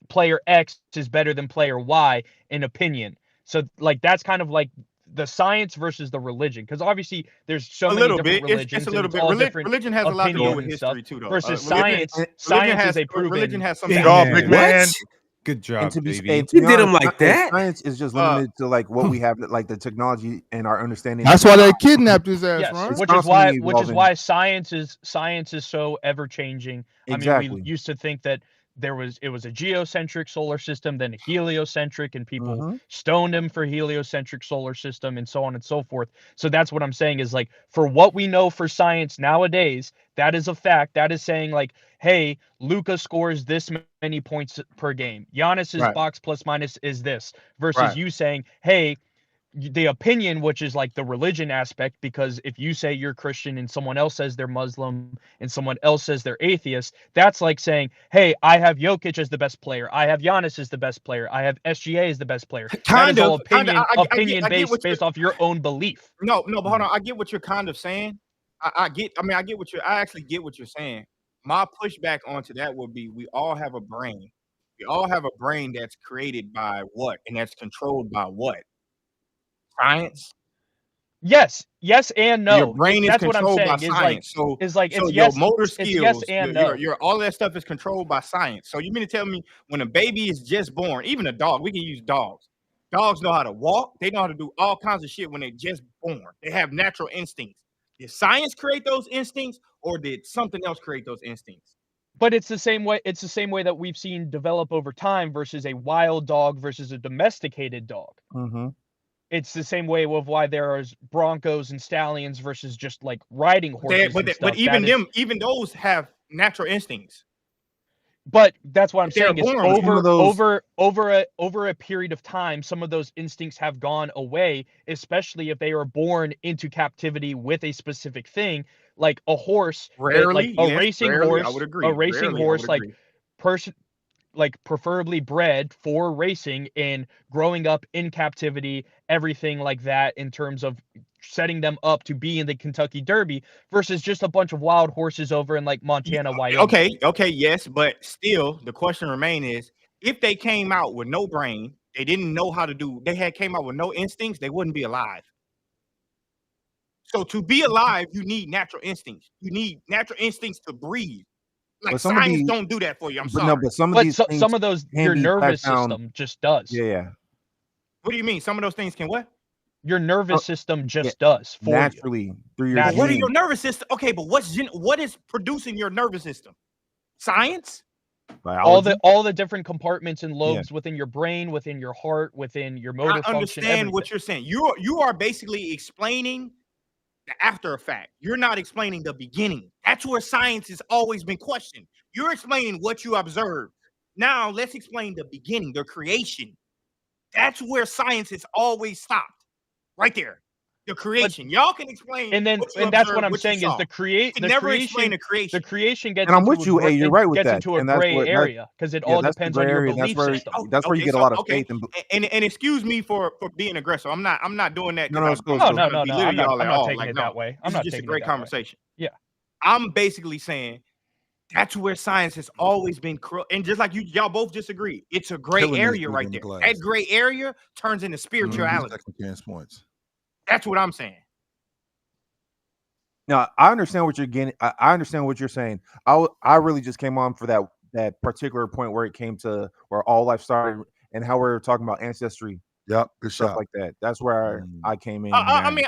player X is better than player Y in opinion. So like that's kind of like the science versus the religion, because obviously there's so A many little different bit. religions It's a little and bit. all different Religion has a lot to do opinions with and stuff history too, though. versus Religion science has is a proven religion has some. Good Damn. job, Man. big man. Good job, And to be, baby. and to You be did him honest, like that? science is just limited to like what we have, like the technology and our understanding. That's why they kidnapped his ass, Yes, right? It's which constantly is why evolving. science is so ever changing. I mean, Exactly. we used to think that it was a geocentric solar system, then a heliocentric, and people stoned him for heliocentric solar system and so on and so forth. So that's what I'm saying is like, for what we know for science nowadays, that is a fact. That is saying like, hey, Luka scores this many points per game. Giannis's Right. box plus minus is this, versus Right. you saying, hey, the opinion, which is like the religion aspect, because if you say you're Christian and someone else says they're Muslim and someone else says they're atheist, that's like saying, hey, I have Jokic as the best player, I have Giannis as the best player, I have SGA as the best player. That is all opinion based off your own belief. No, but hold on. I get what you're kind of saying. I actually get what you're saying. My pushback onto that would be, we all have a brain. We all have a brain that's created by what, and that's controlled by what? Science. Yes and no. Your brain is that's what I'm controlled saying by is science. like So it's your yes, motor skills, it's yes and no. your all that stuff is controlled by science. So you mean to tell me when a baby is just born, even a dog, we can use dogs. Dogs know how to walk. They know how to do all kinds of shit when they're just born. They have natural instincts. Did science create those instincts, or did something else create those instincts? But it's the same way. It's the same way that we've seen develop over time versus a wild dog versus a domesticated dog. It's the same way of why there are Broncos and stallions versus just like riding horses. But even those have natural instincts. But that's what I'm They're saying is born over a period of time, some of those instincts have gone away, especially if they are born into captivity with a specific thing, like a horse, Rarely, like a yes, racing rarely, horse, I would agree. a racing Rarely, I horse, would like agree. like preferably bred for racing and growing up in captivity, everything like that, in terms of setting them up to be in the Kentucky Derby versus just a bunch of wild horses over in like Montana, Wyoming. Okay, yes, but still the question remains is, if they came out with no brain, they didn't know how to do, came out with no instincts, they wouldn't be alive. So to be alive, you need natural instincts. You need natural instincts to breathe. Like science don't do that for you. I'm sorry. No, but some of these things some of those your nervous system just does. Yeah. What do you mean? Some of those things can what? Your nervous system just does for naturally you. Through your what are your nervous system? Okay, but what is producing your nervous system? Science? Biology? All the different compartments and lobes within your brain, within your heart, within your motor function. I understand what you're saying. You are basically explaining the after effect. You're not explaining the beginning. That's where science has always been questioned. You're explaining what you observed. Now let's explain the beginning, the creation. That's where science has always stopped. Right there. The creation. Y'all can explain. And that's what I'm saying is the creation. The creation gets. And I'm with you. Hey, you're right with that. Into a gray area because it all depends on your belief system. That's where you get a lot of faith. And excuse me for being aggressive. I'm not doing that. No. I'm not taking it that way. I'm not just taking a great conversation. Yeah. I'm basically saying that's where science has always been, and just like y'all both disagree, it's a gray area right there. That gray area turns into spirituality. That's what I'm saying. Now, I understand what you're getting. I understand what you're saying. I really just came on for that particular point where it came to where all life started and how we're talking about ancestry. Yep, good stuff shot. like that. That's where I came in. I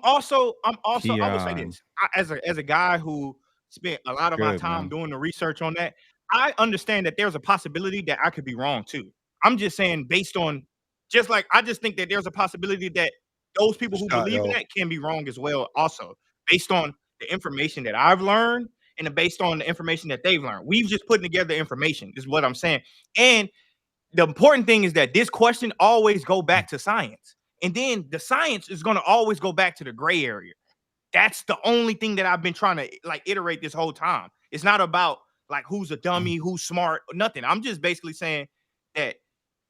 also I will say this. As a guy who spent a lot of my time doing the research on that, I understand that there's a possibility that I could be wrong too. I'm just saying, based on I just think that there's a possibility that those people who believe in that can be wrong as well, also based on the information that I've learned and based on the information that they've learned. We've just putting together information, is what I'm saying. And the important thing is that this question always go back to science. And then the science is going to always go back to the gray area. That's the only thing that I've been trying to iterate this whole time. It's not about who's a dummy, who's smart, or nothing. I'm just basically saying that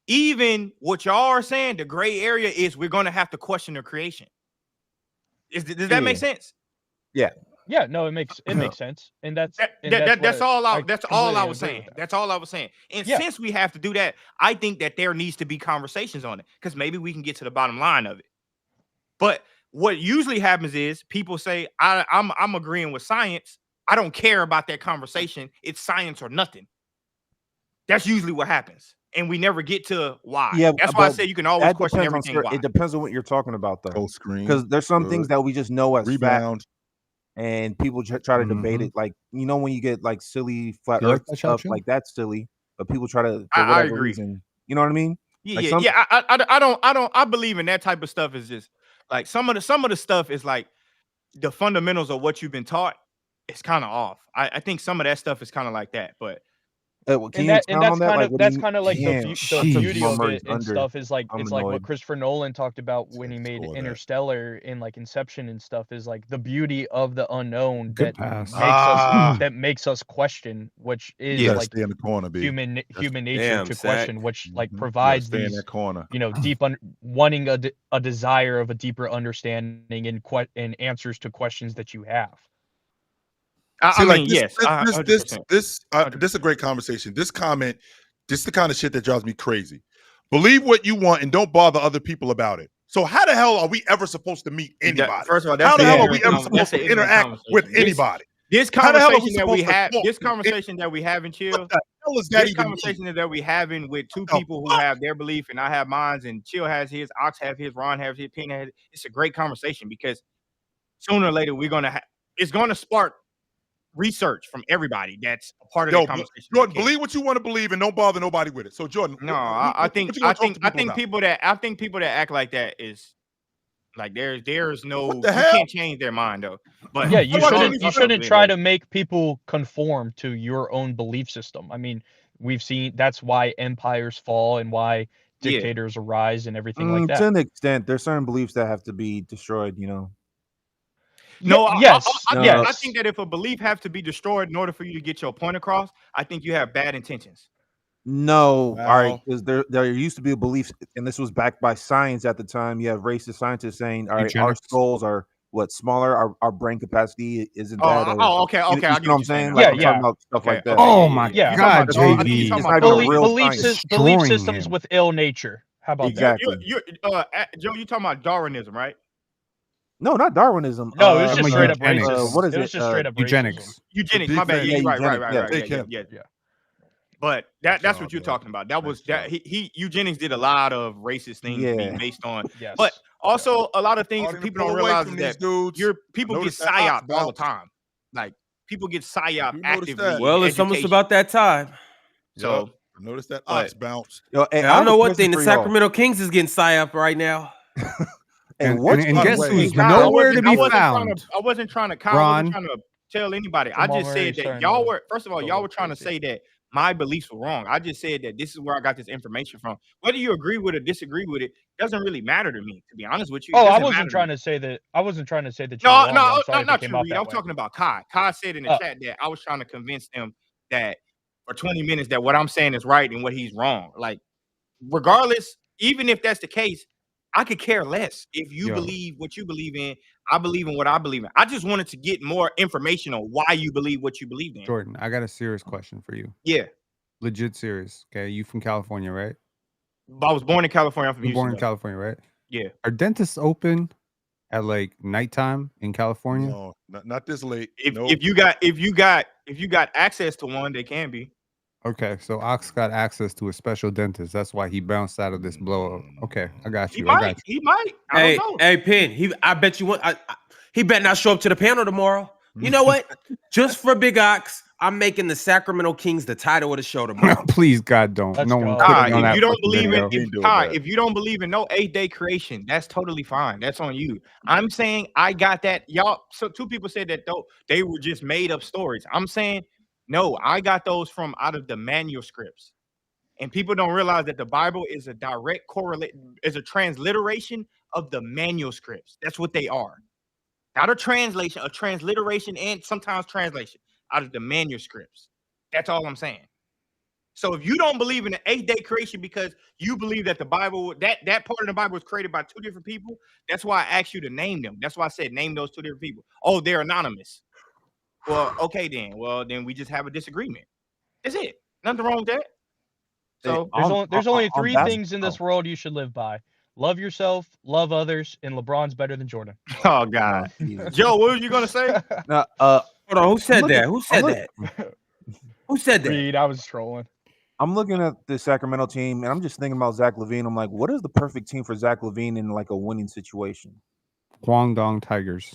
even what y'all are saying, the gray area is we're going to have to question the creation. Does that make sense? Yeah. Yeah, no, it makes sense, and that's all I completely was agree saying. with that. That's all I was saying. And Yeah. since we have to do that, I think that there needs to be conversations on it because maybe we can get to the bottom line of it. But what usually happens is people say, "I'm agreeing with science. I don't care about that conversation. It's science or nothing." That's usually what happens, and we never get to why. Yeah, that's why I say you can always question everything. Why? It depends on what you're talking about, though. Full screen. Because there's some things that we just know as Rebound. fact, and people try to debate it. Like, you know, when you get like silly flat You like earth that, stuff, Shotgun? like that's silly, but people try to, for I whatever agree. reason, you know what I mean? Yeah, Like I don't. I believe in that type of stuff. Is just like some of the stuff is like the fundamentals of what you've been taught. It's kind of off. I think some of that stuff is kind of like that, but. Can you expound on that? That's kind of like the beauty of Murmurs it and under. stuff is like I'm it's like what annoyed. Christopher Nolan talked about when he made Interstellar and like Inception and stuff is like the beauty of the unknown Good that pass. makes us question, which is You gotta like stay in the corner, B. human nature Damn, to Zach. question, which like You gotta provides stay in these that corner. deep wanting a desire of a deeper understanding and answers to questions that you have. See, like yes, this is a great conversation. This comment, this is the kind of shit that drives me crazy. Believe what you want and don't bother other people about it. So how the hell are we ever supposed to meet anybody? First of all, how the hell are we ever supposed to interact with anybody? This conversation that we have, in Chill, what the hell is that this even conversation that we having with two people who have their belief and I have mine, and Chill has his, Ox have his, Ron has his, Pina has his. It's a great conversation because sooner or later it's gonna spark research from everybody that's a part of the conversation. Jordan, believe what you want to believe and don't bother nobody with it. So Jordan, I think people that act like that is like there's no, you can't change their mind though. But yeah, you shouldn't try to make people conform to your own belief system. I mean, we've seen that's why empires fall and why dictators arise and everything like that. To an extent, there's certain beliefs that have to be destroyed, you know. No, I think that if a belief has to be destroyed in order for you to get your point across, I think you have bad intentions. No, all right, because there used to be a belief, and this was backed by science at the time. You have racist scientists saying, all right, our skulls are smaller, our brain capacity isn't that. Okay. You know what I'm saying? Like, I'm talking about stuff like that. Oh my God, JB. Belief systems with ill nature. How about that? Joe, you talking about Darwinism, right? No, not Darwinism. No, it was just straight up racist. What is it? Was just straight up eugenics. Eugenics. My bad. Yeah, right. Yeah. But that's what you're talking about. That was that he eugenics did a lot of racist things being based on. Yes. But also a lot of things people don't realize is that people get psyoped all the time. Like people get psyoped actively. Well, it's almost about that time. So I noticed that Ox bounced. I know one thing: the Sacramento Kings is getting psyoped right now. And guess who's nowhere to be found? I wasn't trying to tell anybody. I just said that y'all were. First of all, y'all were trying to say that my beliefs were wrong. I just said that this is where I got this information from. Whether you agree with it or disagree with it doesn't really matter to me, to be honest with you. I wasn't trying to say that. I wasn't trying to say that. No, not you, Reed. I'm talking about Kai. Kai said in the chat that I was trying to convince them that for 20 minutes that what I'm saying is right and what he's wrong. Like, regardless, even if that's the case, I could care less if you believe what you believe in. I believe in what I believe in. I just wanted to get more information on why you believe what you believe in. Jordan, I got a serious question for you. Yeah. Legit serious. Okay. You from California, right? I was born in California. I'm from Houston. Born in California, right? Yeah. Are dentists open at like nighttime in California? No, not this late. If you got access to one, they can be. Okay, so Ox got access to a special dentist. That's why he bounced out of this blow up. Okay, I got you. He might. I don't know. Hey, Penn. I bet you he better not show up to the panel tomorrow. You know what? Just for Big Ox, I'm making the Sacramento Kings the title of the show tomorrow. Please, God, don't. Let's no go. one. If you don't believe if you don't believe in no 8-day creation, that's totally fine. That's on you. I'm saying I got that. Y'all. So two people said that though they were just made up stories. I'm saying. No, I got those from out of the manuscripts. And people don't realize that the Bible is a direct is a transliteration of the manuscripts. That's what they are. Not a translation, a transliteration and sometimes translation out of the manuscripts. That's all I'm saying. So if you don't believe in the 8-day creation because you believe that the Bible, that part of the Bible was created by 2 different people, that's why I asked you to name them. That's why I said name those 2 different people. Oh, they're anonymous. Well, okay then. Well, then we just have a disagreement. That's it. Nothing wrong with that. So there's only 3 things in this world you should live by: love yourself, love others, and LeBron's better than Jordan. Oh God, Joe, what were you gonna say? Hold on, who said that? Who said that? Who said that? Reed, I was trolling. I'm looking at the Sacramento team, and I'm just thinking about Zach LaVine. I'm like, what is the perfect team for Zach LaVine in like a winning situation? Guangdong Tigers.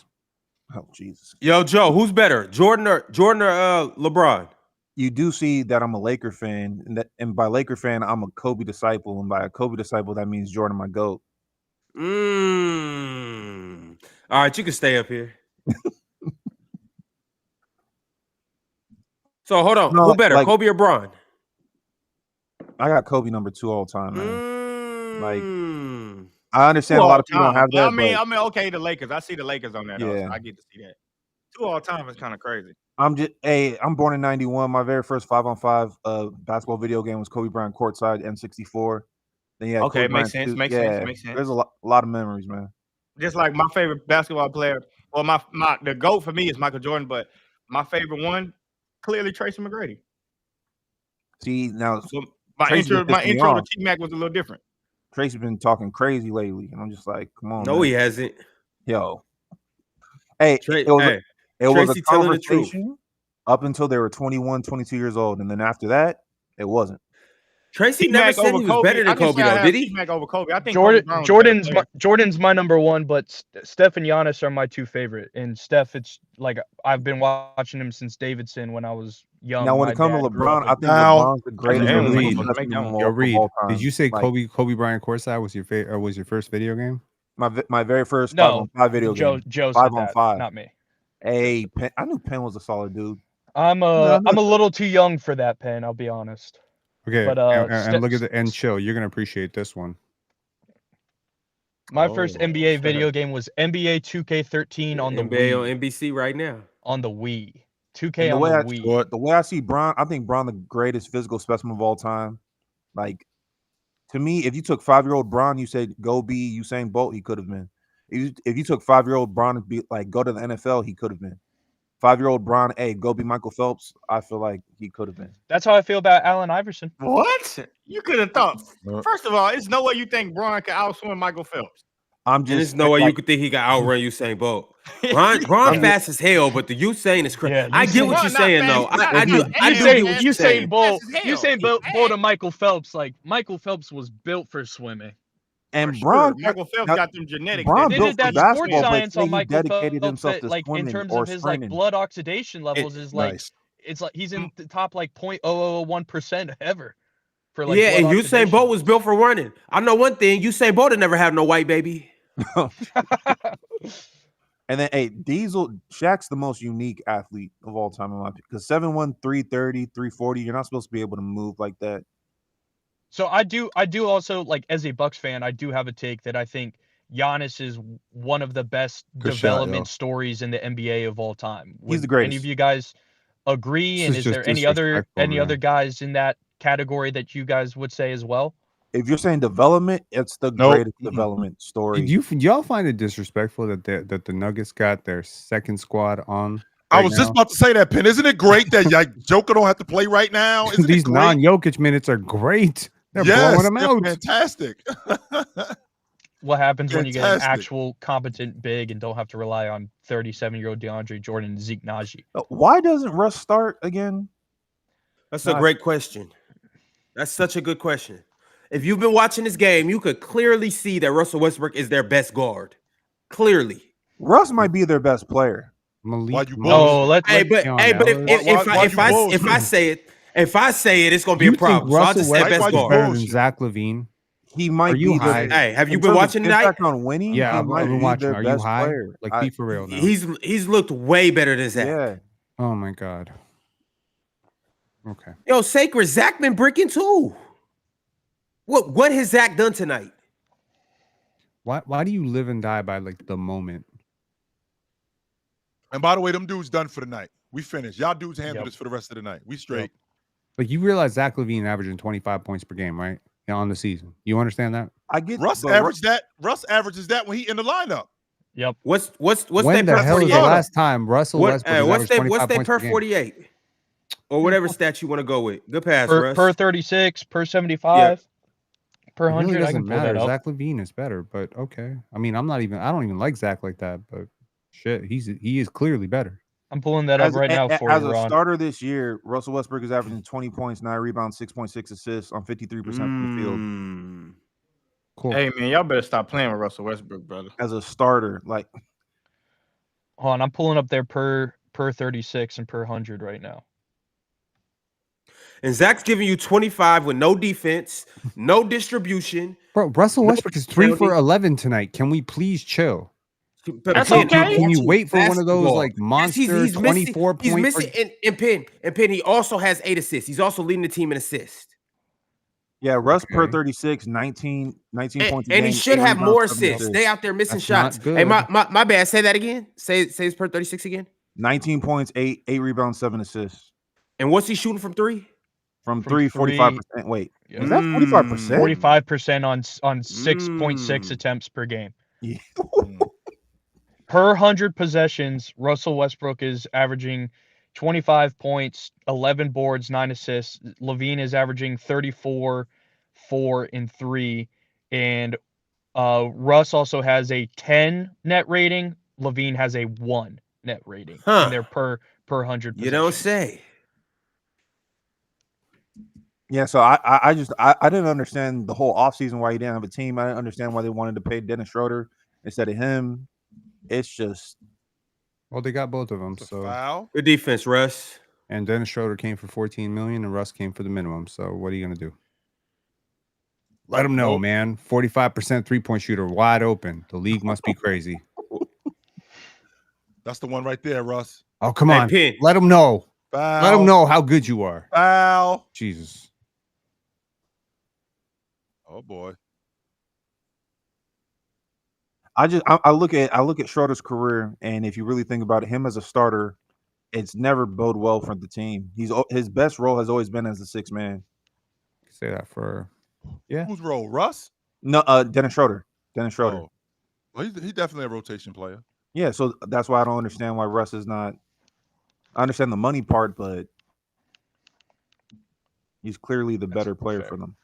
Oh Jesus. Yo, Joe, who's better, Jordan or LeBron? You do see that I'm a Laker fan, and by Laker fan, I'm a Kobe disciple, and by a Kobe disciple, that means Jordan my GOAT. All right, you can stay up here. So hold on, who better, Kobe or Bron? I got Kobe number 2 all time, man. Like, I understand a lot of people don't have that. I mean, okay, the Lakers. I see the Lakers on that. Yeah, so I get to see that. 2 all time is kind of crazy. I'm born in 91. My very first 5-on-5 basketball video game was Kobe Bryant courtside N64. Then yeah, okay, makes sense. Makes sense. There's a lot of memories, man. Just like my favorite basketball player, well, the GOAT for me is Michael Jordan, but my favorite one, clearly Tracy McGrady. See, now so my intro to T-Mac was a little different. Tracy's been talking crazy lately, and I'm just like, come on. No, man. He hasn't. Yo. Hey, it was a conversation up until they were 21, 22 years old, and then after that, it wasn't. Tracy never said he was better than Kobe, though, did he? Over Kobe. I think Jordan's my number 1, but Steph and Giannis are my 2 favorite. And Steph, it's like I've been watching him since Davidson when I was young. Now, when it comes to LeBron, I think LeBron's the greatest. Reed, did you say Kobe Bryant courtside was your favorite, or was your first video game? My very first 5-on-5 video game. Joe 5-on-5, not me. Hey, I knew Penn was a solid dude. I'm a little too young for that, Penn. I'll be honest. Okay, but, and look at the end show. You're gonna appreciate this one. My first NBA video game was NBA 2K13 on the NBA Wii. on NBC right now. On the Wii. 2K on the Wii. The way I see Bron, I think Bron the greatest physical specimen of all time. Like, to me, if you took 5-year-old Bron, you said go be Usain Bolt, he could have been. If you took 5-year-old Bron and be like go to the NFL, he could have been. 5-year-old Bron, go be Michael Phelps. I feel like he could have been. That's how I feel about Allen Iverson. What? You could have thought. First of all, it's no way you think Bron could outswim Michael Phelps. There's no way you could think he could outrun Usain Bolt. Bron fast as hell, but the Usain is crazy. Yeah, I get what you're saying, though. I do get what you're saying. Usain Bolt and Michael Phelps, like Michael Phelps was built for swimming. And Bron, Michael Phelps got them genetics. Bron they built did that for sports basketball, science on Michael dedicated Phelps himself to like in swimming terms or of his sprinting. like blood oxidation levels is like Nice. It's like he's in the top like 0.001% ever. For like and Usain Bolt was built for running. I know one thing: Usain Bolt would never have no white baby. And then, Diesel, Shaq's the most unique athlete of all time in my opinion. Because 7'1", 330, 340, you're not supposed to be able to move like that. So I do also, like, as a Bucks fan, I do have a take that I think Giannis is one of the best development stories in the NBA of all time. He's the greatest. Any of you guys agree? And is there any other guys in that category that you guys would say as well? If you're saying development, it's the greatest development story. Did y'all find it disrespectful that the Nuggets got their second squad on? I was just about to say that, Penn. Isn't it great that Joker don't have to play right now? Isn't These non-Jokic minutes are great. They're blowing them out. Fantastic. What happens when you get an actual competent big and don't have to rely on 37-year-old DeAndre Jordan and Zeke Naji? Why doesn't Russ start again? That's a great question. That's such a good question. If you've been watching this game, you could clearly see that Russell Westbrook is their best guard. Clearly. Russ might be their best player. Malik. But if I say it, it's gonna be a problem. So I'll just say best guard. Better than Zach LaVine. He might be. Hey, have you been watching tonight? On winning, yeah, I've been watching. Are you high? Player. Like, be for real now. He's looked way better than Zach. Yeah. Oh my God. Okay. Yo, Sacred, Zach been bricking too. What has Zach done tonight? Why do you live and die by like the moment? And by the way, them dudes done for the night. We finished. Y'all dudes handle this for the rest of the night. We straight. Like you realize Zach LaVine averaging 25 points per game, right? On the season. You understand that? I get Russ averages that when he in the lineup. Yep. What's when their the hell is the last time Russell Westbrook what's averaged 25 their points per per game? 48 or whatever stat you want to go with? Good pass, Russ. Per 36, per 75, per It 100. really I can doesn't pull matter. that up. Zach LaVine is better, but okay. I mean, I don't even like Zach like that, but shit, he is clearly better. I'm pulling that up right now for as you, a Ron. starter this year, Russell Westbrook is averaging 20 points, 9 rebounds, 6.6 assists on 53% from the field. Cool. Hey man, y'all better stop playing with Russell Westbrook, brother. As a starter, like, hold on, I'm pulling up their per 36 and per 100 right now. And Zach's giving you 25 with no defense, no distribution. Bro, Russell Westbrook is 3 for 11 tonight. Can we please chill? That's okay. Can you wait for one of those like monster 24 He's point? missing and Penn. He also has 8 assists. He's also leading the team in assists. Yeah, Russ per 36, 19 points a game. And he should have more assists. assists. They out there missing That's shots. not good. Hey, my bad. Say that again. Say his per 36 again. 19 points, 8 rebounds, 7 assists. And what's he shooting from 3? From 3, 45%. Wait, Yeah. is that 45%? 45% on 6.6 attempts per game. Yeah. Per 100 possessions, Russell Westbrook is averaging 25 points, 11 boards, 9 assists. LaVine is averaging 34, 4, and 3. And Russ also has a 10 net rating. LaVine has a 1 net rating. And they're per 100 possessions. You don't say. Yeah, so I didn't understand the whole offseason why he didn't have a team. I didn't understand why they wanted to pay Dennis Schroeder instead of him. It's just, well, they got both of them. So foul. Good defense, Russ. And Dennis Schroeder came for 14 million, and Russ came for the minimum. So what are you gonna do? Let him know, man. 45% 3-point shooter, wide open. The league must be crazy. That's the one right there, Russ. Oh, come on. Penn. Let him know. Foul. Let him know how good you are. Foul. Jesus. Oh boy. I look at Schroeder's career, and if you really think about it, him as a starter, it's never bode well for the team. His best role has always been as the 6th man. Say that for Whose role? Russ? No, Dennis Schroeder. Oh. Well, he's definitely a rotation player. Yeah, so that's why I don't understand why Russ is not. I understand the money part, but he's clearly the better player for them.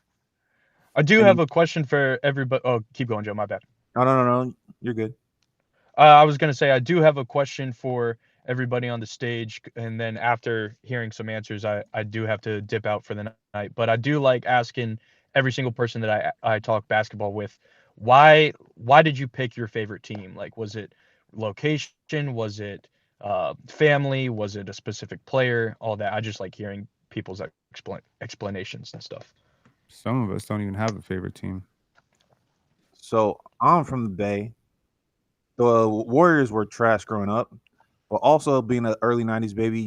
I do have a question for everybody. Oh, keep going, Joe. My bad. No. You're good. I was going to say, I do have a question for everybody on the stage. And then after hearing some answers, I do have to dip out for the night. But I do like asking every single person that I talk basketball with, why did you pick your favorite team? Like, was it location? Was it family? Was it a specific player? All that. I just like hearing people's explanations and stuff. Some of us don't even have a favorite team. So I'm from the Bay. The Warriors were trash growing up, but also being an early 90s baby,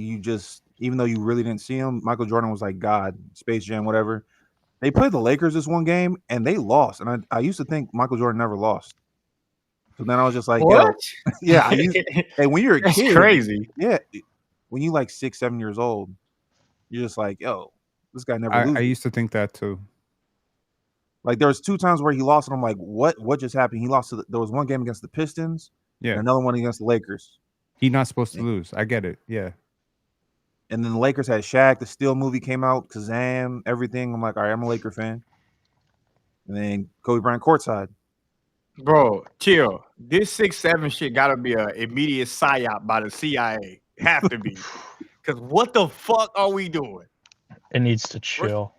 even though you really didn't see him, Michael Jordan was like God, Space Jam, whatever. They played the Lakers this one game, and they lost. And I used to think Michael Jordan never lost. So then I was just like, what? Yo, yeah. Hey, when you're a That's kid, crazy. Yeah. When you like 6, 7 years old, you're just like, yo, this guy never loses. I used to think that too. Like there was 2 times where he lost, and I'm like, what just happened? He lost there was one game against the Pistons, and another one against the Lakers. He's not supposed to lose. I get it. Yeah. And then the Lakers had Shaq. The Steel movie came out, Kazam, everything. I'm like, all right, I'm a Laker fan. And then Kobe Bryant courtside. Bro, chill. This 6'7" shit gotta be an immediate psyop by the CIA. Have to be. Because what the fuck are we doing? It needs to chill.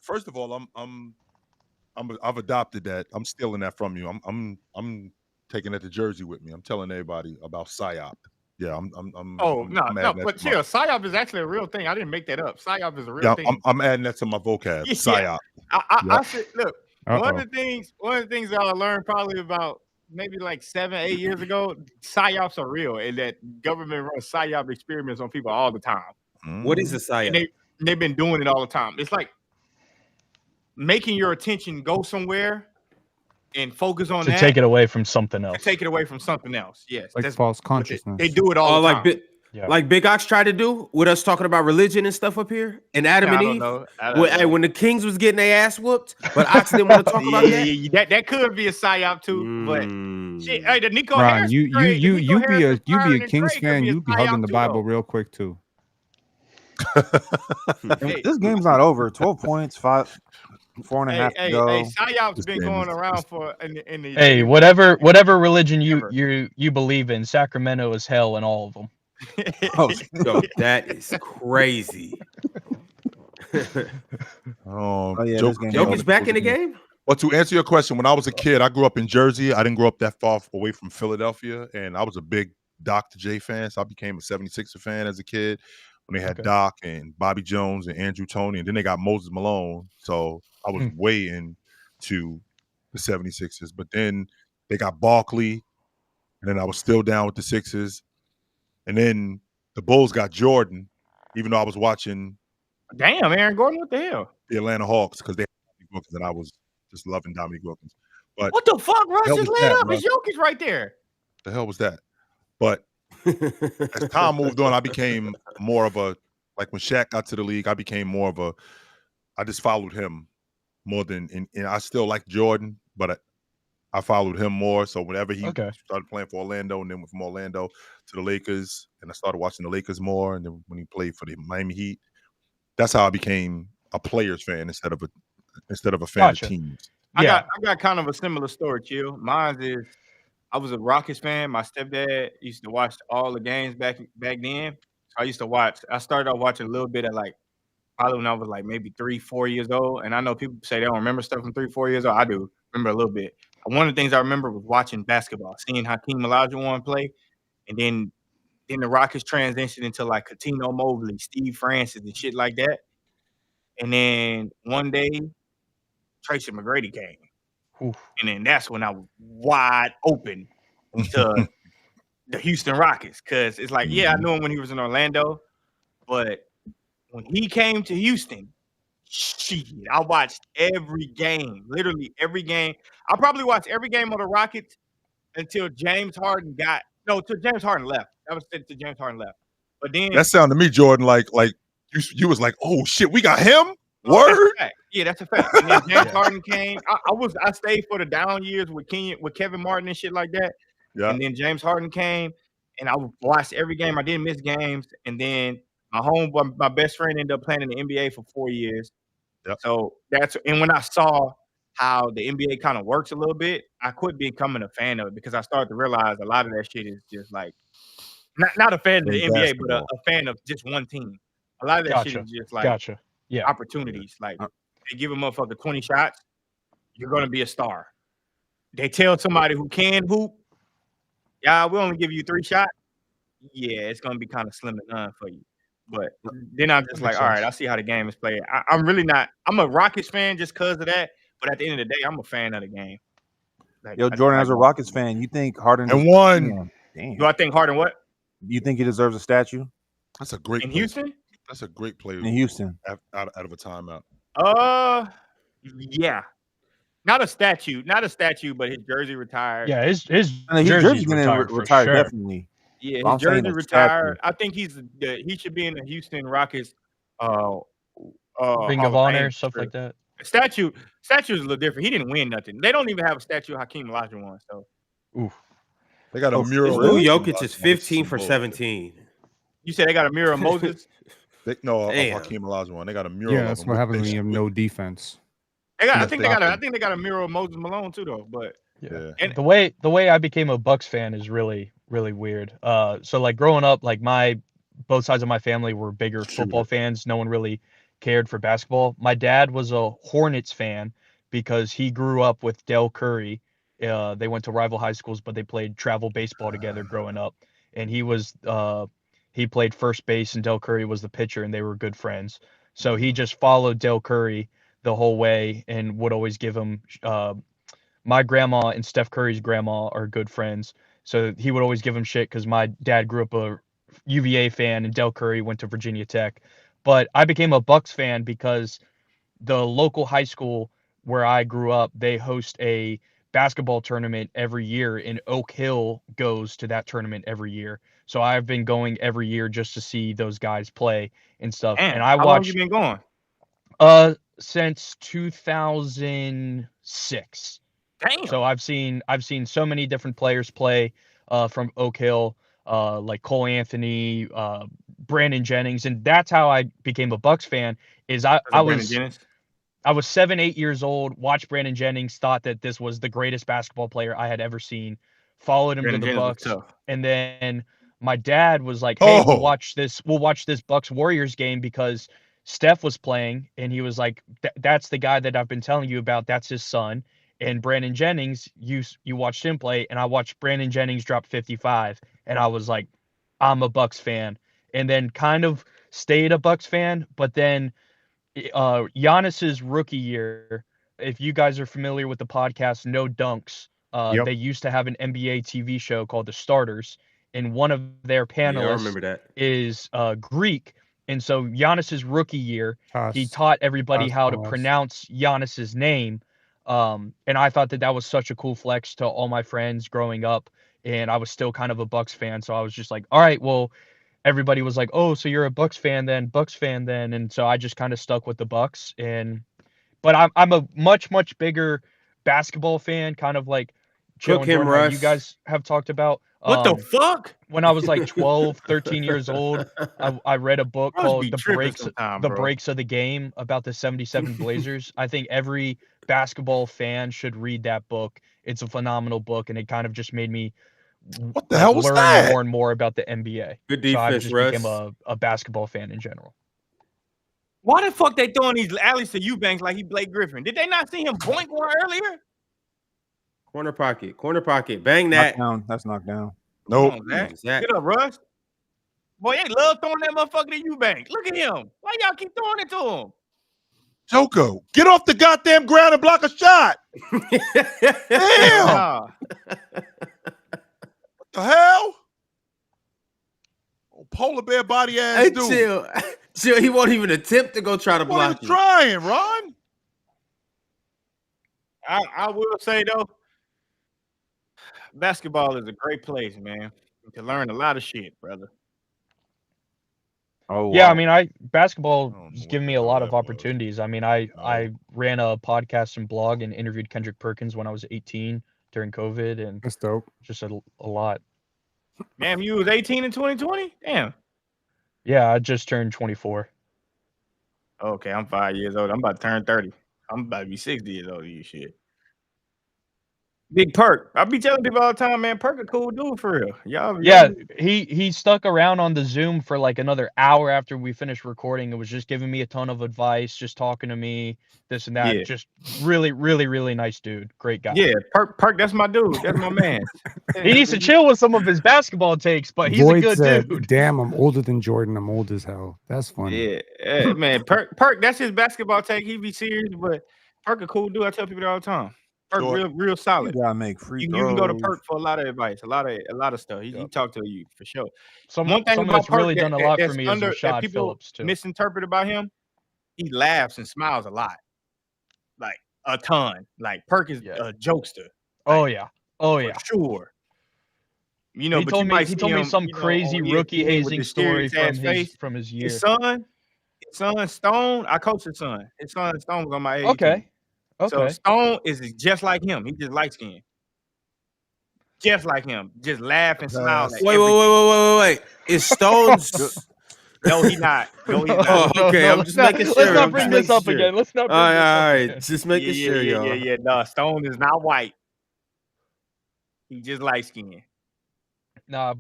First of all, I've adopted that. I'm stealing that from you. I'm taking that to Jersey with me. I'm telling everybody about psyop. Yeah, but chill. Psyop is actually a real thing. I didn't make that up. Psyop is a real thing. I'm adding that to my vocab. Psyop. I said, look. One of the things that I learned probably about maybe like 7, 8 years ago, psyops are real, and that government runs psyop experiments on people all the time. What is a psyop? And they've been doing it all the time. It's like making your attention go somewhere and focus on that. To take it away from something else. Take it away from something else. Yes, like false consciousness. They do it all the time. Yeah. Like Big Ox tried to do with us talking about religion and stuff up here and Adam I and don't Eve. know. I don't Hey, know. when the kings was getting their ass whooped, but Ox didn't want to talk about that. That could be a psyop too, but shit, hey, the Nico Ron, Harrison trade, the Nico Harrison you be a firing Kings trade could fan, be a you be hugging psyop the too, Bible though. real quick too. This game's not over. 12 points, 4.5 to go. Hey, psyop's been going around for in the Hey, whatever religion you believe in, Sacramento is hell in all of them. Yo, that is crazy. Jokic's back in the game. Well, to answer your question, when I was a kid, I grew up in Jersey. I didn't grow up that far away from Philadelphia, and I was a big Dr. J fan, so I became a 76er fan as a kid when they had Doc and Bobby Jones and Andrew Toney, and then they got Moses Malone, so I was way into the 76ers. But then they got Barkley, and then I was still down with the Sixers, and then the Bulls got Jordan, even though I was watching Damn, Aaron Gordon, what the hell? the Atlanta Hawks because they had Dominique Wilkins, and I was just loving Dominique Wilkins. But What the fuck, Russ hell just was laid that, up bro? his Jokic right there. The hell was that? But as time moved on, I became more of a, like when Shaq got to the league, I became more of a, I just followed him more than, and I still like Jordan, but I followed him more. So whenever he started playing for Orlando and then went from Orlando to the Lakers, and I started watching the Lakers more, and then when he played for the Miami Heat, that's how I became a players fan instead of a fan of teams. I got kind of a similar story, Chill. Mine is I was a Rockets fan. My stepdad used to watch all the games back then. So I started off watching a little bit at like probably when I was like maybe 3-4 years old. And I know people say they don't remember stuff from 3-4 years old. I do remember a little bit. And one of the things I remember was watching basketball, seeing Hakeem Olajuwon play, and then the Rockets transitioned into like Cuttino Mobley, Steve Francis, and shit like that. And then one day, Tracy McGrady came. And then that's when I was wide open to the Houston Rockets. Because it's like, I knew him when he was in Orlando. But when he came to Houston, shit, I watched every game. Literally every game. I probably watched every game of the Rockets until James Harden till James Harden left. That was until James Harden left. But then that sounded to me, Jordan, like you was like, oh shit, we got him. Word. That's a fact. And then James Harden came. I stayed for the down years with Kevin Martin and shit like that. Yeah. And then James Harden came, and I watched every game. I didn't miss games. And then my best friend ended up playing in the NBA for 4 years. Yep. So and when I saw how the NBA kind of works a little bit, I quit becoming a fan of it because I started to realize a lot of that shit is just like not a fan of the NBA, but a fan of just one team. A lot of that shit is just like opportunities. Like they give a motherfucker 20 shots, you're gonna be a star. They tell somebody who can hoop, we only give you 3 shots. Yeah, it's gonna be kind of slim to none for you. But then I'm just like, all right, I see how the game is played. I'm really not. I'm a Rockets fan just because of that. But at the end of the day, I'm a fan of the game. Like, Yo, Jordan, as a Rockets fan, you think Harden won? Damn. Do I think Harden what? You think he deserves a statue? That's a great in Houston. That's a great player in Houston. Out of a timeout. Yeah, not a statue, but his jersey retired. Yeah, his jersey's gonna retire sure. definitely. Yeah, his jersey retired. I think he should be in the Houston Rockets. Ring of Honor, stuff like that. Statue is a little different. He didn't win nothing. They don't even have a statue of Hakeem Olajuwon. So, they got a mural. Jokic is 15 for 17. You said they got a mural of Moses? Of Hakeem Olajuwon. They got a mural. Yeah, that's what happens when you have no defense. I think they got a mural of Moses Malone too, though. But and the way I became a Bucks fan is really, really weird. So like growing up, like both sides of my family were bigger football fans. No one really cared for basketball. My dad was a Hornets fan because he grew up with Del Curry. They went to rival high schools, but they played travel baseball together growing up. And he played first base and Del Curry was the pitcher, and they were good friends. So he just followed Del Curry the whole way and would always give him my grandma and Steph Curry's grandma are good friends. So he would always give him shit because my dad grew up a UVA fan and Del Curry went to Virginia Tech. But I became a Bucks fan because the local high school where I grew up, they host a basketball tournament every year, and Oak Hill goes to that tournament every year. So I've been going every year just to see those guys play and stuff. Damn, And I how long you watched been going? Since 2006. Damn. So I've seen so many different players play from Oak Hill, like Cole Anthony, Brandon Jennings, and that's how I became a Bucks fan. Is I was 7, 8 years old, watched Brandon Jennings, thought that this was the greatest basketball player I had ever seen, followed him to the Bucks, and then my dad was like, "Hey, we'll watch this Bucks Warriors game because Steph was playing," and he was like, "That's the guy that I've been telling you about. That's his son." And Brandon Jennings, you watched him play, and I watched Brandon Jennings drop 55, and I was like, I'm a Bucks fan, and then kind of stayed a Bucks fan, but then Giannis's rookie year, if you guys are familiar with the podcast No Dunks, they used to have an NBA TV show called The Starters, and one of their panelists is Greek. And so Giannis's rookie year, he taught everybody how to pronounce Giannis's name. And I thought that was such a cool flex to all my friends growing up. And I was still kind of a Bucks fan. So I was just like, all right, well, everybody was like, oh, so you're a Bucks fan then. And so I just kind of stuck with the Bucks. But I'm a much, much bigger basketball fan, kind of like Joe and Jordan, how you guys have talked about. What the fuck? When I was like 12, 13 years old, I read a book called The Breaks of the Game about the 77 Blazers. I think every basketball fan should read that book. It's a phenomenal book, and it kind of just made me learn more and more about the NBA. Good defense, so I just Russ. became a basketball fan in general. Why the fuck they throwing these alleys to Eubanks like he Blake Griffin? Did they not see him boink one earlier? Corner pocket. Bang that. That's knocked down. Nope. Get up, Russ. Boy, they love throwing that motherfucker to Eubanks. Look at him. Why y'all keep throwing it to him? Joko, get off the goddamn ground and block a shot. Damn. What the hell? Oh, polar bear body ass dude. Chill. He won't even attempt to go try to block you. Trying, Ron. I will say though, basketball is a great place, man. You can learn a lot of shit, brother. Oh yeah, wow. I mean, basketball has given me a lot of opportunities. I mean, I ran a podcast and blog and interviewed Kendrick Perkins when I was 18 during COVID, and that's dope. Just a lot. Man, you was 18 in 2020? Damn. Yeah, I just turned 24. Okay, I'm 5 years old. I'm about to turn 30. I'm about to be 60 years old. You shit. Big Perk. I be telling people all the time, man, Perk a cool dude for real. Yeah, he stuck around on the Zoom for like another hour after we finished recording. It was just giving me a ton of advice, just talking to me, this and that. Yeah. Just really, really, really nice dude. Great guy. Yeah, Perk, that's my dude. That's my man. He needs to chill with some of his basketball takes, but he's Void a good said, dude. Damn, I'm older than Jordan. I'm old as hell. That's funny. Yeah, man. Perk, that's his basketball take. He be serious, but Perk a cool dude. I tell people that all the time. Perk real solid. You gotta make free You can go to throws. Perk for a lot of advice, a lot of stuff. He talk to you for sure. Someone that's really done a lot for me is Rashad people Phillips too. misinterpret about him. He laughs and smiles a lot, like a ton. Like Perk is a jokester. Oh yeah, for sure. You know, he but told you me might he see told me him, some crazy on rookie ESPN with hazing the story serious ass face. from his year. His son Stone. I coach his son. His son Stone was on my age. Okay. So Stone is just like him. He just light skinned. Just like him. Just laugh and smile. Wait. Is Stone's No, he not. No, he's not. Oh, okay. I'm just making sure. Let's not bring this up again. Let's not bring this up all again. right. Just making sure, y'all. Yeah. No, Stone is not white. He just light skinned. Nah,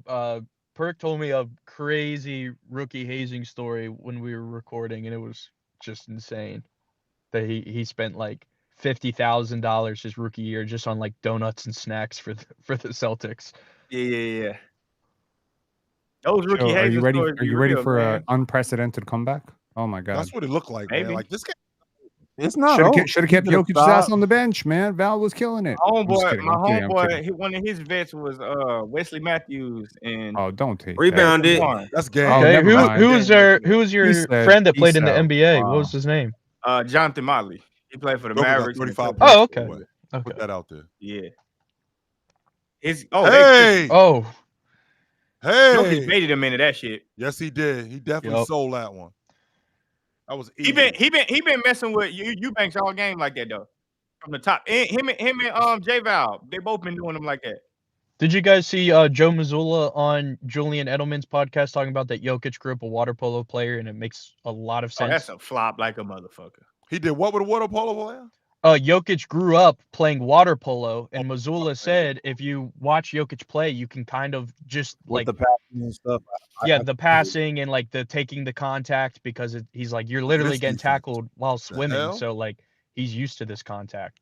Perk told me a crazy rookie hazing story when we were recording, and it was just insane. That he spent like $50,000 his rookie year just on like donuts and snacks for the Celtics. Yeah. Those rookie So are you ready? stories Are you ready for an unprecedented comeback? Oh my god, That's what it looked like, man. Like this guy. It's not. Should have kept Jokic's ass on the bench, man. Val was killing it. My I'm kidding. homeboy, one of his vets was Wesley Matthews and Oh, don't take rebounded. That's gay. Okay, never mind. who was your friend that played in the NBA? What was his name? Jonathan Motley. He played for the Joker got Mavericks. 35 Oh, okay. Put that out there. Yeah. They Hey, Oh, Jokic hey. baited him into that shit. Yes, he did. He definitely Yup. sold that one. That was He easy. been messing with Eubanks all game like that though. From the top. Him and J Val, they both been doing them like that. did you guys see Joe Mazzulla on Julian Edelman's podcast talking about that Jokic grew up a water polo player, and it makes a lot of Oh, that's sense. a flop like a motherfucker. He did what with a water polo player? Jokic grew up playing water polo, and Mazzulla said if you watch Jokic play, you can kind of just with like the passing and stuff. the passing and like the taking the contact, because he's like you're literally getting tackled while swimming, hell? so like he's used to this contact.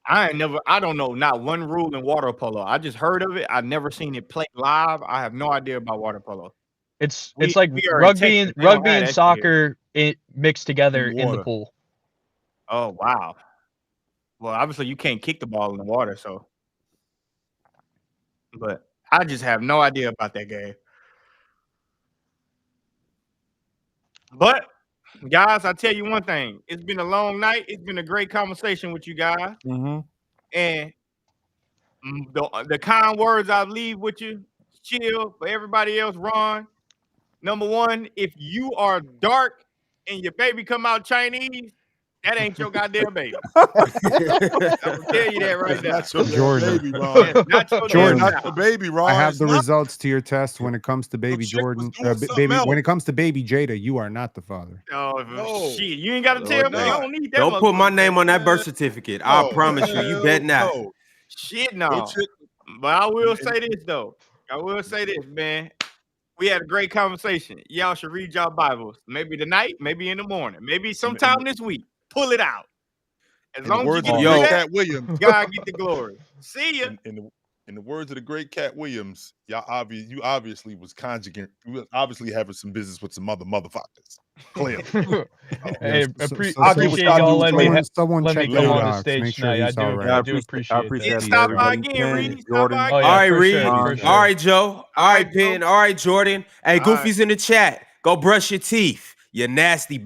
I don't know not one rule in water polo. I just heard of it. I've never seen it played live. I have no idea about water polo. It's We like are in rugby Texas. and They don't have that and shit soccer mixed together in the water. pool. Oh wow. Well, obviously you can't kick the ball in the water, so. But I just have no idea about that game. But guys, I tell you one thing. It's been a long night. It's been a great conversation with you guys. Mm-hmm. And the kind words I leave with you, chill. For everybody else, Ron. Number one, if you are dark and your baby come out Chinese, that ain't your goddamn baby. I'm gonna tell you that right now. That's not your Jordan. baby, Ron. That's not your Jordan. damn Not your child. baby, Ron. I have It's the not. results to your test when it comes to baby chick was Jordan. doing something Baby, else. when it comes to baby Jada, you are not the father. Oh, No. shit. You ain't got to No, tell me. I not. don't need that. Don't put my motherfucker. name on that birth certificate. I No, promise you. You hell bet not. no. Shit, No no. chick- But I will say this, though. I will say this, man. We had a great conversation. Y'all should read y'all Bibles. Maybe tonight, maybe in the morning, maybe sometime this week. Pull it out. As In the long as you words can of do the great that, Cat Williams. God get the glory. See ya. In the words of the great Cat Williams, you obviously was conjugate. You was obviously having some business with some other motherfuckers. Clearly. Hey, I appreciate do y'all letting me someone let me check come the on the docs, stage make sure tonight. he's all right. I do appreciate And that. stop by everybody. again, Ben, Reed. Stop Jordan. by Oh, again. yeah, All right, for Reed. sure, All for sure. right, Joe. All right, Joe. Penn. All right, Jordan. Hey, All right. Goofy's in the chat. Go brush your teeth. You nasty